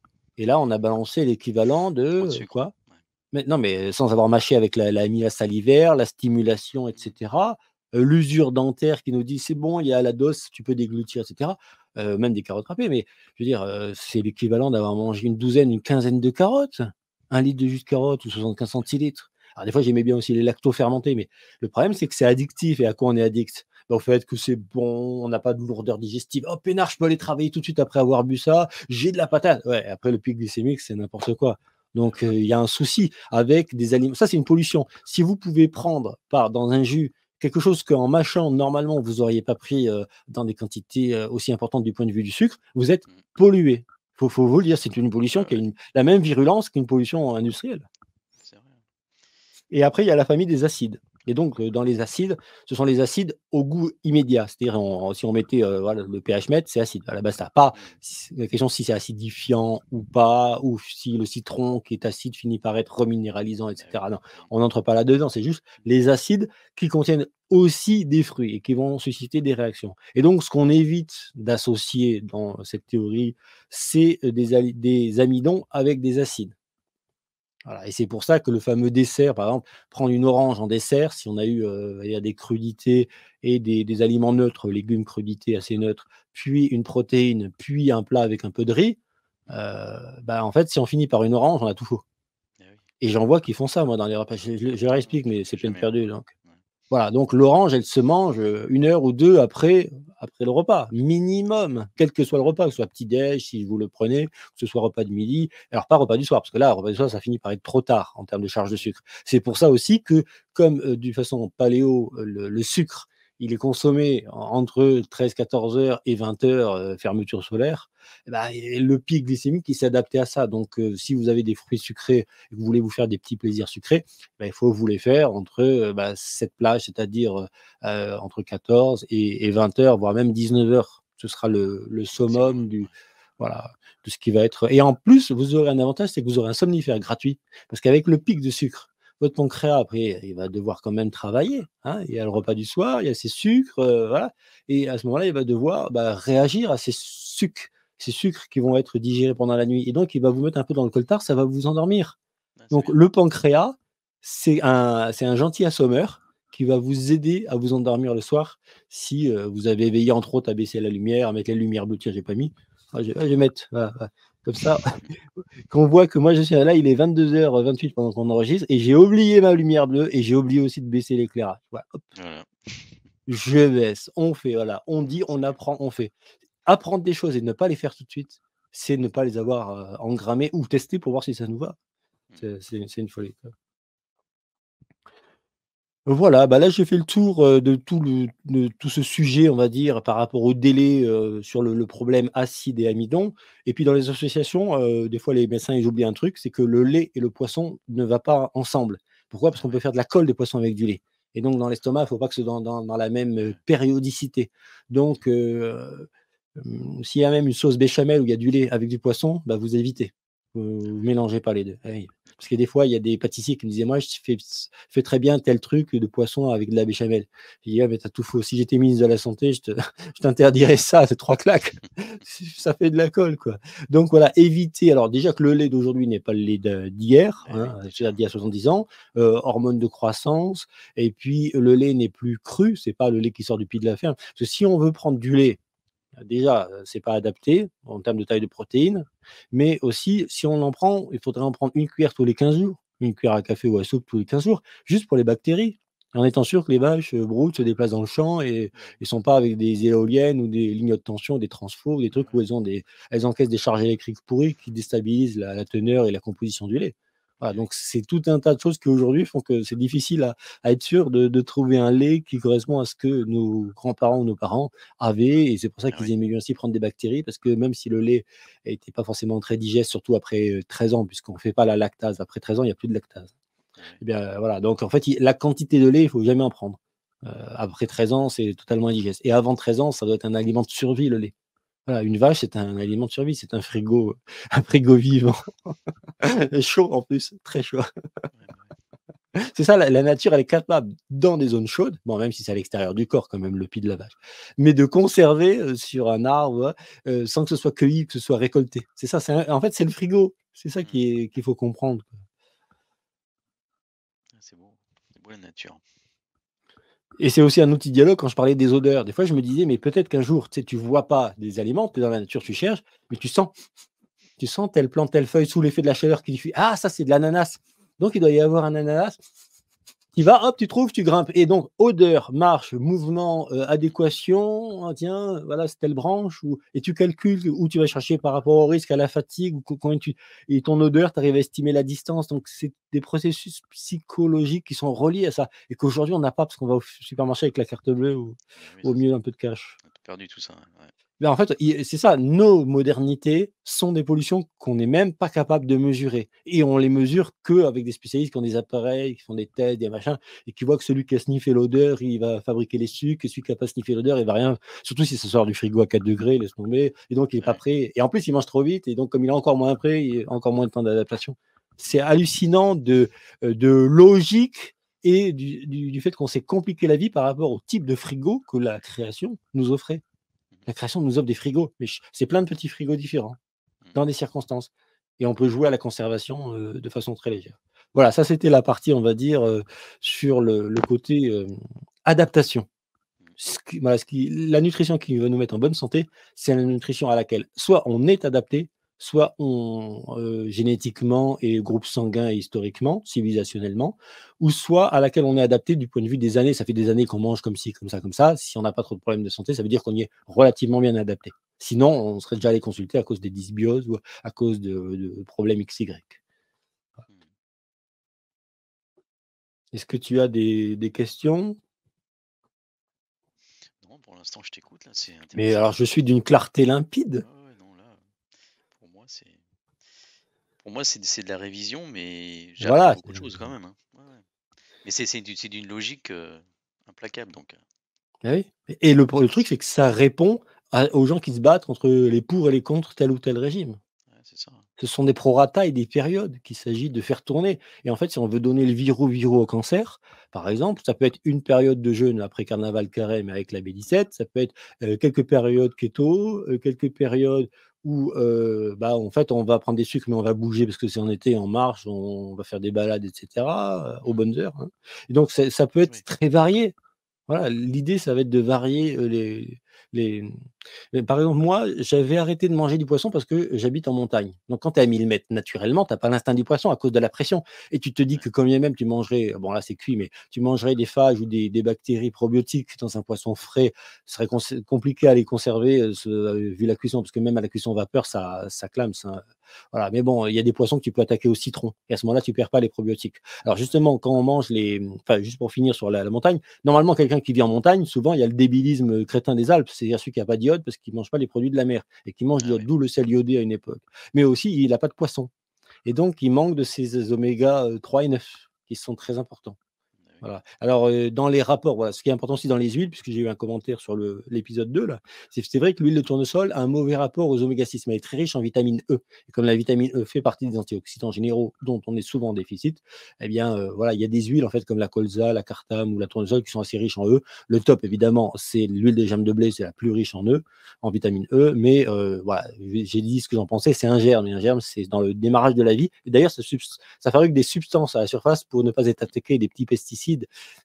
et là, on a balancé l'équivalent de, Trop de sucre, quoi? ouais. Mais non, mais sans avoir mâché avec la l'amylase salivaire, la stimulation, et Mmh. cetera, l'usure dentaire qui nous dit: «C'est bon, il y a la dose, tu peux déglutir», et cetera, même des carottes râpées, mais je veux dire, c'est l'équivalent d'avoir mangé une douzaine, une quinzaine de carottes. 1 litre de jus de carotte ou 75 centilitres. Alors des fois, j'aimais bien aussi les lacto-fermentés, mais le problème, c'est que c'est addictif. Et à quoi on est addict? Bah, au fait que c'est bon, on n'a pas de lourdeur digestive. «Oh peinard, je peux aller travailler tout de suite après avoir bu ça, j'ai de la patate». Ouais, après le pic glycémique, c'est n'importe quoi. Ah Donc oui. il y a un souci avec des aliments, ça, c'est une pollution. Si vous pouvez prendre par dans un jus quelque chose qu'en mâchant, normalement, vous auriez pas pris, dans des quantités, aussi importantes du point de vue du sucre, vous êtes Mmh. pollué. Faut vous le dire, c'est une pollution Ouais, qui a ouais, la même virulence qu'une pollution industrielle. c'est vrai. Et après, il y a la famille des acides. Et donc, dans les acides, ce sont les acides au goût immédiat. C'est-à-dire, si on mettait, voilà, le pH mètre, c'est acide. Voilà, basta. Pas Mmh. la question si c'est acidifiant ou pas, ou si le citron qui est acide finit par être reminéralisant, et Ah oui. cetera. Non, Mmh. on n'entre pas là-dedans. C'est juste les acides qui contiennent aussi des fruits et qui vont susciter des réactions. Et donc, ce qu'on évite d'associer dans cette théorie, c'est, des amidons avec des acides. Voilà, et c'est pour ça que le fameux dessert, par exemple, prendre une orange en dessert, si on a eu, il y a des crudités et des aliments neutres, légumes, crudités assez neutres, puis une protéine, puis un plat avec un peu de riz, Mmh. bah, en fait, si on finit par une orange, on a tout faux. Ah oui. Et j'en vois qui font ça, moi, dans les repas. Je leur Ah non, explique, mais c'est peine jamais, moi. perdue, donc Ouais. voilà. Donc l'orange, elle se mange, 1 heure ou 2 après le repas, minimum, quel que soit le repas, que ce soit petit déj, si vous le prenez, que ce soit repas de midi, alors pas repas du soir, parce que là, repas du soir, ça finit par être trop tard en termes de charge de Mmh. sucre. C'est pour ça aussi que, comme, d'une façon paléo, le sucre il est consommé entre 13-14 heures et 20 heures, fermeture solaire, et bah, et le pic glycémique, il s'est adapté à ça. Donc, si vous avez des fruits sucrés et que vous voulez vous faire des petits plaisirs sucrés, bah, il faut vous les faire entre, bah, cette plage, c'est-à-dire, entre 14 et 20 heures, voire même 19 heures. Ce sera le Maximum, summum du ouais. voilà, de ce qui va être et en plus, vous aurez un avantage, c'est que vous aurez un somnifère gratuit. Parce qu'avec le pic de sucre, votre pancréas après, il va devoir quand même travailler, hein. Il y a le repas du soir, il y a ses sucres, voilà et à ce moment-là, il va devoir, bah, réagir à ces sucres qui vont être digérés pendant la nuit et donc il va vous mettre un peu dans le coltard, ça va vous endormir. Ah, c'est Donc bien. le pancréas, c'est un gentil assommeur qui va vous aider à vous endormir le soir si, vous avez veillé entre autres à baisser la lumière, à mettre les lumières bleues. Tiens, j'ai pas mis. Je vais mettre, voilà, voilà. Comme ça, qu'on voit que moi je suis là, il est 22h28 pendant qu'on enregistre et j'ai oublié ma lumière bleue et j'ai oublié aussi de baisser l'éclairage. Voilà, hop, Voilà, je baisse, on fait, voilà, on dit, c'est on bien. apprend, on fait. Apprendre des choses et ne pas les faire tout de suite, c'est ne pas les avoir, engrammées ou tester pour voir si ça nous va. Mmh. C'est une folie, quoi. Voilà, bah, là, j'ai fait le tour, de tout ce sujet, on va dire, par rapport au délai, sur le problème acide et amidon et puis dans les associations, des fois les médecins, ils oublient un truc, c'est que le lait et le poisson ne va pas ensemble. Pourquoi? Parce Ah qu'on peut ouais. faire de la colle des poissons avec du lait et donc dans l'estomac, il ne faut pas que ce soit dans la même, Ouais. périodicité. Donc s'il y a même une sauce béchamel où il y a du lait avec du poisson, bah, vous évitez. Ah Vous ouais. mélangez pas les 2. Ah oui. Parce que des fois, il y a des pâtissiers qui me disaient: «Moi, je fais très bien tel truc de poisson avec de la béchamel». J'ai dit: «Ah mais tu tout faux. Si j'étais ministre de la santé, je t'interdirais ça de 3 claques. Ça fait de la colle, quoi». Donc voilà, éviter alors déjà que le lait d'aujourd'hui n'est pas le lait d'hier, Eh oui, hein, déjà. c'est-à-dire d'il y a 70 ans, hormones de croissance et puis le lait n'est plus cru, c'est pas le lait qui sort du pied de la ferme. Parce que si on veut prendre du lait déjà, c'est pas adapté en termes de taille de protéines, mais aussi si on en prend, il faudrait en prendre une cuillère tous les 15 jours, une cuillère à café ou à soupe tous les 15 jours, juste pour les bactéries. En étant sûr que les vaches, broutent, se déplacent dans le champ et Mmh. ne sont pas avec des éoliennes ou des lignes de tension, des transfos ou des trucs où Ouais. elles encaissent des charges électriques pourries qui déstabilisent la teneur et la composition du lait. Voilà, Eh oui. donc c'est tout un tas de choses qui aujourd'hui font que c'est difficile à être sûr de trouver un lait qui correspond à ce que nos grands-parents ou nos parents avaient et c'est pour ça Ah qu'ils oui. aimaient bien aussi prendre des bactéries parce que même si le lait était pas forcément très digeste, surtout après, 13 ans, puisqu'on fait pas la lactase. Après 13 ans, il y a plus de lactase. Ah ouais. Et bien, voilà, donc en fait, il la quantité de lait, il faut jamais en prendre. Après 13 ans, c'est totalement indigeste et avant 13 ans, ça doit être un aliment de survie, le lait. Voilà, une vache, c'est un aliment de survie, c'est un frigo, un frigo vivant. Chaud en plus, très chaud. Ouais, bah, ouais. C'est ça, la nature, elle est capable, dans des zones chaudes, bon, même si c'est à l'extérieur du corps quand même, le pis de la vache, mais de conserver, sur un arbre, sans que ce soit cueilli, que ce soit récolté. C'est ça, en fait, c'est le frigo. C'est ça Mmh. qu'il faut comprendre. Ah, c'est beau la nature. Et c'est aussi un outil de dialogue quand je parlais des odeurs. Des fois, je me disais: «Mais peut-être qu'un jour, tu sais, tu vois pas des aliments, tu es dans la nature, tu cherches, mais tu sens telle plante, telle feuille sous l'effet de la chaleur qui diffuse. Ah, ça, c'est de l'ananas. Donc, il doit y avoir un ananas. Tu vas, hop, tu trouves, tu grimpes. Et donc, odeur, marche, mouvement, adéquation. Ah, tiens, voilà, c'est telle branche. Et tu calcules où tu vas chercher par rapport au risque, à la fatigue. Et ton odeur, tu arrives à estimer la distance. Donc, c'est des processus psychologiques qui sont reliés à ça. Et qu'aujourd'hui, on n'a pas parce qu'on va au supermarché avec la carte bleue Eh oui, ou au c'est ça. mieux un peu de cash. On a tout perdu tout ça, ouais. Ouais. Mais en fait, c'est ça, nos modernités sont des pollutions qu'on n'est même pas capable de mesurer et on les mesure qu'avec des spécialistes qui ont des appareils, qui font des tests, des machins et qui voient que celui qui a sniffé l'odeur, il va fabriquer les sucres et celui qui a pas sniffé l'odeur, il va rien surtout si ça sort du frigo à 4 degrés, laisse tomber et donc il est Ah pas oui. prêt et en plus, il mange trop vite et donc comme il est encore moins prêt, il a encore moins de temps d'adaptation. C'est hallucinant de logique et du fait qu'on s'est compliqué la vie par rapport au type de frigo que la création nous offrait. Mmh. La création nous offre des frigos, mais c'est plein de petits frigos différents, Mmh. dans des circonstances et on peut jouer à la conservation, de façon très légère. Voilà, ça c'était la partie, on va dire, sur le côté, adaptation. Mmh. La nutrition qui va nous mettre en bonne santé, c'est la nutrition à laquelle soit on est adapté, soit on, génétiquement et groupe sanguin et historiquement, civilisationnellement, ou soit à laquelle on est adapté du point de vue des années. Ça fait des années qu'on mange comme ci, comme ça, comme ça. Si on n'a pas trop de problèmes de santé, ça veut dire qu'on y est relativement bien adapté. Sinon, on serait déjà allé consulter à cause des dysbioses ou à cause de problèmes XY. Mmh. Est-ce que tu as des questions? l'instant, je t'écoute, là, c'est Mais intéressant. alors, je suis d'une clarté limpide. Ouais, ouais, non, là, pour moi, c'est pour moi, c'est de la révision, mais j'apprends Voilà. beaucoup de choses quand même, hein. Ouais, ouais. Mais c'est d'une logique, implacable donc Ah oui. Et le truc, c'est c'est que ça répond aux gens qui se battent entre les pour et les contre tel ou tel régime. ouais, c'est ça. Ce sont des prorata et des périodes qu'il s'agit de faire tourner. Et en fait, si on veut donner le virus au cancer, par exemple, ça peut être une période de jeûne après carnaval carême avec la B17, ça peut être quelques périodes keto, quelques périodes où bah, en fait, on va prendre des sucres, mais on va bouger parce que c'est en été, en marche, on va faire des balades, etc., aux Mmh. bonnes heures, hein. Et donc, ça peut être Oui. très varié. Voilà, l'idée, ça va être de varier les, par exemple, moi, j'avais arrêté de manger du poisson parce que j'habite en montagne. Donc, quand tu es à 1000 mètres, naturellement, tu as pas l'instinct du poisson à cause de la pression. Et tu te dis Ouais. que, quand bien même tu mangerais, bon là c'est cuit, mais tu mangerais des phages ou des bactéries probiotiques dans un poisson frais, ce serait compliqué à les conserver vu la cuisson, parce que même à la cuisson vapeur, ça clame. Voilà. Mais bon, il y a des poissons que tu peux attaquer au citron. Et à ce moment-là, tu perds pas les probiotiques. Alors, Ouais. justement, quand on mange enfin, juste pour finir sur la montagne, normalement, quelqu'un qui vit en montagne, souvent, il y a le débilisme crétin des Alpes, c'est-à-dire celui qui n'a pas d'iode parce qu'il ne mange pas les produits de la mer et qui mange Ah d'iode, oui. d'où le sel iodé à une époque. Mais aussi, il n'a pas de poisson. Et donc, il manque de ces oméga 3 et 9 qui sont très importants. Ah oui. Voilà. Alors, dans les rapports, voilà, ce qui est important aussi dans les huiles, puisque j'ai eu un commentaire sur l'épisode 2 là, c'est vrai que l'huile de tournesol a un mauvais rapport aux oméga 6, mais elle est très riche en vitamine E. Et comme la vitamine E fait partie des antioxydants généraux dont on est souvent en déficit, eh bien, voilà, il y a des huiles en fait comme la colza, la cartame ou la tournesol qui sont assez riches en E. Le top, évidemment, c'est l'huile des germes de blé, c'est la plus riche en E, en vitamine E. Mais voilà, j'ai dit ce que j'en pensais, c'est un germe. Et un germe, c'est dans le démarrage de la vie. Et d'ailleurs, ça fabrique des substances à la surface pour ne pas être attaqué des petits pesticides,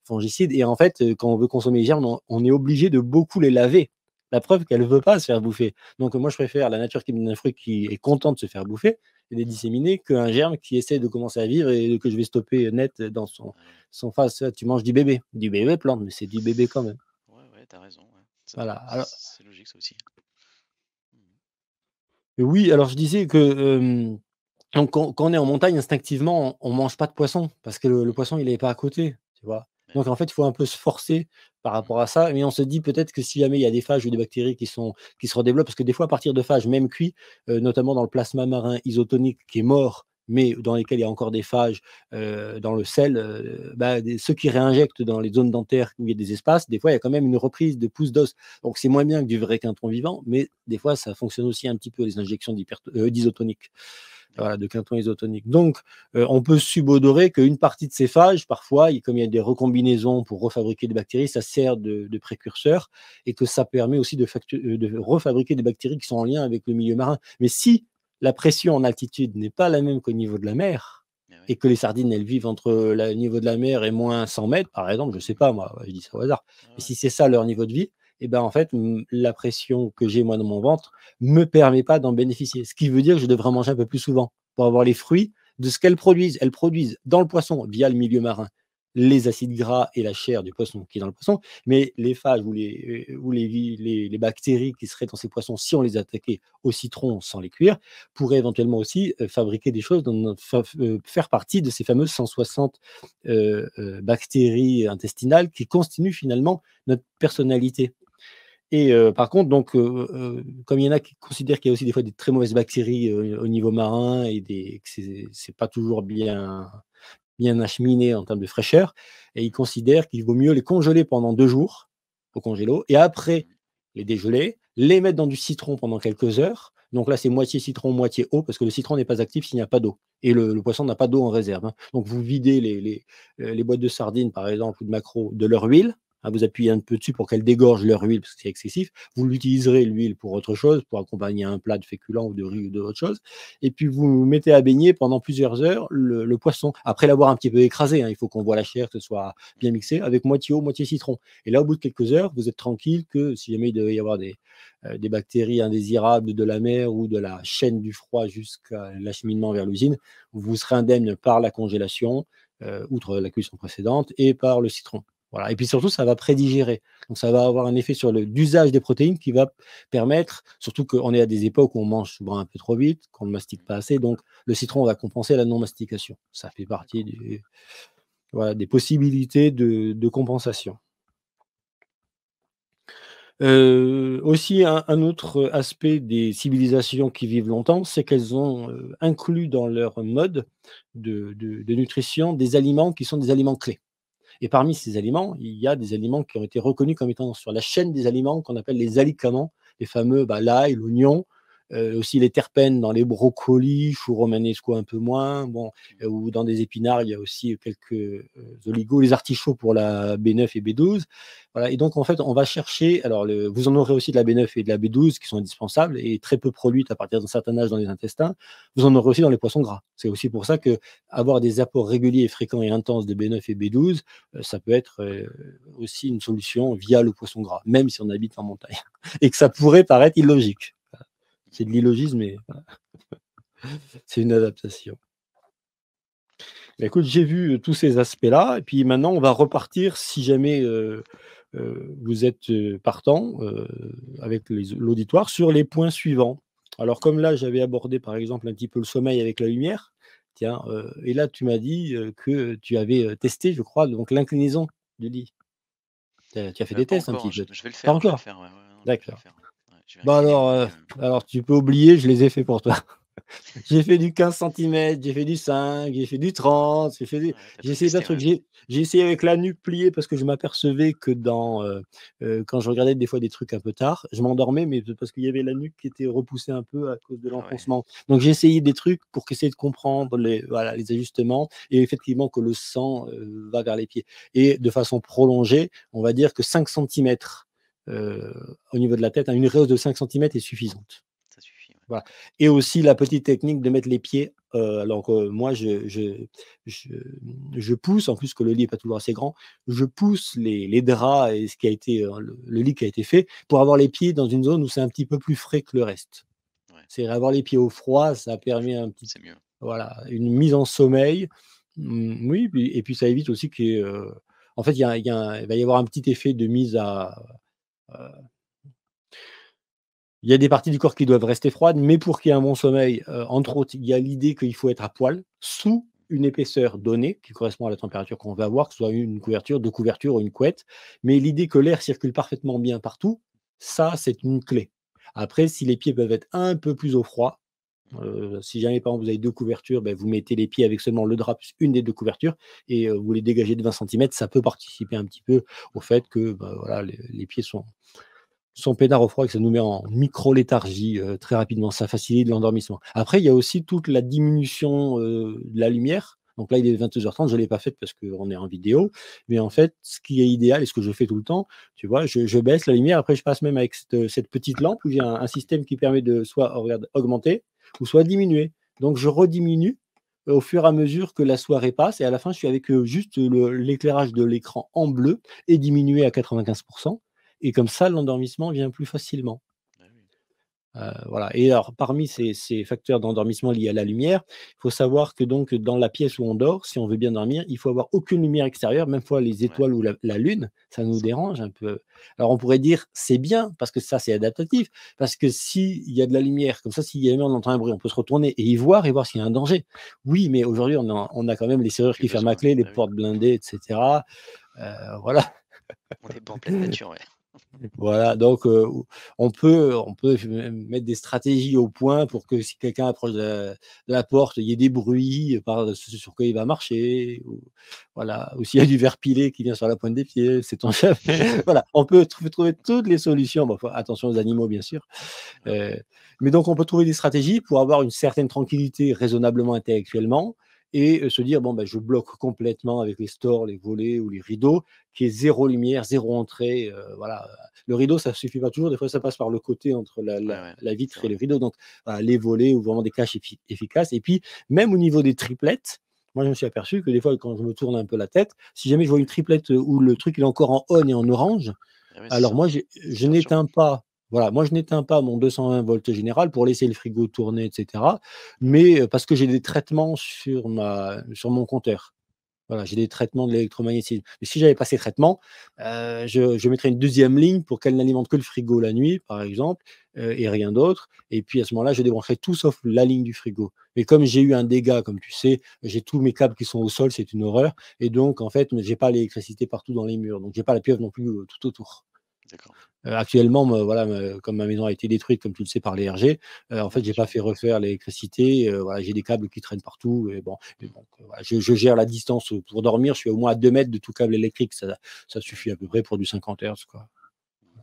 fongicides. Et en fait, quand on veut consommer les germes, on est obligé de beaucoup les laver. La preuve qu'elle ne veut pas se faire bouffer. Donc, moi, je préfère la nature qui me donne un fruit qui est content de se faire bouffer et les Mmh. disséminer qu'un germe qui essaie de commencer à vivre et que je vais stopper net dans Ah ouais. son face. Tu manges du bébé. Du bébé plante, mais c'est du bébé quand même. Ouais, ouais, tu raison, ouais. Voilà. Alors, C'est logique ça aussi. Mmh. oui, alors je disais que donc, quand on est en montagne, instinctivement, on mange pas de poisson parce que le Mmh. poisson, il est pas à côté, tu vois? Bah Donc oui. en fait, il faut un peu se forcer par rapport Mmh. à ça, mais on se dit peut-être que si jamais il y a des phages ou des bactéries qui se redéveloppent, parce que des fois, à partir de phages, même cuits, notamment dans le plasma marin isotonique qui est mort, mais dans lesquels il y a encore des phages, dans le sel, bah, ceux qui réinjectent dans les zones dentaires où il y a des espaces, des fois, il y a quand même une reprise de pousse d'os. Donc c'est moins bien que du vrai quinton vivant, mais des fois, ça fonctionne aussi un petit peu, les injections d'isotonique. Ouais. Voilà, de quinton isotonique. Donc, on peut subodorer qu'une partie de ces phages, parfois, comme il y a des recombinaisons pour refabriquer des bactéries, ça sert de précurseur et que ça permet aussi de refabriquer des bactéries qui sont en lien avec le milieu marin. Mais si la pression en altitude n'est pas la même qu'au niveau de la mer Ah ouais. et que les sardines, elles vivent entre le niveau de la mer et moins 100 mètres, par exemple, je ne sais Mmh. pas, moi, je dis ça au hasard, Ouais, mais ouais. si c'est ça leur niveau de vie, et ben en fait, la pression que j'ai moi dans mon ventre me permet pas d'en bénéficier. Ce qui veut dire que je devrais en manger un peu plus souvent pour avoir les fruits de ce qu'elles produisent. Elles produisent dans le poisson, via le milieu marin, les acides gras et la chair du poisson qui est dans le poisson, mais les phages ou les bactéries qui seraient dans ces poissons, si on les attaquait au citron sans les cuire, pourraient éventuellement aussi fabriquer des choses, faire partie de ces fameuses 160 bactéries intestinales qui constituent finalement notre Mmh. personnalité. Et par contre, donc, comme il y en a qui considèrent qu'il y a aussi des fois des très mauvaises bactéries, au niveau marin et que c'est pas toujours bien acheminé en termes de fraîcheur, et ils considèrent qu'il vaut mieux les congeler pendant 2 jours au congélo et après Mmh. les dégeler, les mettre dans du citron pendant quelques heures. Donc là, c'est moitié citron, moitié eau parce que le citron n'est pas actif s'il n'y a pas d'eau et le poisson n'a pas d'eau en réserve, hein. Donc vous videz les boîtes de sardines, par exemple, ou de maquereaux de leur huile, hein, vous appuyez un peu dessus pour qu'elles dégorgent leur huile parce que c'est excessif. Vous l'utiliserez l'huile pour autre chose, pour accompagner un plat de féculents ou de riz ou d'autre chose, et puis vous mettez à baigner pendant plusieurs heures le poisson. Après l'avoir un petit peu écrasé, hein, il faut qu'on voit la chair, que ce soit bien Mmh. mixé, avec moitié eau, moitié citron. Et là, au bout de quelques heures, vous êtes tranquille que si jamais il devait y avoir des bactéries indésirables de la mer ou de la chaîne du froid jusqu'à l'acheminement vers l'usine, vous serez indemne par la congélation, outre la cuisson précédente, et par le citron. Voilà. Et puis surtout, ça va prédigérer. Donc ça va avoir un effet sur l'usage des protéines qui va permettre, surtout qu'on est à des époques où on mange souvent un peu trop vite, qu'on ne mastique pas Mmh. assez, donc le citron va compenser la non-mastication. Ça fait partie D'accord. voilà, des possibilités de compensation. Aussi un autre aspect des civilisations qui vivent longtemps, c'est qu'elles ont, inclus dans leur mode de nutrition des aliments qui sont des aliments clés. Et parmi ces aliments, il y a des aliments qui ont été reconnus comme étant sur la chaîne des aliments qu'on appelle les alicaments, les fameux, l'ail, l'oignon, aussi les terpènes dans les brocolis, chou romanesco un peu moins, bon, ou dans des épinards, il y a aussi quelques, oligos, les artichauts pour la B9 et B12. Voilà, et donc en fait, on va chercher alors vous en aurez aussi de la B9 et de la B12 qui sont indispensables et très peu produites à partir d'un certain âge dans les intestins. Vous en aurez aussi dans les poissons gras. C'est aussi pour ça qu'avoir des apports réguliers, fréquents et intenses de B9 et B12, ça peut être, aussi une solution via le poisson gras, même si on habite en montagne et que ça pourrait paraître illogique. Voilà. C'est de l'illogisme, mais voilà, c'est une adaptation. Bah, écoute, j'ai vu, tous ces aspects-là et puis maintenant on va repartir si jamais, vous êtes, partant, avec l'auditoire sur les points suivants. Alors comme là, j'avais abordé par exemple un petit peu le sommeil avec la lumière, tiens, et là tu m'as dit, que tu avais, testé je crois donc l'inclinaison du lit. Tu as fait des Pas tests un encore, petit peu? je vais le Pas faire, encore? ouais, ouais, non, je vais le D'accord. faire, ouais. Ouais, je vais Bah incliner alors, mon lit, alors tu peux oublier, je les ai faits pour toi. J'ai fait du 15 centimètres, j'ai fait du 5, j'ai fait du 30, ouais, tu j'ai tout essayé plein testé, de trucs. ouais. J'ai essayé avec la nuque pliée parce que je m'apercevais que quand je regardais des fois des trucs un peu tard, je m'endormais, mais parce qu'il y avait la nuque qui était repoussée un peu à cause de Ah ouais, l'enfoncement. Donc j'ai essayé des trucs pour essayer de comprendre les ajustements et effectivement que le sang, va vers les pieds et de façon prolongée, on va dire que 5 centimètres, au niveau de la tête, hein, une rehausse de 5 centimètres est suffisante. ça suffit, ouais. Voilà et aussi la petite technique de mettre les pieds, alors que moi je je pousse, en plus que le lit est pas toujours assez grand, je pousse les draps et ce qui a été, le lit qui a été fait pour avoir les pieds dans une zone où c'est un petit peu plus frais que le reste. Ouais, C'est avoir les pieds au froid, ça toujours, permet un petit c'est mieux. voilà, une mise en sommeil. Oui, puis et puis ça évite aussi qu'il y ait, en fait, il va y avoir un petit effet de mise à, il y a des parties du corps qui doivent rester froides, mais pour qu'il y ait un bon sommeil, entre autres, il y a l'idée qu'il faut être à poil, sous une épaisseur donnée, qui correspond à la température qu'on veut avoir, que ce soit une couverture, 2 couvertures ou une couette. Mais l'idée que l'air circule parfaitement bien partout, ça, c'est une clé. Après, si les pieds peuvent être un peu plus au froid, si jamais, par exemple, vous avez 2 couvertures, vous mettez les pieds avec seulement le drap plus une des 2 couvertures et vous les dégagez de 20 centimètres, ça peut participer un petit peu au fait que, voilà, les pieds sont peinards au froid et que ça nous met en micro-léthargie, très rapidement. Ça facilite l'endormissement. Après, il y a aussi toute la diminution, de la lumière. Donc là, il est 22h30, je ne l'ai pas faite parce qu'on est en vidéo. Mais en fait, ce qui est idéal et ce que je fais tout le temps, tu vois, je baisse la lumière. Après, je passe même avec cette petite lampe où j'ai un système qui permet de soit, regarde, augmenter ou soit diminuer. Donc je rediminue au fur et à mesure que la soirée passe et à la fin, je suis avec, juste l'éclairage de l'écran en bleu et diminué à 95 et comme ça, l'endormissement vient plus facilement. Ah oui. Voilà et alors parmi ces facteurs d'endormissement liés à la lumière, il faut savoir que donc dans la pièce où on dort, si on veut bien dormir, il faut avoir aucune lumière extérieure, même fois les Ouais, étoiles ou la lune, ça nous ça, dérange un peu. Alors on pourrait dire: «C'est bien» parce que ça, c'est adaptatif, parce que s'il y a de la lumière, comme ça, si jamais on entend un bruit, on peut se retourner et voir s'il y a un danger. Oui, mais aujourd'hui, on a quand même les serrures plus qui ferment à besoin. clé, les Ah oui, portes blindées et cetera. Voilà. on est pas en pleine nature, ouais. Voilà, donc on peut mettre des stratégies au point pour que si quelqu'un approche de la porte, il y ait des bruits par ce sur quoi il va marcher ou voilà, ou s'il y a du ver pilé qui vient sur la pointe des pieds, sait-on jamais. Voilà, on peut trouver toutes les solutions. Bon, faut attention aux animaux bien sûr, Ouais, mais donc on peut trouver des stratégies pour avoir une certaine tranquillité raisonnablement intellectuellement et se dire: «Bon, je bloque complètement avec les stores, les volets ou les rideaux, qu'il y ait 0 lumière, 0 entrée», voilà, le rideau, ça suffit pas toujours, des fois ça passe par le côté entre la ouais, la ouais, la c'est vitre et vrai. le rideau, donc voilà, les volets ou vraiment des caches efficaces et puis même au niveau des triplettes, moi je me suis aperçu que des fois quand je me tourne un peu la tête, si jamais je vois une triplette, où le truc il est encore en on et en orange, Ah ouais, c'est alors ça. moi Ça je perturbe. n'éteins pas voilà, moi je n'éteins pas mon 220 volts général pour laisser le frigo tourner et cetera, Ouais, mais parce que j'ai des traitements sur mon compteur. Voilà, j'ai des traitements de l'électromagnétisme. Mais si j'avais pas ces traitements, je mettrais une deuxième ligne pour qu'elle n'alimente que le frigo la nuit, par exemple, et rien d'autre. Et puis à ce moment-là, je débrancherai tout sauf la ligne du frigo. Mais comme j'ai eu un dégât, comme tu sais, j'ai tous mes câbles qui sont au sol, c'est une horreur. Et donc, en fait, j'ai pas l'électricité partout dans les murs. Donc, j'ai pas la pieuvre non plus tout autour. D'accord. Actuellement, voilà, comme ma maison a été détruite, comme tu le sais, par les RG, en fait, Bien j'ai sûr. pas fait refaire l'électricité. Voilà, j'ai des câbles qui traînent partout et Mmh. donc voilà, je gère la distance, pour dormir. Je suis au moins à 2 mètres de tout câble électrique. Ça suffit à peu près pour du 50 Hz, quoi. Mmh.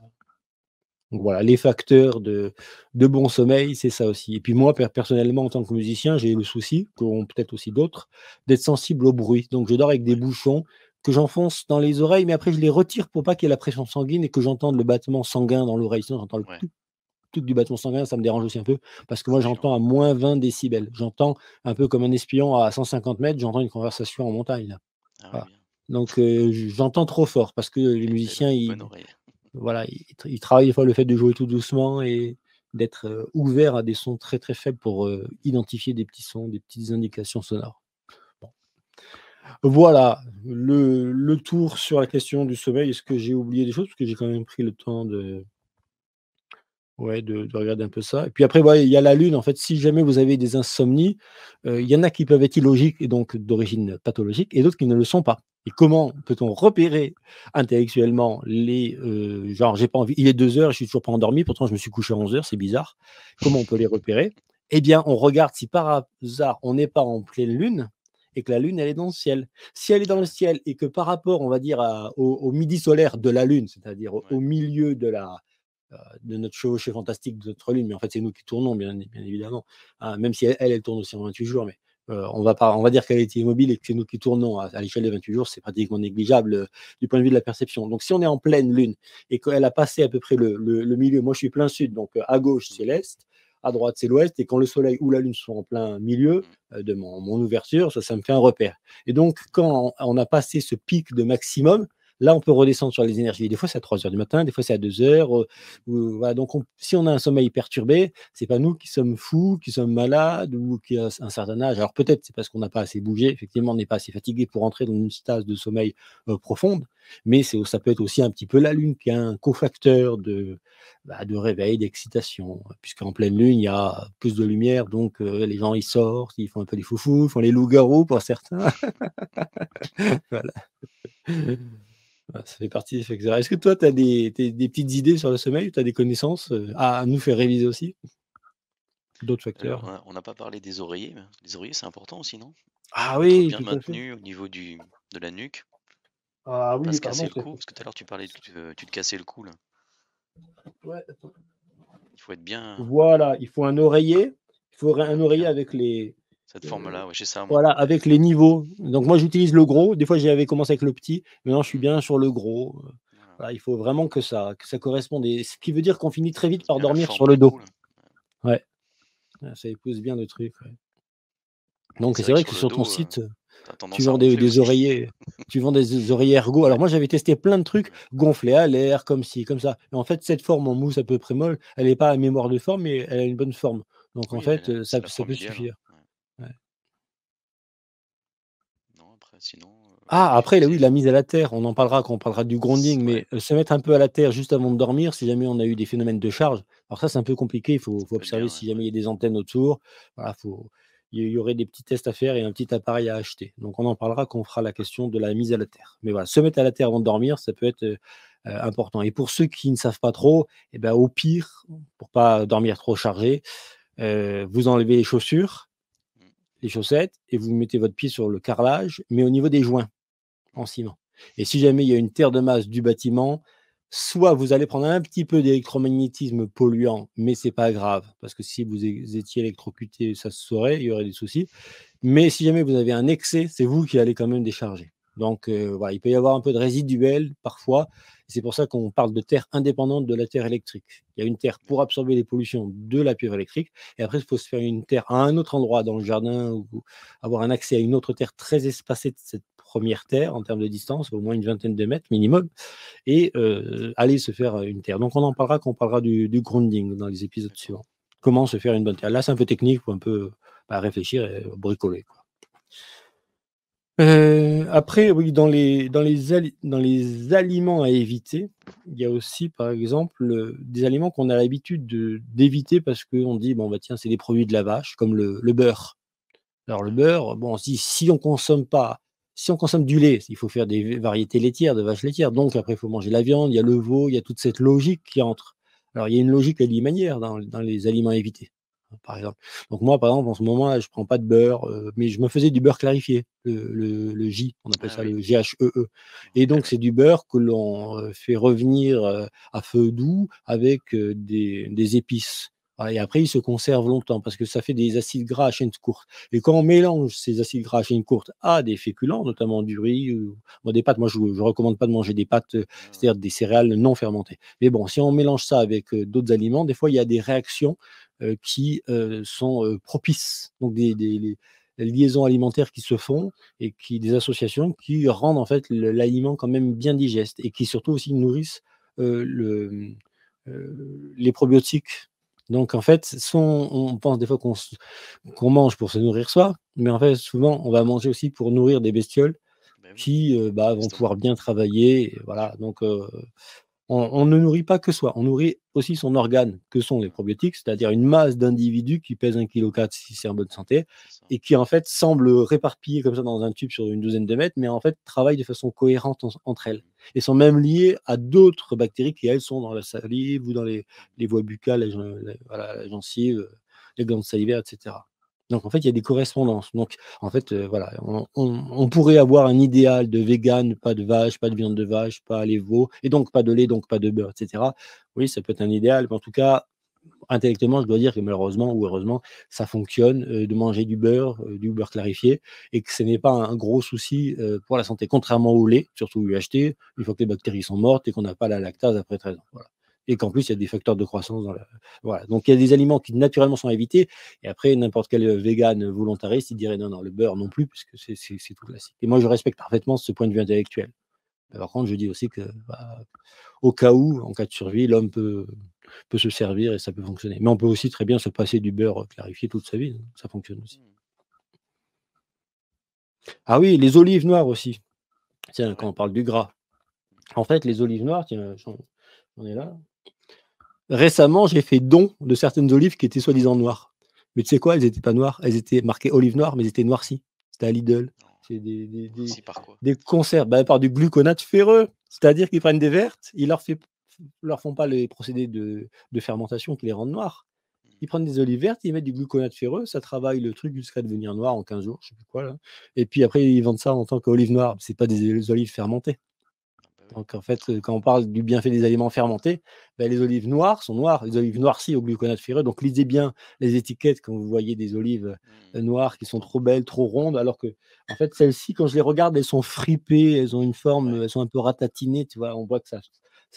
Donc voilà, les facteurs de bon sommeil, c'est ça aussi. Et puis moi, personnellement, en tant que musicien, j'ai le souci, qu'ont peut-être aussi d'autres, d'être sensible au bruit. Donc je dors avec des Ouais. bouchons que j'enfonce dans les oreilles, mais après je les retire pour pas qu'il y ait la pression sanguine et que j'entende le battement sanguin dans l'oreille. Sinon, j'entends le Ouais. tout du battement sanguin, ça me dérange aussi un peu, parce que moi C'est chiant. j'entends à moins 20 décibels. J'entends un peu comme un espion à 150 mètres, j'entends une conversation en montagne, là. Ah ouais, Voilà. bien. Donc j'entends trop fort parce que les Elle a musiciens, une bonne oreille. voilà, ils travaillent des fois le fait de jouer tout doucement et d'être, ouverts à des sons très, très faibles pour, identifier des petits sons, des petites indications sonores. Bon. Voilà, le tour sur la question du sommeil. Est-ce que j'ai oublié des choses? Parce que j'ai quand même pris le temps de ouais, de regarder un peu ça et puis après, ouais, il y a la lune, en fait, si jamais vous avez des insomnies, il y en a qui peuvent être illogiques et donc d'origine pathologique et d'autres qui ne le sont pas et comment peut-on repérer intellectuellement les, genre j'ai pas envie il est 2 heures, je suis toujours pas endormi, pourtant je me suis couché à 11 heures, c'est bizarre. Comment on peut les repérer? Eh bien, on regarde si par hasard on n'est pas en pleine lune et que la lune, elle est dans le ciel. Si elle est dans Ah le ouais. ciel et que par rapport, on va dire au midi solaire de la lune, c'est-à-dire au Ouais. milieu de notre chevauchée fantastique de notre lune, mais en fait, c'est nous qui tournons, bien évidemment. Hein, même si elle tourne aussi en 28 jours, mais on va dire qu'elle est immobile et que c'est nous qui tournons à l'échelle de 28 jours, c'est pratiquement négligeable du point de vue de la perception. Donc, si on est en pleine lune et qu'elle a passé à peu près le milieu, moi je suis plein sud, donc à gauche Mmh. c'est l'est, à droite c'est l'ouest, et quand le soleil ou la lune sont en plein milieu Mmh. de mon ouverture, ça me fait un repère. Et donc, quand on a passé ce pic de maximum, là, on peut redescendre sur les énergies. Des fois, c'est à 3 heures du matin, des fois, c'est à 2 heures. Mmh. Voilà, donc, si on a un sommeil perturbé, c'est pas nous qui sommes fous, qui sommes malades ou qui a un certain âge. Alors, peut-être, c'est parce qu'on n'a pas assez bougé. Effectivement, on n'est pas assez fatigué pour entrer dans une stase de sommeil profonde. Mais ça peut être aussi un petit peu la lune qui est un cofacteur de réveil, d'excitation. Puisqu'en pleine lune, il y a plus de lumière. Donc, les gens, ils sortent, ils font un peu les foufous, ils font les loups-garous pour certains. Voilà. Ah, ça fait partie des facteurs. Est-ce que toi, tu as des petites idées sur le sommeil ou tu as des connaissances, à nous faire réviser aussi? D'autres facteurs? On n'a pas parlé des oreillers, mais les oreillers, c'est important aussi, non? Ah Être oui, bien tout à fait. maintenu au niveau de la nuque, Ah pas oui, se casser pardon, le cou, parce que tout à l'heure tu parlais que tu te cassais le cou là. ouais, attends. Il faut être bien Voilà, il faut un oreiller. Il faut un bien oreiller bien avec les, cette heu, forme-là, ouais, j'ai ça moi. voilà, avec les niveaux. Donc moi, j'utilise le gros. Des fois, j'avais commencé avec le petit. Maintenant, je suis Mmh. bien sur le gros. Voilà. Voilà, il faut vraiment que ça corresponde et ce qui veut dire qu'on finit très vite C'est par bien la dormir forme sur du le dos. cou là. Ouais, ouais, ça épouse bien le truc, ouais. Et Donc c'est c'est vrai que vrai sur que le sur ton dos, site, tu tu tendance à vends des ronfler des aussi. oreillers tu vends des oreillers ergots. Alors Ouais, moi, j'avais testé plein de trucs ouais. gonflés à l'air, comme ci, comme ça. Mais en fait, cette forme en mousse à peu près molle, elle est pas à mémoire de forme, mais elle a une bonne forme. Donc en Oui, fait, ça c'est la ça forme peut idéale, hein. suffire. Ouais. Ouais. Non, après sinon, Ah, après, là, oui, utiliser la mise à la terre, on en parlera quand on parlera du grounding, ouais, mais se mettre un peu à la terre juste avant de dormir, si jamais on a eu des phénomènes de charge. Alors ça, c'est un peu compliqué, il faut ça faut peut être observer bien, ouais, si jamais ouais. il y a des antennes autour. Voilà, il y aurait des petits tests à faire et un petit appareil à acheter. Donc on en parlera quand on fera la question de la mise à la terre. Mais voilà, se mettre à la terre avant de dormir, ça peut être, important et pour ceux qui ne savent pas trop, et ben, au pire, pour pas dormir trop chargé, vous enlevez les chaussures, Mmh. les chaussettes et vous mettez votre pied sur le carrelage, mais au niveau des joints en Mmh. ciment. Et si jamais il y a une terre de masse du bâtiment, soit vous allez prendre un petit peu d'électromagnétisme polluant, mais c'est pas grave, parce que si vous étiez électrocuté, ça se saurait, il y aurait des soucis. Mais si jamais vous avez un excès, c'est vous qui allez quand même décharger. Donc voilà, il peut y avoir un peu de résiduel parfois. C'est pour ça qu'on parle de terre indépendante de la terre électrique. Il y a une terre pour D'accord. absorber les pollutions de la pure électrique, et après il faut se faire une terre à un autre endroit dans le jardin ou avoir un accès à une autre terre très espacée de cette première terre en termes de distance, au moins une vingtaine de mètres minimum, et aller se faire une terre. Donc on en parlera quand on parlera du grounding dans les épisodes D'accord. suivants. Comment se faire une bonne terre. Là, c'est un peu technique, il faut un peu réfléchir et bricoler, quoi. Après, oui, dans les aliments à éviter, il y a aussi, par exemple, des aliments qu'on a l'habitude d'éviter parce qu'on dit: «Bon, bah, tiens, c'est des produits de la vache», comme le beurre. Alors le Ah oui. beurre, bon, si on consomme pas si on consomme du lait, il faut faire des variétés laitières, de vaches laitières. Donc après, il faut manger la viande, il y a le veau, il y a toute cette logique qui entre. Alors il y a une logique alimentaire dans les aliments à éviter, par exemple. Donc moi, par exemple, en ce moment, là, je prends pas de beurre, mais je me faisais du beurre clarifié, le J, on appelle Ah ça oui, le GHEE. Et OK, donc oui. c'est du beurre que l'on fait revenir à feu doux avec des épices. Voilà, et après, il se conserve longtemps parce que ça fait des acides gras à chaîne courte. Et quand on mélange ces acides gras à chaîne courte à des féculents, notamment du riz ou des pâtes, moi je ne recommande pas de manger des pâtes, Ouais, ouais. c'est-à-dire des céréales non fermentées. Mais bon, si on mélange ça avec d'autres aliments, des fois il y a des réactions qui sont propices. Donc des liaisons alimentaires qui se font et des associations qui rendent en fait l'aliment quand même bien digeste et qui surtout aussi nourrissent les probiotiques. Donc en fait, on pense des fois qu'on mange pour se nourrir soi, mais en fait, souvent, on va manger aussi pour nourrir des bestioles Bah oui, qui vont justement. pouvoir bien travailler. Et voilà, donc on ne nourrit pas que soi, on nourrit aussi son organe, que sont les Mmh, probiotiques, c'est-à-dire une masse d'individus qui pèsent 1,4 kg si c'est en bonne santé, c'est ça. et qui en fait semblent réparpillés comme ça dans un tube sur une douzaine de mètres, mais en fait travaillent de façon cohérente entre elles, Mmh, et sont même liées à d'autres bactéries qui, elles, sont dans la salive ou dans mmh, les voies buccales, voilà, la gencive, les glandes salivaires, etc. Donc en fait, il y a des correspondances. Donc en fait, voilà, on pourrait avoir un idéal de vegan, pas de vache, pas de viande de vache, pas les veaux, et donc pas de lait, donc pas de beurre, et cetera. Oui, ça peut être un idéal, mais en tout cas, intellectuellement, je dois dire que malheureusement ou heureusement, ça fonctionne, de manger du beurre clarifié, et que ce n'est pas un gros souci, pour la santé. Contrairement au lait, surtout UHT, une fois que les bactéries sont mortes et qu'on n'a pas la lactase après 13 ans, voilà. Et qu'en plus, il y a des facteurs de croissance dans la voilà, donc il y a des aliments qui naturellement sont à éviter, et après n'importe quel, végan volontariste, il dirait: «Non, non, le beurre non plus», puisque c'est tout classique, et moi je respecte parfaitement ce point de vue intellectuel. Par contre, je dis aussi que, au cas où, en cas de survie, l'homme peut se servir et ça peut fonctionner. Mais on peut aussi très bien se passer du beurre clarifié toute sa vie, hein, ça fonctionne aussi. mmh. Ah oui, les olives noires aussi. Tiens, quand Ouais. on parle du gras. En fait, les olives noires, tiens, j'en ai là. Récemment, j'ai fait don de certaines olives qui étaient soi-disant noires. Mais tu sais quoi? Elles étaient pas noires. Elles étaient marquées olives noires, mais elles étaient noircies. C'était à Lidl. Non. C'est Noirci par quoi? des conserves, par du gluconate ferreux. C'est-à-dire qu'ils prennent des vertes, ils leur font pas les procédés de fermentation qui les rendent noires. Mmh. Ils prennent des olives vertes, ils mettent du gluconate ferreux, ça travaille le truc jusqu'à devenir noir en 15 jours, je sais plus quoi là, et puis après ils vendent ça en tant qu'olive noire. C'est pas des olives fermentées. Ah bah oui. Donc en fait, quand on parle du bienfait des aliments fermentés, les olives noires sont noires, les olives noircies au gluconate ferreux. Donc lisez bien les étiquettes quand vous voyez des olives, Mmh. noires qui sont Important. trop belles, trop rondes, alors que en fait celles-ci, quand je les regarde, elles sont fripées, elles ont une forme, Ouais. elles sont un peu ratatinées, tu vois? On voit que ça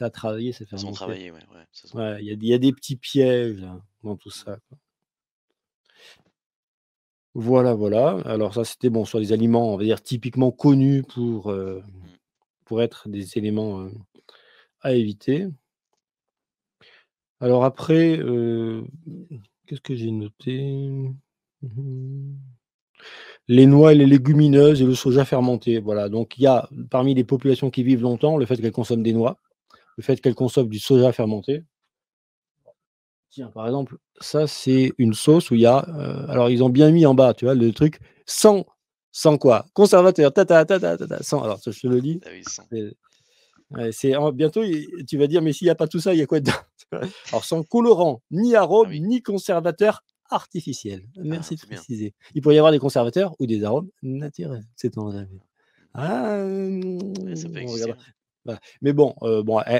a travaillé, c'est Elles sont fermenté. travaillées, ouais, ouais, ça se voit. Ouais, il y a des petits pièges, dans tout Mmh. ça, quoi. Voilà, voilà. Alors ça, c'était bon sur les aliments, on va dire typiquement connus Mmh. pour être des éléments, à éviter. Alors après, qu'est-ce que j'ai noté? Mmh. Les noix et les légumineuses et le soja fermenté, voilà. Donc il y a parmi les populations qui vivent longtemps, le fait qu'elles consomment des noix, le fait qu'elles consomment du soja fermenté. Tiens, par exemple, ça, c'est une sauce où il y a, alors ils ont bien mis en bas, tu vois, le truc sans sans quoi? Conservateur, ta ta ta ta ta ta, sans, alors je te le lis, Ah oui, sans. c'est ouais, c'est en bientôt tu vas dire: «Mais s'il y a pas tout ça, il y a quoi dedans?» Alors sans colorant, ni Ah arôme, oui. ni conservateur artificiel. Ah, Merci de c'est bien. préciser. Il pourrait y avoir des conservateurs ou des arômes naturels, sait-on jamais. Mmh. Ah, Ouais, ça peut on exister, regardera. hein. Voilà. Mais bon,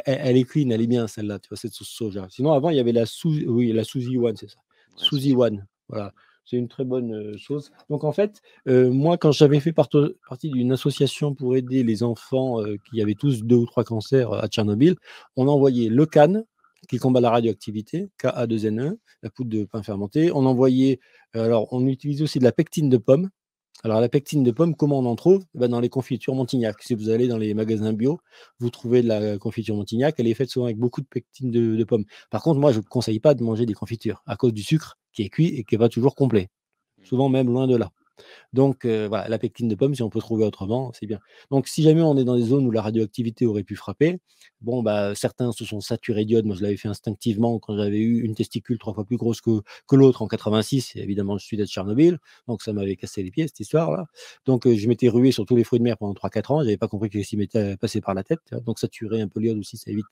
elle est clean, elle est bien celle-là, tu vois? Cette sauce soja. Sinon avant, il y avait la Suzy One, c'est ça. Ouais, Suzy Suzy One. One, voilà. Mmh. C'est une très bonne, sauce. Donc en fait, moi, quand j'avais fait partie d'une association pour aider les enfants, qui avaient tous 2 ou 3 cancers, à Tchernobyl, on envoyait le CAN, qui combat la radioactivité, Ca2Ne, la poudre de pain fermenté. On envoyait, alors on utilisait aussi de la pectine de pomme. Alors la pectine de pomme, comment on en trouve? Eh ben, dans les confitures Montignac. Si vous allez dans les magasins bio, vous trouvez de la confiture Montignac. Elle est faite souvent avec beaucoup de pectine de pomme. Par contre, moi, je ne conseille pas de manger des confitures à cause du sucre qui est cuit et qui est pas toujours complet. Mmh. Souvent même loin de là. Donc, voilà, la pectine de pomme, si on peut trouver autrement, c'est bien. Donc, si jamais on est dans des zones où la radioactivité aurait pu frapper, bon, bah, certains se sont saturés d'iode. Moi, je l'avais fait instinctivement quand j'avais eu une testicule 3 fois plus grosse que l'autre en 86. Et évidemment, je suis de Tchernobyl, donc ça m'avait cassé les pieds, cette histoire-là. Donc, je m'étais rué sur tous les fruits de mer pendant 3-4 ans. J'avais pas compris que ce qui m'était passé par la tête, tu vois. Donc saturer un peu l'iode aussi, ça évite,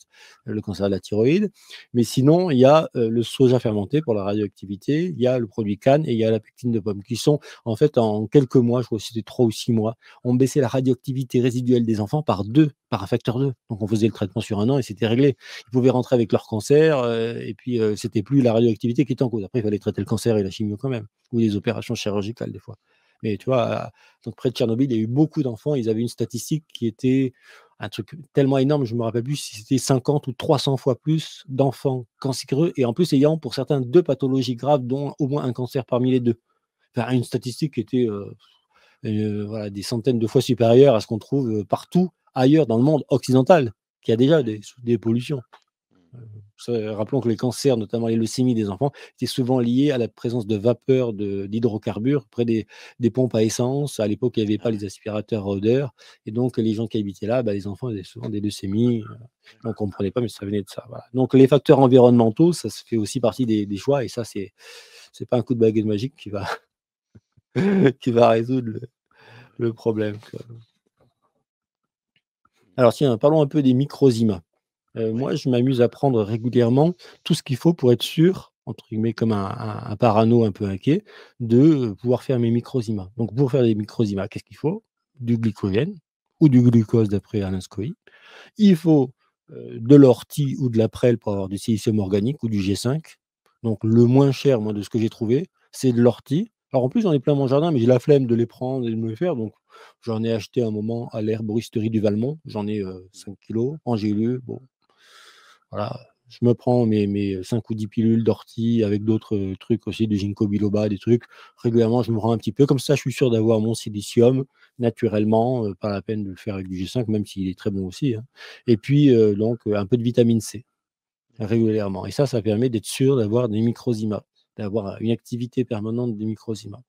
le cancer de la thyroïde. Mais sinon, il y a, le soja fermenté pour la radioactivité, il y a le produit Cannes et il y a la pectine de pomme qui sont en fait, en quelques mois, je crois que c'était 3 ou 6 mois, on baissait la radioactivité résiduelle des enfants par 2, par un facteur 2. Donc on faisait le traitement sur 1 an et c'était réglé. Ils pouvaient rentrer avec leur cancer, et puis, c'était plus la radioactivité qui était en cause. Après, il fallait traiter le cancer et la chimio quand même, ou des opérations chirurgicales des fois. Mais tu vois, donc près de Tchernobyl, il y a eu beaucoup d'enfants. Ils avaient une statistique qui était un truc tellement énorme, je me rappelle plus si c'était 50 ou 300 fois plus d'enfants cancéreux et en plus ayant pour certains 2 pathologies graves, dont au moins un cancer parmi les 2. Enfin, une statistique qui était, voilà, des centaines de fois supérieure à ce qu'on trouve, partout ailleurs dans le monde occidental, qui a déjà des pollutions. Rappelons que les cancers, notamment les leucémies des enfants, étaient souvent liés à la présence de vapeur d'hydrocarbures près des pompes à essence. À l'époque, il n'y avait pas les aspirateurs à odeur et donc les gens qui habitaient là, bah, les enfants avaient souvent des leucémies, on ne comprenait pas, mais ça venait de ça, voilà. Donc les facteurs environnementaux, ça se fait aussi partie des choix et ça, c'est pas un coup de baguette magique qui va qui va résoudre le problème, quoi. Alors tiens, parlons un peu des microzymas. Ouais. Moi, je m'amuse à prendre régulièrement tout ce qu'il faut pour être sûr, entre guillemets, comme un parano un peu inquiet, de, pouvoir faire mes microzymas. Donc pour faire des microzymas, qu'est-ce qu'il faut? Du glycogène ou du glucose d'après Alain Scoï. Il faut, de l'ortie ou de la prêle pour avoir du silicium organique ou du G5. Donc le moins cher, moi, de ce que j'ai trouvé, c'est de l'ortie. Alors en plus, j'en ai plein mon jardin, mais j'ai la flemme de les prendre et de me les faire, donc j'en ai acheté un moment à l'herboristerie du Valmont. J'en ai, 5 kilogrammes en GLE. Bon, voilà, je me prends mes 5 ou 10 pilules d'ortie avec d'autres, trucs aussi, du ginkgo biloba, des trucs. Régulièrement, je me rends un petit peu comme ça, je suis sûr d'avoir mon silicium naturellement, pas la peine de le faire avec du G5, même s'il est très bon aussi, hein. Et puis, donc, un peu de vitamine C régulièrement et ça permet d'être sûr d'avoir des microzymas, d'avoir, une activité permanente des microzymas.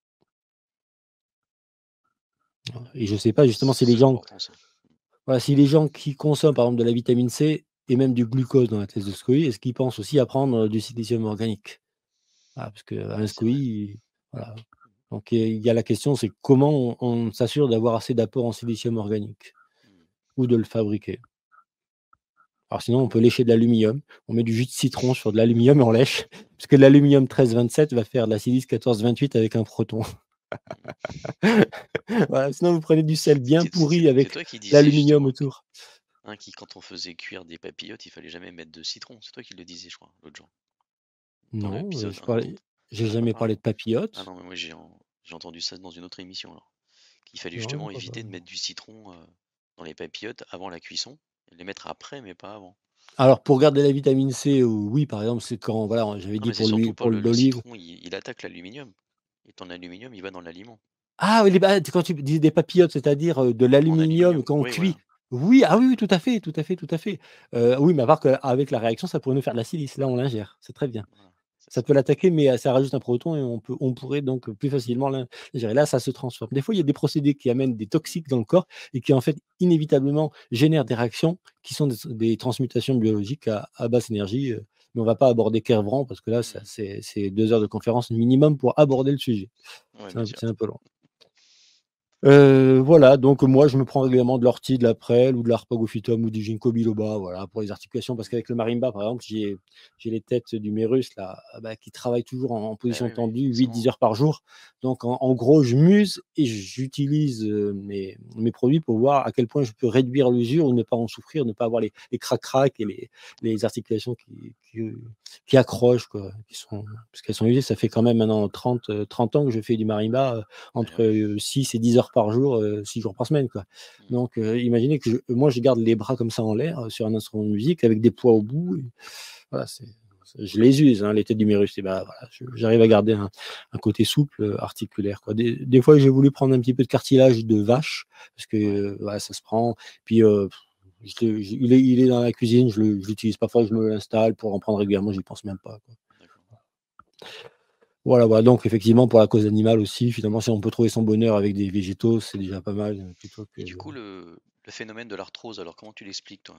Voilà et je ne sais pas justement si les C'est gens important ça. voilà, si les gens qui consomment par exemple de la vitamine C et même du glucose dans la thèse de Scoï, est-ce qu'ils pensent aussi à prendre, du silicium organique? Ah, parce qu'Alain Ouais, c'est vrai. Scoï, voilà. Donc il y a la question, c'est comment on s'assure d'avoir assez d'apport en silicium organique Mmh. ou de le fabriquer? Alors sinon, on peut lécher de l'aluminium. On met du jus de citron sur de l'aluminium et on lèche, parce que l'aluminium 13-27 va faire de la silice 14-28 avec un proton. Voilà, sinon vous prenez du sel bien pourri C'est avec toi qui disais l'aluminium justement, autour. hein, quand on faisait cuire des papillotes, il fallait jamais mettre de citron. C'est toi qui le disais, je crois, l'autre jour. Dans Non, l'épisode je 1, non? parlais j'ai T'en as pas jamais parlé? parlé de Ah papillotes. non, mais moi j'ai entendu ça dans une autre émission alors. Qu'il fallait Non, justement pas éviter de mettre du citron dans les papillotes avant la cuisson, et les mettre après, mais pas avant. alors pour garder la vitamine C, oui, par exemple, c'est quand voilà, j'avais Non, dit mais c'est pour surtout pas l'huile le d'olive. citron, il attaque l'aluminium. Et ton aluminium, il va dans l'aliment. Ah oui, quand tu dis des papillotes, c'est-à-dire, de En l'aluminium aluminium, quand on oui, cuit? voilà. Oui, ah oui, oui, tout à fait, tout à fait, tout à fait. Oui, mais à part qu'avec la réaction, ça pourrait nous faire de la silice. Là, on l'ingère, c'est très bien. Voilà, c'est Ça ça. peut l'attaquer, mais ça rajoute un proton et on pourrait donc plus facilement l'ingérer. Là, ça se transforme. Des fois, il y a des procédés qui amènent des toxiques dans le corps et qui, en fait, inévitablement génèrent des réactions qui sont des transmutations biologiques à basse énergie, mais on va pas aborder Kervran parce que là, ça Mhm. c'est 2 heures de conférence minimum pour aborder le sujet. Ouais, C'est bien un sûr. c'est un peu long. Voilà, donc moi je me prends régulièrement de l'ortie, de la prêle ou de l'arpagophytum ou du ginkgo biloba, voilà, pour les articulations. Parce qu'avec le marimba, par exemple, j'ai les têtes d'humérus là, bah, qui travaillent toujours en Bah position oui, oui, tendue 8-10 forcément. heures par jour. Donc en gros, je muse et j'utilise, mes produits pour voir à quel point je peux réduire l'usure ou ne pas en souffrir, ne pas avoir les crac-crac et les articulations qui accrochent quoi, qui sont parce qu'elles sont usées. Ça fait quand même maintenant 30 ans que je fais du marimba, Bah entre, oui. 6 et 10 heures par jour, 6 jours par semaine, quoi. Mhm. Donc, imaginez que moi, je garde les bras comme ça en l'air, sur un instrument de musique avec des poids au bout et voilà, je les use, hein, les têtes d'humérus et bah, voilà, j'arrive à garder un côté souple, articulaire, quoi. Des fois, j'ai voulu prendre un petit peu de cartilage de vache parce que, Ouais. voilà, ça se prend. Puis, il est dans la cuisine, je l'utilise parfois, je me l'installe pour en prendre régulièrement, j'y pense même pas, quoi. D'accord. Voilà, voilà, donc effectivement, pour la cause animale aussi, finalement, si on peut trouver son bonheur avec des végétaux, c'est déjà pas mal, plutôt que Et du coup, le phénomène de l'arthrose, alors comment tu l'expliques, toi?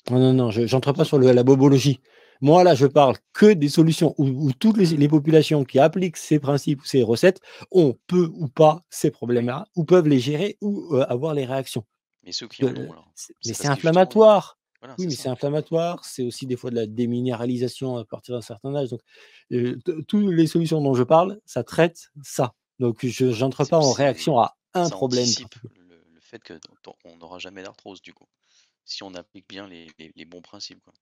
non, non, non, je j'entre pas L'arthrose sur le la augmentée? bobologie. Moi, là, je parle que des solutions où toutes les populations qui appliquent ces principes ou ces recettes ont peu ou pas ces Oui, problèmes-là, ou peuvent les gérer ou, avoir les réactions. mais ceux Parce qui que, en ont alors? mais C'est c'est parce que justement les inflammatoire. voilà, Oui, c'est mais ça. c'est inflammatoire, c'est aussi des fois de la déminéralisation à partir d'un certain âge, donc t tous les solutions dont je parle, ça traite ça. Donc je Ouais, j'entre pas en réaction à un ça problème anticipe particulier. le fait que on n'aura jamais d'arthrose, du coup, si on applique bien les bons principes, quoi.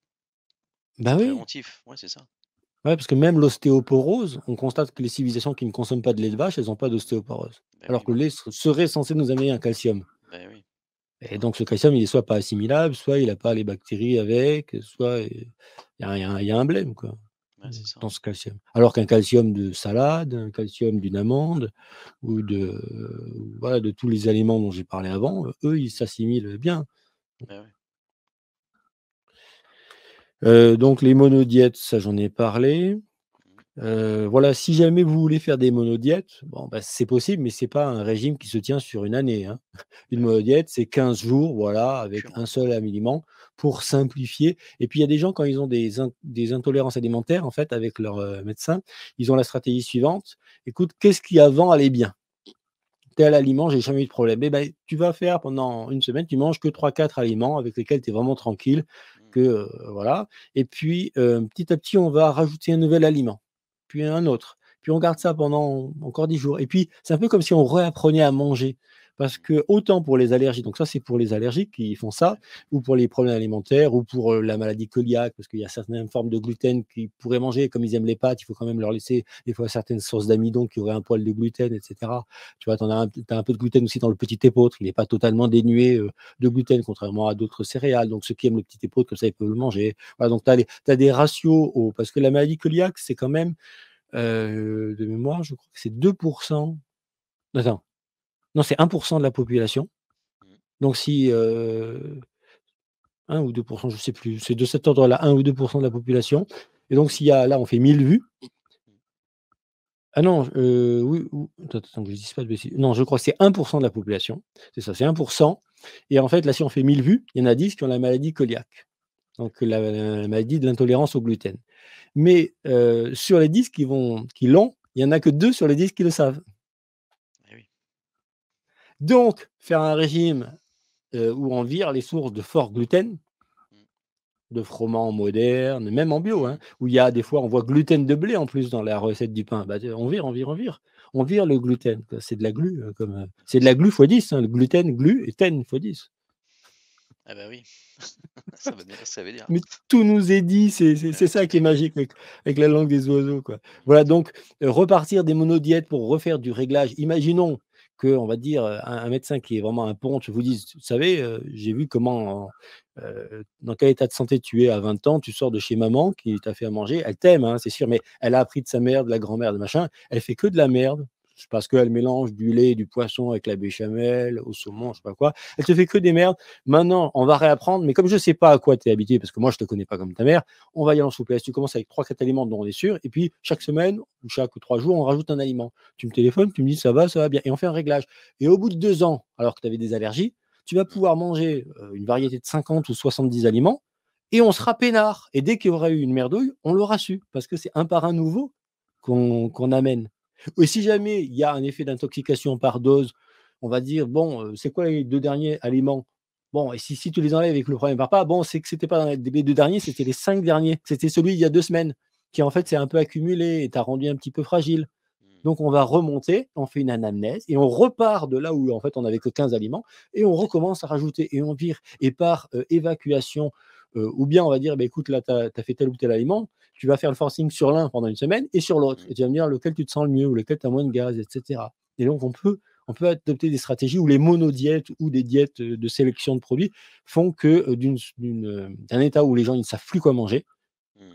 Bah C'est oui, préventif, ouais, c'est ça. ouais, parce que même l'ostéoporose, on constate que les civilisations qui ne consomment pas de lait de vache, elles ont pas d'ostéoporose. Ben Alors oui, que le lait serait censé nous amener un calcium. ben oui. Et donc ce calcium, il est soit pas assimilable, soit il a pas les bactéries avec, soit il y a un blème, quoi, Ouais, c'est ça. dans ce calcium. Alors qu'un calcium de salade, un calcium d'une amande ou voilà, de tous les aliments dont j'ai parlé avant, eux, ils s'assimilent bien. Ben oui. Donc les monodiètes, ça j'en ai parlé. Mmh. Voilà, si jamais vous voulez faire des monodiètes, bon, bah, c'est possible, mais c'est pas un régime qui se tient sur une année, hein. Une Bah oui, monodiète, c'est 15 jours, voilà, une avec cure, un ouais. seul aliment pour simplifier. Et puis il y a des gens, quand ils ont des intolérances alimentaires, en fait, avec leur, médecin, ils ont la stratégie suivante: «Écoute, qu'est-ce qui avant allait bien? Tel aliment, j'ai jamais eu de problème». Et ben, tu vas faire pendant une semaine, tu manges que 3, 4 aliments avec lesquels tu es vraiment tranquille, Mmh. que, voilà. Et puis, petit à petit, on va rajouter un nouvel aliment, puis un autre, puis on garde ça pendant encore 10 jours. Et puis, c'est un peu comme si on réapprenait à manger. Parce Mmh. que autant pour les allergies, donc ça, c'est pour les allergiques qui font ça, Ouais. ou pour les problèmes alimentaires, ou pour, la maladie cœliaque, parce qu'il y a certaines formes de gluten qu'ils pourraient manger. Comme ils aiment les pâtes, il faut quand même leur laisser des fois certaines sources d'amidon qui auraient un poil de gluten, et cetera. Tu vois, tu as un peu de gluten aussi dans le petit épeautre. Il n'est pas totalement dénué, de gluten, contrairement à d'autres céréales. Donc ceux qui aiment le petit épeautre, comme ça, ils peuvent le manger. Voilà, donc tu as des ratios parce que la maladie cœliaque, c'est quand même, de mémoire, je crois que c'est 2. Attends, non, c'est 1 de la population. Mmh. Donc si, 1 ou 2, je sais plus, c'est de cet ordre-là, 1 ou 2 de la population. Et donc s'il y a là, on fait 1000 vues. Mmh. Ah non, oui, ou attends que je dise pas de bêtises. Non, je crois que c'est 1 de la population. C'est ça, c'est 1. Et en fait, là, si on fait 1000 vues, il y en a 10 qui ont la maladie cœliaque, donc la maladie de l'intolérance au gluten. Mais, sur les 10 qui l'ont, il y en a que 2 sur les 10 qui le savent. Eh oui. Donc faire un régime, où on vire les sources de fort gluten, Mmh. de froment moderne, même en bio, hein, Mmh. où il y a des fois on voit gluten de blé en plus dans la recette du pain. Bah, on vire, on vire, on vire. On vire le gluten, quoi. C'est de la glu, comme, c'est C'est de la ça. glu fois 10, hein, le gluten, glu et ten fois 10. Ah bah oui, ça veut dire. Mais tout nous est dit, c'est ça Tout qui est est dit. magique avec la langue des oiseaux, quoi. Mmh. Voilà, donc repartir des monodiètes pour refaire du réglage. Imaginons qu'on va dire, un médecin qui est vraiment un ponte vous dise: «Vous savez, j'ai vu comment, dans quel état de santé tu es à 20 ans, tu sors de chez maman qui t'a fait à manger, elle t'aime, hein, c'est sûr, mais elle a appris de sa mère, de la grand-mère, de machin, elle fait que de la merde. C'est parce qu'elle mélange du lait et du poisson avec la béchamel, au saumon, Mmh. je sais pas quoi. Elle te fait que des merdes. Maintenant, on va réapprendre, mais comme je ne sais pas à quoi tu es habitué, parce que moi, je ne te connais pas comme ta mère, on va y aller en souplesse. Tu commences avec 3, 4 aliments dont on est sûr, et puis chaque Mmh. semaine ou chaque 3 jours, on rajoute un aliment. Tu me téléphones, tu me dis ça va bien, et on fait un réglage. Et au bout de 2 ans, alors que tu avais des allergies, tu vas Mmh. pouvoir manger une variété de 50 ou 70 aliments, et on sera peinard. Et dès qu'il y aura eu une merdouille, on l'aura su, parce que c'est un par un nouveau qu'on amène. Et si D'accord. jamais il y a un effet d'intoxication par dose, on va dire, bon, c'est quoi les 2 derniers aliments? Bon, et si tu les enlèves et que le problème part pas, bon, c'est que c'était pas dans les 2 derniers, c'était les 5 derniers. C'était celui il y a 2 semaines qui, en fait, s'est un peu accumulé et t'a rendu un petit peu fragile. Mmh. Donc on va remonter, on fait une anamnèse et on repart de là où, en fait, on n'avait que 15 aliments, et on recommence à rajouter et on vire. Et par, évacuation, ou bien on va dire: «Bah, écoute, là, tu as fait tel ou tel aliment, tu vas faire le forcing sur l'un pendant une semaine et sur l'autre, Mmh. et tu vas me dire lequel tu te sens le mieux ou lequel tu as moins de gaz, et cetera». Et donc on peut adopter des stratégies où les monodiètes ou des diètes, de sélection de produits font que, d'un état où les gens ils ne savent plus quoi manger,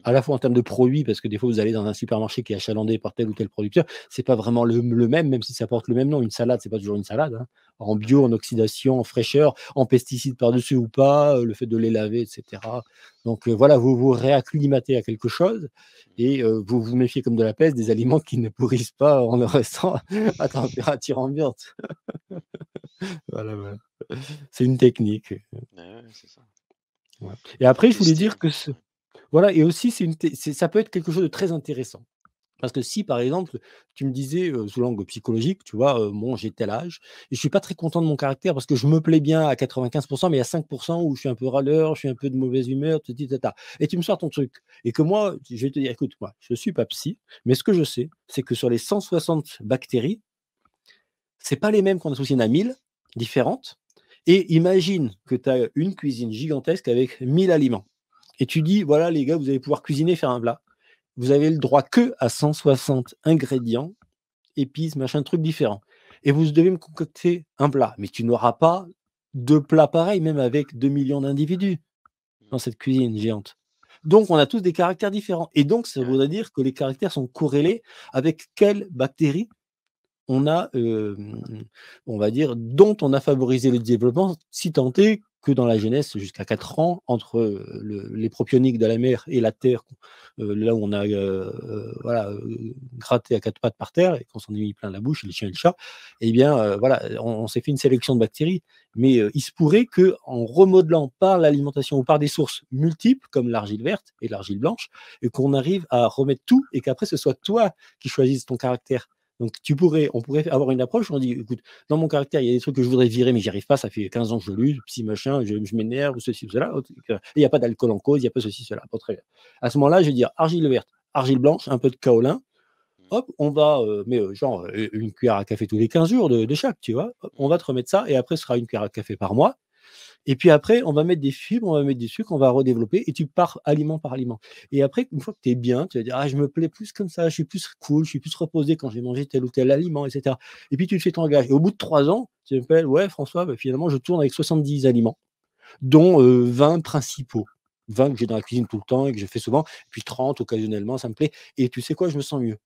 à la fois en termes de produits, parce que des fois, vous allez dans un supermarché qui est achalandé par tel ou tel producteur, c'est pas vraiment le même si ça porte le même nom. Une salade, c'est pas toujours une salade, hein. En bio, en oxydation, en fraîcheur, en pesticides par-dessus ou pas, le fait de les laver, etc. Donc voilà, vous vous réacclimatez à quelque chose et vous vous méfiez comme de la peste des aliments qui ne pourrissent pas en restant à température ambiante. Voilà, voilà. C'est une technique. Ouais, c'est ça. Ouais. Et Faut après, je voulais tester, dire hein. que Ouais. voilà, et aussi, ça peut être quelque chose de très intéressant. Parce que si, par exemple, tu me disais, sous l'angle psychologique, tu vois, bon, j'ai tel âge et je suis pas très content de mon caractère parce que je me plais bien à 95, mais il y a 5 où je suis un peu râleur, je suis un peu de mauvaise humeur, tati tata, et tu me sors ton truc et que moi, je vais te dire: «Écoute, moi, je suis pas psy, mais ce que je sais, c'est que sur les 160 bactéries, c'est pas les mêmes qu'on associe. Il y en a 1000 différentes et imagine que tu as une cuisine gigantesque avec 1000 aliments et tu dis: «Voilà les gars, vous allez pouvoir cuisiner, faire un plat». Vous avez le droit que à 160 ingrédients, épices, machin, trucs différents. Et vous devez me concocter un plat. Mais tu n'auras pas 2 plats pareils, même avec 2 millions d'individus dans cette cuisine géante. Donc, on a tous des caractères différents. Et donc, ça Ouais. voudrait dire que les caractères sont corrélés avec quelles bactéries on a, on va dire, dont on a favorisé le développement, si tant est que dans la jeunesse, jusqu'à 4 ans, entre les propioniques de la mer et la terre, là où on a voilà, gratté à quatre pattes par terre et qu'on s'en est mis plein la bouche, les chiens et le chat, eh bien, voilà, on s'est fait une sélection de bactéries. Mais il se pourrait qu'en remodelant par l'alimentation ou par des sources multiples, comme l'argile verte et l'argile blanche, et qu'on arrive à remettre tout et qu'après, ce soit toi qui choisisses ton caractère. Donc on pourrait avoir une approche où on dit: «Écoute, dans mon caractère, il y a des trucs que je voudrais virer, mais j'y arrive pas, ça fait 15 ans que je lutte, psy machin, je m'énerve, ceci ou cela, autre et il y a pas d'alcool en cause, il y a pas ceci, cela». Bon, très bien. À ce moment-là, je vais dire: argile verte, argile blanche, un peu de kaolin, hop, on va, genre, une cuillère à café tous les 15 jours de chaque, tu vois? Hop, on va te remettre ça et après ce sera une cuillère à café par mois et puis après, on va mettre des fibres, on va mettre des sucres, on va redévelopper et tu pars aliment par aliment. Et après, une fois que tu es bien, tu vas dire: «Ah, je me plais plus comme ça, je suis plus cool, je suis plus reposé quand j'ai mangé tel ou tel aliment» et cetera. Et puis tu te fais ton bagage et au bout de 3 ans, tu m'appelles: «Ouais François, bah, finalement je tourne avec 70 aliments, dont, 20 principaux. 20 que j'ai dans la cuisine tout le temps et que je fais souvent, et puis 30 occasionnellement, ça me plaît et tu sais quoi? Je me sens mieux».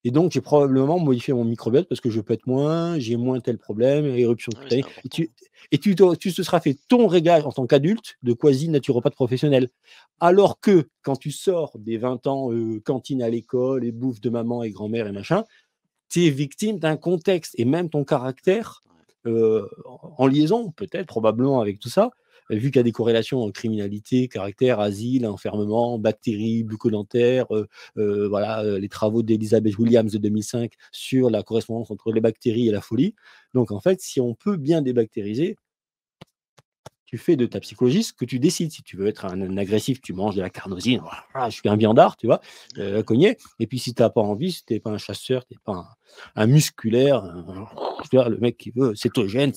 Et donc, j'ai probablement modifié mon microbiote parce que je pète moins, j'ai moins tel problème, éruption Ah oui, c'est cutanée. important. Tu te seras fait ton régal en tant qu'adulte de quasi-naturopathe professionnel. Alors que quand tu sors des 20 ans, cantine à l'école et bouffe de maman et grand-mère et machin, tu es victime d'un contexte et même ton caractère, Ouais. en liaison peut-être, probablement avec tout ça, vu qu'il y a des corrélations en criminalité, caractère, asile, enfermement, bactéries, bucco-dentaires, voilà, les travaux d'Elizabeth Williams de 2005 sur la correspondance entre les bactéries et la folie. Donc en fait, si on peut bien débactériser, tu fais de ta psychologie ce que tu décides. Si tu veux être un agressif, tu manges de la carnosine, voilà, je suis un viandard, tu vois, Ouais. cogné. Et puis si tu as pas envie, si tu es pas un chasseur, tu es pas un musculaire, tu vois, le mec qui veut cétogène,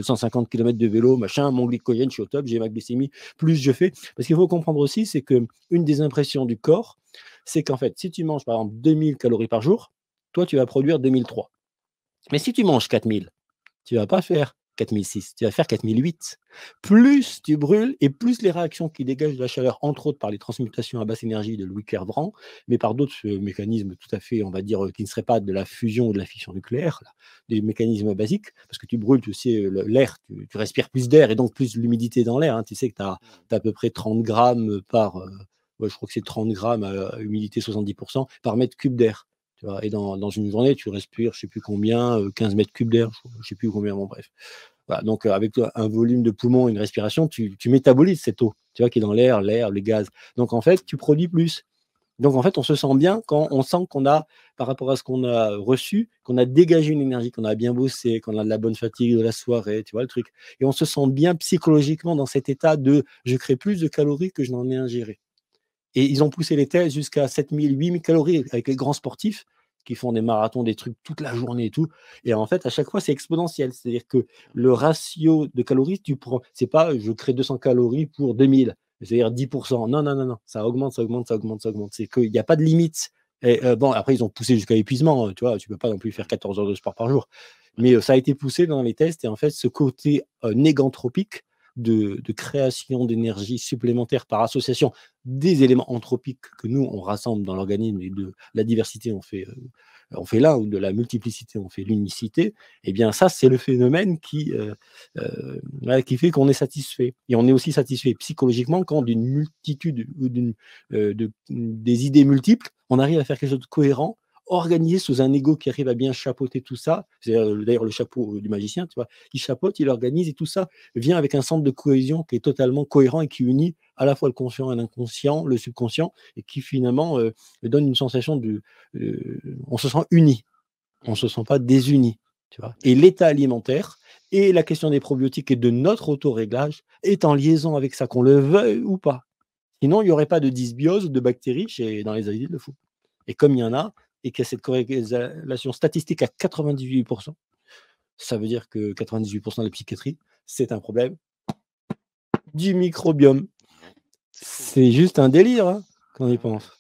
150 km de vélo, machin, mon glycogène, je suis au top, j'ai ma glycémie, plus je fais. Parce qu'il faut comprendre aussi, c'est que une des impressions du corps, c'est qu'en fait, si tu manges par exemple 2000 calories par jour, toi, tu vas produire 2003. Mais si tu manges 4000, tu vas pas faire 4006, tu vas faire 4008. Plus tu brûles et plus les réactions qui dégagent de la chaleur, entre autres par les transmutations à basse énergie de Louis Kerbrand, mais par d'autres mécanismes tout à fait, on va dire, qui ne seraient pas de la fusion ou de la fission nucléaire, là, des mécanismes basiques, parce que tu brûles, tu sais, l'air, tu respires plus d'air et donc plus l'humidité dans l'air, hein. Tu sais que tu as à peu près 30 grammes par, ouais, je crois que c'est 30 grammes à humidité 70% par mètre cube d'air. Tu vois, et dans une journée, tu respires, je ne sais plus combien, 15 mètres cubes d'air, je ne sais plus combien, bon, bref. Voilà, donc avec un volume de poumon, une respiration, tu métabolises cette eau, tu vois, qui est dans l'air, les gaz. Donc en fait, tu produis plus. Donc en fait, on se sent bien quand on sent qu'on a, par rapport à ce qu'on a reçu, qu'on a dégagé une énergie, qu'on a bien bossé, qu'on a de la bonne fatigue de la soirée, tu vois le truc. Et on se sent bien psychologiquement dans cet état de je crée plus de calories que je n'en ai ingéré. Et ils ont poussé les thèses jusqu'à 7000, 8000 calories avec les grands sportifs qui font des marathons, des trucs toute la journée et tout. Et en fait, à chaque fois, c'est exponentiel. C'est-à-dire que le ratio de calories, tu prends, c'est pas je crée 200 calories pour 2000, c'est-à-dire 10%. Non, non, non, non. Ça augmente, ça augmente, ça augmente, ça augmente. C'est qu'il n'y a pas de limite. Et bon, après, ils ont poussé jusqu'à l'épuisement. Tu vois, tu peux pas non plus faire 14 heures de sport par jour. Ouais. Mais ça a été poussé dans les tests. Et en fait, ce côté négantropique de création d'énergie supplémentaire par association des éléments anthropiques que nous, on rassemble dans l'organisme, et de la diversité, on fait l'un, ou de la multiplicité, on fait l'unicité, eh bien ça, c'est le phénomène voilà, qui fait qu'on est satisfait. Et on est aussi satisfait psychologiquement quand d'une multitude ou des idées multiples, on arrive à faire quelque chose de cohérent, organisé sous un ego qui arrive à bien chapeauter tout ça. C'est d'ailleurs le chapeau du magicien, tu vois. Il chapeaute, il organise, et tout ça vient avec un centre de cohésion qui est totalement cohérent et qui unit à la fois le conscient et l'inconscient, le subconscient, et qui finalement donne une sensation on se sent uni, on ne se sent pas désuni. Tu vois. Et l'état alimentaire et la question des probiotiques et de notre autoréglage est en liaison avec ça, qu'on le veuille ou pas. Sinon, il n'y aurait pas de dysbiose de bactéries dans les asides de fou. Et comme il y en a, et qu'il y a cette corrélation statistique à 98%, ça veut dire que 98% de la psychiatrie, c'est un problème du microbiome. C'est juste un délire, hein, quand on y pense.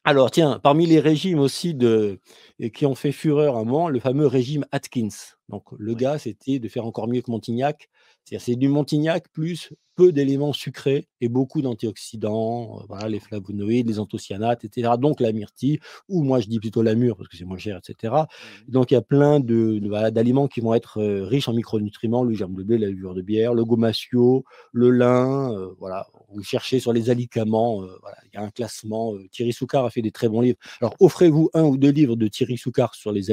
Alors, tiens, parmi les régimes aussi qui ont fait fureur à un moment, le fameux régime Atkins. Donc, le gars, c'était de faire encore mieux que Montignac. C'est du Montignac plus peu d'éléments sucrés et beaucoup d'antioxydants, voilà, les flavonoïdes, les anthocyanates, etc. Donc, la myrtille, ou moi, je dis plutôt la mûre parce que c'est moins cher, etc. Donc, il y a plein voilà, d'aliments qui vont être riches en micronutriments, le germe de blé, la levure de bière, le gomasio, le lin, voilà. Vous cherchez sur les alicaments, voilà, il y a un classement. Thierry Soucard a fait des très bons livres. Alors, offrez-vous 1 ou 2 livres de Thierry Soucard sur les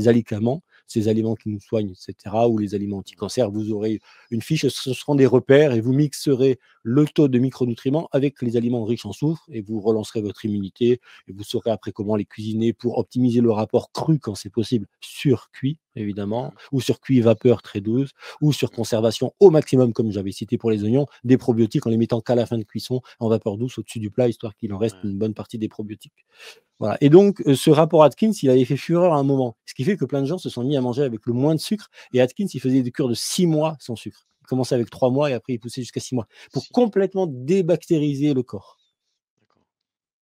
alicaments, ces aliments qui nous soignent, etc., ou les aliments anti-cancer. Vous aurez une fiche, ce seront des repères, et vous mixerez le taux de micronutriments avec les aliments riches en soufre, et vous relancerez votre immunité, et vous saurez après comment les cuisiner pour optimiser le rapport cru quand c'est possible, sur cuit, évidemment, ou sur cuit vapeur très douce, ou sur conservation au maximum, comme j'avais cité pour les oignons, des probiotiques en les mettant qu'à la fin de cuisson, en vapeur douce au-dessus du plat, histoire qu'il en reste une bonne partie des probiotiques. Voilà. Et donc, ce rapport Atkins, il avait fait fureur à un moment. Ce qui fait que plein de gens se sont mis à manger avec le moins de sucre. Et Atkins, il faisait des cures de 6 mois sans sucre. Il commençait avec 3 mois et après, il poussait jusqu'à 6 mois pour complètement débactériser le corps.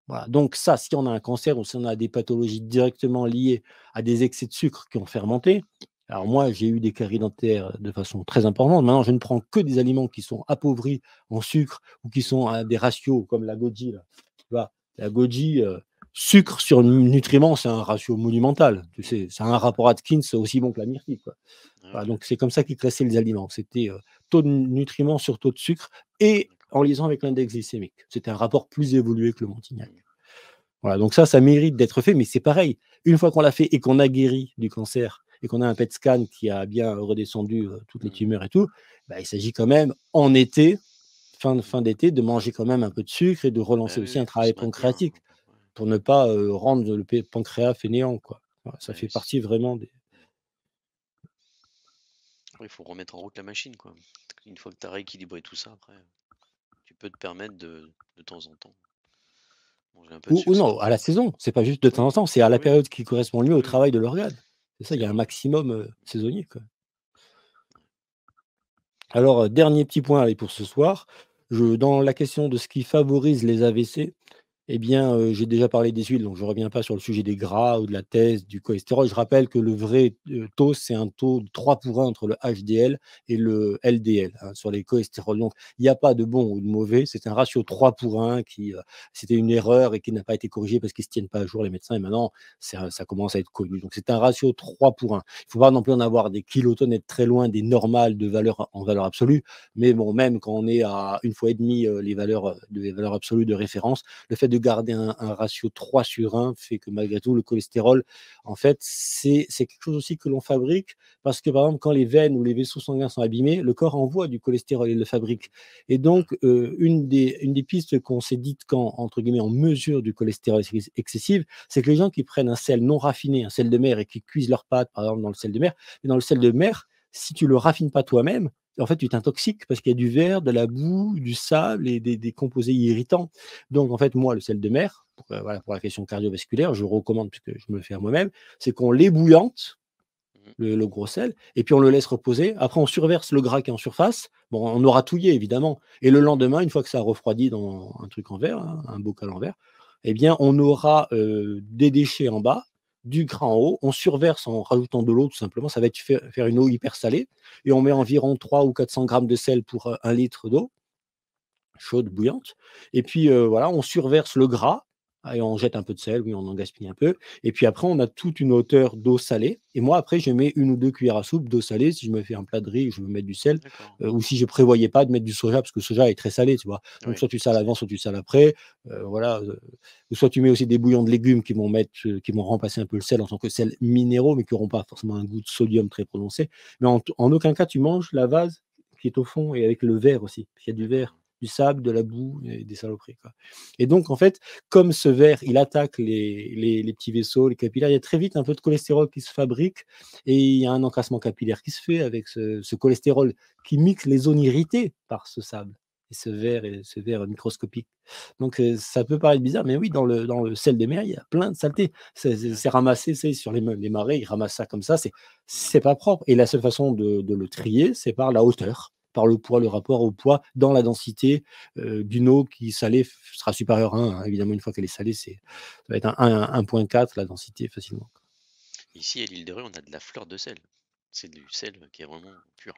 Voilà. Donc ça, si on a un cancer ou si on a des pathologies directement liées à des excès de sucre qui ont fermenté, alors moi, j'ai eu des caries dentaires de façon très importante. Maintenant, je ne prends que des aliments qui sont appauvris en sucre ou qui sont à des ratios comme la goji. Là. Tu vois, la goji, sucre sur nutriments, c'est un ratio monumental. Tu sais, c'est un rapport Atkins aussi bon que la myrtille. Quoi. Voilà, donc c'est comme ça qu'ils classaient les aliments. C'était taux de nutriments sur taux de sucre et en liaison avec l'index glycémique. C'était un rapport plus évolué que le Montignac. Voilà, donc ça mérite d'être fait, mais c'est pareil. Une fois qu'on l'a fait et qu'on a guéri du cancer et qu'on a un PET scan qui a bien redescendu toutes les tumeurs et tout, bah, il s'agit quand même en été, fin d'été, de manger quand même un peu de sucre et de relancer aussi un travail pancréatique pour ne pas rendre le pancréas fainéant, quoi. Voilà, ça fait partie vraiment des... Il faut remettre en route la machine, quoi. Une fois que tu as rééquilibré tout ça, après, tu peux te permettre de temps en temps manger un peu de sucre. Ou non, à la saison, c'est pas juste de temps en temps, c'est à la période qui correspond mieux au travail de l'organe. C'est ça, il y a un maximum saisonnier, quoi. Alors, dernier petit point allez, pour ce soir, dans la question de ce qui favorise les AVC, eh bien, j'ai déjà parlé des huiles, donc je ne reviens pas sur le sujet des gras ou de la thèse, du cholestérol. Je rappelle que le vrai taux, c'est un taux de 3 pour 1 entre le HDL et le LDL, hein, sur les cholestérols. Donc, il n'y a pas de bon ou de mauvais, c'est un ratio 3 pour 1 qui, c'était une erreur et qui n'a pas été corrigé parce qu'ils ne se tiennent pas à jour, les médecins, et maintenant, ça commence à être connu. Donc, c'est un ratio 3 pour 1. Il ne faut pas non plus en avoir des kilotonnes, être très loin des normales en valeur absolue, mais bon, même quand on est à 1,5 fois les valeurs absolues de référence, le fait de garder un ratio 3 sur 1 fait que malgré tout, le cholestérol, en fait, c'est quelque chose aussi que l'on fabrique parce que, par exemple, quand les veines ou les vaisseaux sanguins sont abîmés, le corps envoie du cholestérol, il le fabrique. Et donc, une des pistes qu'on s'est dites quand, entre guillemets, on mesure du cholestérol excessif, c'est que les gens qui prennent un sel non raffiné, un sel de mer, et qui cuisent leurs pâtes, par exemple, dans le sel de mer, mais dans le sel de mer, si tu le raffines pas toi-même, en fait, tu t'intoxiques parce qu'il y a du verre, de la boue, du sable et des composés irritants. Donc, en fait, moi, le sel de mer, voilà, pour la question cardiovasculaire, je recommande, puisque je me le fais à moi-même, c'est qu'on l'ébouillante, le gros sel, et puis on le laisse reposer. Après, on surverse le gras qui est en surface. Bon, on aura touillé, évidemment. Et le lendemain, une fois que ça a refroidi dans un truc en verre, hein, un bocal en verre, eh bien, on aura des déchets en bas, du gras en haut, on surverse en rajoutant de l'eau tout simplement, ça va être faire une eau hyper salée, et on met environ 300 ou 400 grammes de sel pour 1 litre d'eau chaude, bouillante. Et puis voilà, on surverse le gras et on jette un peu de sel, oui, on en gaspille un peu. Et puis après, on a toute une hauteur d'eau salée. Et moi, après, je mets 1 ou 2 cuillères à soupe d'eau salée. Si je me fais un plat de riz, je veux mettre du sel. D'accord. Ou si je prévoyais pas de mettre du soja, parce que le soja est très salé, tu vois. Donc, Oui, soit tu sales avant, soit tu sales après. Voilà. Ou soit tu mets aussi des bouillons de légumes qui vont remplacer un peu le sel en tant que sel minéraux, mais qui n'auront pas forcément un goût de sodium très prononcé. Mais en aucun cas, tu manges la vase qui est au fond et avec le verre aussi. Il y a du verre, d'accord. du sable, de la boue et des saloperies, quoi. Et donc, en fait, comme ce verre, il attaque les petits vaisseaux, les capillaires, il y a très vite un peu de cholestérol qui se fabrique et il y a un encrassement capillaire qui se fait avec ce cholestérol qui mixe les zones irritées par ce sable et ce verre microscopique. Donc, ça peut paraître bizarre, mais oui, dans le sel de mer, il y a plein de saletés. C'est D'accord. ramassé, c'est sur les marais, ils ramassent ça comme ça, Mmh. c'est pas propre. Et la seule façon de le trier, c'est par la hauteur, par le poids, le rapport au poids dans la densité d'une eau qui salée sera supérieure à 1, hein. Évidemment, une fois qu'elle est salée, ça va être 1,4 la densité facilement. Ici, à l'île de Ré, on a de la fleur de sel. C'est du sel qui est vraiment pur.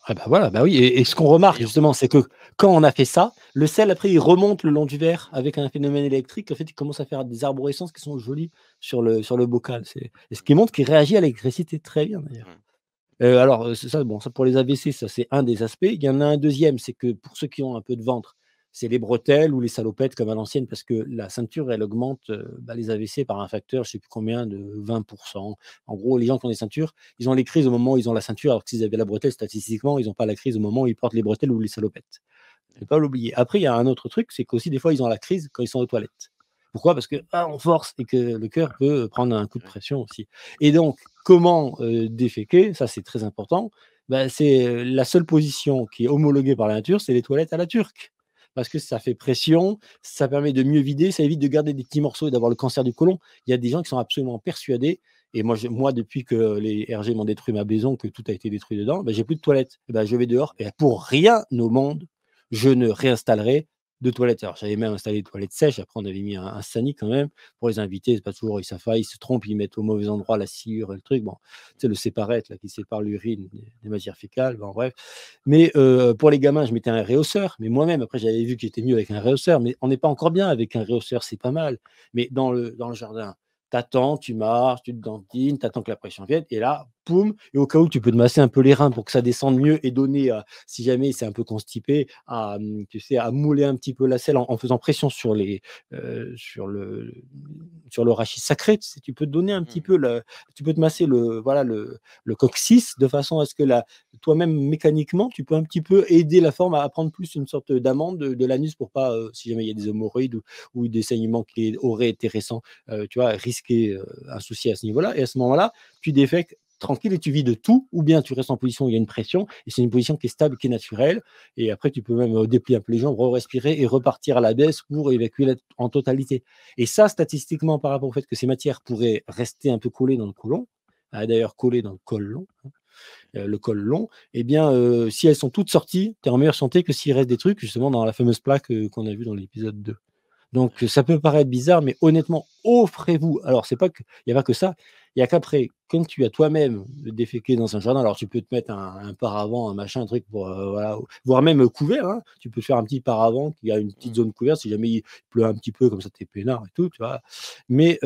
Ah bah voilà, bah oui, et ce qu'on remarque Meilleur. justement, c'est que quand on a fait ça, le sel après il remonte le long du verre avec un phénomène électrique. En fait, il commence à faire des arborescences qui sont jolies sur le bocal. Et ce qui montre qu'il réagit à l'électricité très bien d'ailleurs. Ouais. Alors, c'est ça, bon, ça pour les AVC, ça c'est un des aspects. Il y en a un deuxième, c'est que pour ceux qui ont un peu de ventre, c'est les bretelles ou les salopettes comme à l'ancienne, parce que la ceinture, elle augmente, les AVC par un facteur, je ne sais plus combien, de 20. En gros, les gens qui ont des ceintures, ils ont les crises au moment où ils ont la ceinture, alors que s'ils avaient la bretelle, statistiquement, ils n'ont pas la crise au moment où ils portent les bretelles ou les salopettes. Ne pas l'oublier. Après, il y a un autre truc, c'est qu'aussi des fois, ils ont la crise quand ils sont aux toilettes. Pourquoi? Parce que, on force et que le cœur peut prendre un coup de Ouais. pression aussi. Et donc, comment, déféquer? Ça, c'est très important. Bah, c'est, la seule position qui est homologuée par la nature, c'est les toilettes à la turque. Parce que ça fait pression, ça permet de mieux vider, ça évite de garder des petits morceaux et d'avoir le cancer du côlon. Il y a des gens qui sont absolument persuadés, et moi depuis que les RG m'ont détruit ma maison, que tout a été détruit dedans, bah, j'ai plus de toilettes. Et bah, je vais dehors et pour rien au monde, je ne réinstallerai de toilettes. Alors, j'avais même installé des toilettes sèches. Après, on avait mis un Sani quand même pour les invités. C'est pas toujours, ils savent pas, ils se trompent, ils mettent au mauvais endroit la sciure et le truc. Bon, tu sais, le séparette là, qui sépare l'urine des matières fécales. Bon, bref. Mais pour les gamins, je mettais un réhausseur. Mais moi-même, après, j'avais vu que j'étais mieux avec un réhausseur. Mais on n'est pas encore bien avec un réhausseur, c'est pas mal. Mais dans le jardin, t'attends, tu marches, tu te dandines, t'attends que la pression vienne. Et là, poum, et au cas où, tu peux te masser un peu les reins pour que ça descende mieux et donner, si jamais c'est un peu constipé, tu sais, à mouler un petit peu la selle en faisant pression sur heu, sur le sur le rachis sacré. Tu sais, tu peux te donner un petit Mmh. peu tu peux te masser le coccyx de façon à ce que toi-même mécaniquement, tu peux un petit peu aider la forme à prendre plus une sorte d'amande de l'anus pour pas, si jamais il y a des hémorroïdes ou des saignements qui auraient été récents, tu vois, risquer, un souci à ce niveau-là. Et à ce moment-là, tu défèques tranquille et tu vis de tout, ou bien tu restes en position où il y a une pression, et c'est une position qui est stable, qui est naturelle, et après tu peux même déplier un peu les jambes, respirer et repartir à la baisse pour évacuer en totalité. Et ça, statistiquement, par rapport au fait que ces matières pourraient rester un peu collées dans le côlon, d'ailleurs collées dans le côlon, le col long, eh bien, si elles sont toutes sorties, tu es en meilleure santé que s'il reste des trucs, justement, dans la fameuse plaque qu'on a vue dans l'épisode 2. Donc, D'accord. ça peut paraître bizarre, mais honnêtement, offrez-vous. Alors, c'est pas que il y a pas que ça. Il y a qu'après, quand tu as toi-même déféqué dans un jardin, alors tu peux te mettre un paravent, un machin, un truc pour, voilà, voire même couvert, hein. Tu peux faire un petit paravent qui a une petite Mmh. zone couverte si jamais il pleut un petit peu, comme ça tu es peinard et tout, tu vois? Mais,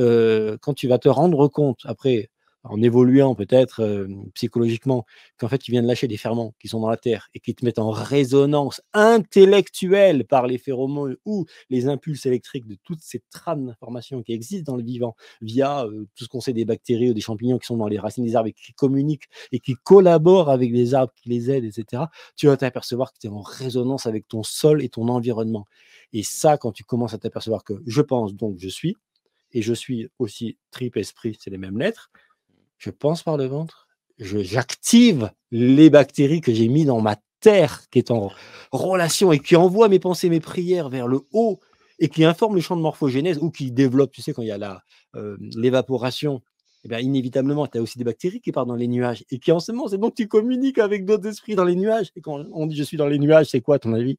quand tu vas te rendre compte après, en évoluant peut-être, psychologiquement, qu'en fait, tu viens de lâcher des ferments qui sont dans la terre et qui te mettent en résonance intellectuelle par les phéromones ou les impulses électriques de toutes ces trames d'informations qui existent dans le vivant via, tout ce qu'on sait des bactéries ou des champignons qui sont dans les racines des arbres et qui communiquent et qui collaborent avec les arbres qui les aident et cetera. Tu vas t'apercevoir que tu es en résonance avec ton sol et ton environnement. Et ça, quand tu commences à t'apercevoir que je pense donc je suis, et je suis aussi tripe, esprit, c'est les mêmes lettres, je pense par le ventre, j'active les bactéries que j'ai mis dans ma terre qui est en Ah oui. relation et qui envoie mes pensées, mes prières vers le haut et qui informe le champ de morphogénèse ou qui développe, tu sais, quand il y a l'évaporation, eh bien, inévitablement, tu as aussi des bactéries qui partent dans les nuages et qui ensemencent. Et donc, tu communiques avec d'autres esprits dans les nuages. Et quand on dit je suis dans les nuages, c'est quoi, à ton avis?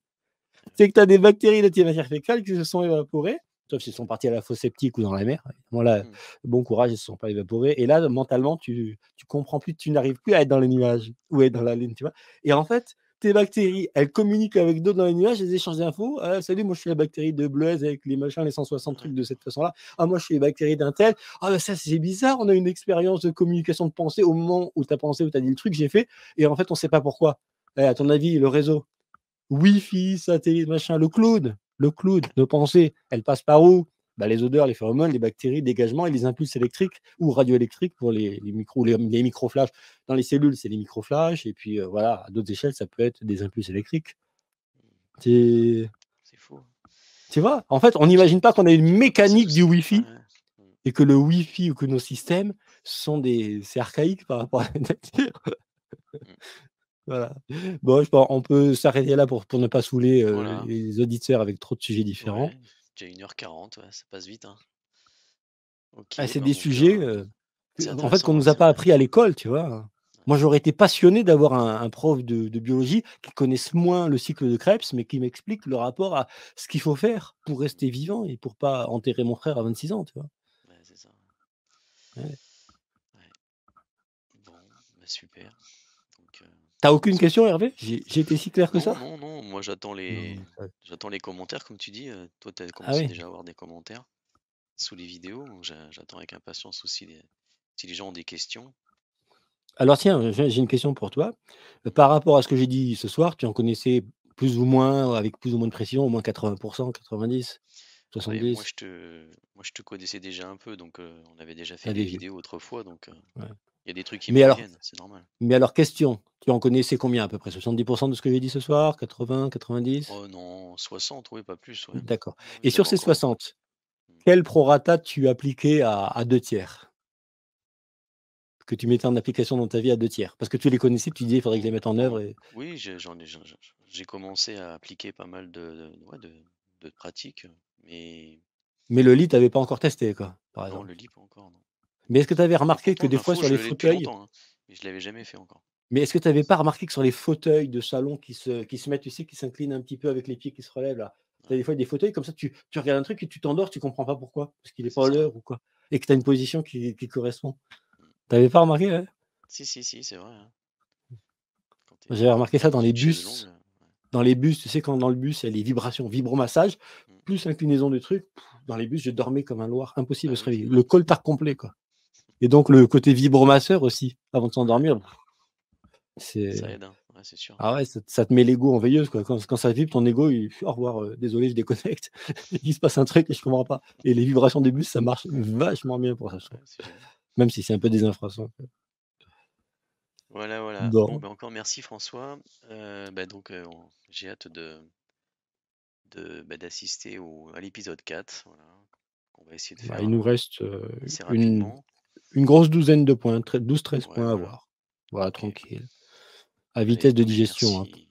C'est que tu as des bactéries de tes matières fécales qui se sont évaporées sauf s'ils sont partis à la fosse septique ou dans la mer. Voilà, bon courage, ils ne se sont pas évaporés. Et là, mentalement, tu comprends plus, tu n'arrives plus à être dans les nuages ou être dans la lune, tu vois. Et en fait, tes bactéries, elles communiquent avec d'autres dans les nuages, elles échangent d'infos. Ah, salut, moi je suis la bactérie de Blaise avec les machins, les 160 trucs de cette façon-là. Ah, moi je suis les bactéries d'un tel. Ah, bah, ça c'est bizarre, on a une expérience de communication de pensée au moment où tu as pensé, où tu as dit le truc, j'ai fait. Et en fait, on ne sait pas pourquoi. À ton avis, le réseau, Wi-Fi, satellite, machin, le cloud, nos pensées, elles passent par où? Bah, les odeurs, les phéromones, les bactéries, dégagements et les impulses électriques ou radioélectriques pour les microflashs. Dans les cellules, c'est les microflashs. Et puis voilà, à d'autres échelles, ça peut être des impulses électriques. C'est faux. Tu vois, en fait, on n'imagine pas qu'on a une mécanique du Wi-Fi et que le Wi-Fi ou que nos systèmes c'est archaïque par rapport à la nature. Voilà. Bon, on peut s'arrêter là pour ne pas saouler les auditeurs avec trop de sujets différents. Ouais, déjà 1h40, ça passe vite. Hein. C'est bah, des mon sujets gars, en fait, qu'on intéressant, nous a c'est pas vrai. appris à l'école, tu vois. Moi, j'aurais été passionné d'avoir un prof de biologie qui connaisse moins le cycle de Krebs, mais qui m'explique le rapport à ce qu'il faut faire pour rester vivant et pour pas enterrer mon frère à 26 ans, tu vois. Ouais, c'est ça. Ouais. Ouais. Bon, bah, super. Donc, T'as aucune question, Hervé? J'ai été si clair que ça? non. Moi, j'attends les commentaires, comme tu dis. Toi, tu as Ah commencé oui. déjà à avoir des commentaires sous les vidéos. Donc, j'attends avec impatience aussi si les gens ont des questions. Alors tiens, j'ai une question pour toi. Par rapport à ce que j'ai dit ce soir, tu en connaissais plus ou moins, avec plus ou moins de précision, au moins 80%, 90, Moi, 70? je te connaissais déjà un peu, donc on avait déjà fait Ah, des des vidéos autrefois, donc ouais. il y a des trucs qui me Mais alors reviennent, c'est normal. mais alors question, tu en connaissais combien à peu près? 70% de ce que j'ai dit ce soir? 80, 90? Oh non, 60, oui, pas plus, ouais. D'accord. Ouais, Et j'avais sur ces encore. 60, quel prorata tu appliquais à 2 tiers? Que tu mettais en application dans ta vie à 2 tiers? Parce que tu les connaissais, tu disais: «Il faudrait que je les mette en œuvre» et Oui, j'ai commencé à appliquer pas mal de pratiques, mais mais le lit, tu avais pas encore testé quoi, par non, exemple? le lit, pas encore, non. Mais est-ce que tu avais Et remarqué que pourtant, des fois l'info, sur je les l'ai depuis fauteuils longtemps, hein, mais je l'avais jamais fait encore. mais est-ce que tu avais pas remarqué que sur les fauteuils de salon qui se mettent, tu sais, qui s'inclinent un petit peu avec les pieds qui se relèvent là, tu as Ouais, des fois des fauteuils comme ça, tu regardes un truc et tu t'endors, tu comprends pas pourquoi, parce qu'il est c'est pas à ça. l'heure ou quoi et que tu as une position qui correspond. Tu avais pas remarqué, ouais? Si, c'est vrai. Hein. Quand tu J'avais remarqué ça dans une chaise longue, là. dans les bus, tu sais, quand dans le bus, il y a les vibrations, vibromassage, plus inclinaison de trucs, dans les bus, je dormais comme un loir, impossible de Bah se oui, réveiller. Le coltard complet, quoi. Et donc le côté vibromasseur aussi, avant de s'endormir, ça c'est aide, hein. Ouais, c'est sûr. ah ouais, ça te met l'ego en veilleuse, quoi. Quand ça vibre, ton ego, il fait: «Au revoir, désolé, je déconnecte, il se passe un truc et je comprends pas» et les vibrations des bus, ça marche vachement bien pour ça, je Ouais, trouve. c'est génial. Même si c'est un peu des infrasons. Voilà. Bon, Bon, ben encore merci François. Donc, j'ai hâte d'assister à l'épisode 4. Voilà. On va essayer de bah, faire il nous reste, assez une rapidement. grosse douzaine de points, 12-13 Ouais, points à voilà. voir. Voilà, Ok. tranquille. À Allez, vitesse de bon, ben digestion, hein. merci.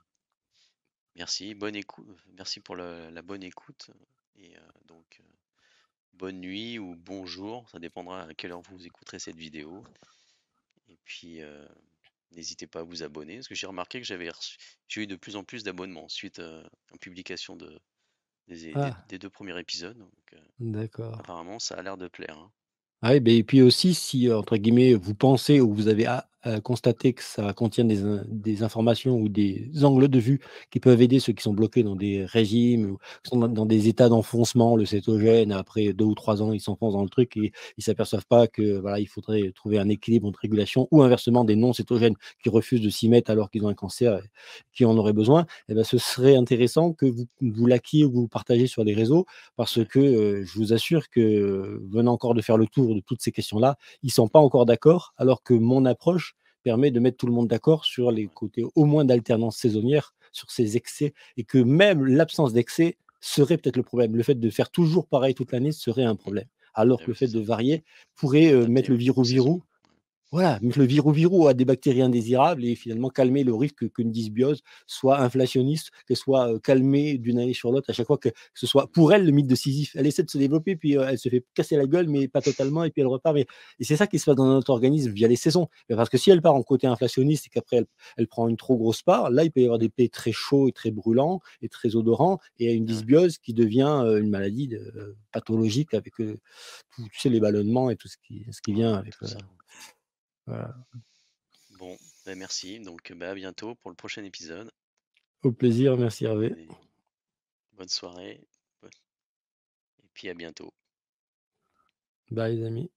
Merci. Bonne écoute. Merci pour la bonne écoute. Et donc, bonne nuit ou bonjour. Ça dépendra à quelle heure vous écouterez cette vidéo. Et puis, n'hésitez pas à vous abonner. Parce que j'ai remarqué que j'ai eu de plus en plus d'abonnements suite aux publications Ah, des 2 premiers épisodes. Donc, d'accord. apparemment, ça a l'air de plaire. Hein. Ah oui, beh et puis aussi si, entre guillemets, vous pensez ou vous avez constaté que ça contient des informations ou des angles de vue qui peuvent aider ceux qui sont bloqués dans des régimes ou qui sont dans des états d'enfoncement, le cétogène, après 2 ou 3 ans, ils s'enfoncent dans le truc et ils s'aperçoivent pas que, voilà, il faudrait trouver un équilibre entre régulation ou inversement des non cétogènes qui refusent de s'y mettre alors qu'ils ont un cancer et qui en auraient besoin et bah, ce serait intéressant que vous l'acquiez ou vous partagez sur les réseaux parce Ouais, que, je vous assure que, venant encore de faire le tour de toutes ces questions-là, ils sont pas encore d'accord, alors que mon approche permet de mettre tout le monde d'accord sur les ouais, côtés au moins d'alternance saisonnière, sur ces excès et que même l'absence d'excès serait peut-être le problème. Le fait de faire toujours pareil toute l'année serait un mmh. problème. Alors Ah que le oui, fait c'est de ça. varier pourrait, S'adapter, mettre le aux saisons. virou-virou Ouais. Voilà, donc le virou a des bactéries indésirables et finalement calmer le risque qu'une dysbiose soit inflationniste, qu'elle soit, calmée d'une année sur l'autre à chaque fois que ce soit pour elle le mythe de Sisyphe. Elle essaie de se développer puis, elle se fait casser la gueule mais pas totalement et puis elle repart et c'est ça qui se passe dans notre organisme via les saisons. Parce que si elle part en côté inflationniste et qu'après elle prend une trop grosse part, là, il peut y avoir des plaies très chauds et très brûlants et très odorants et une Ah ouais, dysbiose qui devient, une maladie pathologique avec, tous tu sais les ballonnements et tout ce qui ouais, vient ouais, avec, tout ça. voilà. Bon, bah, merci. Donc, bah, à bientôt pour le prochain épisode. Au plaisir, merci Hervé. Et bonne soirée. Et puis à bientôt. Bye les amis.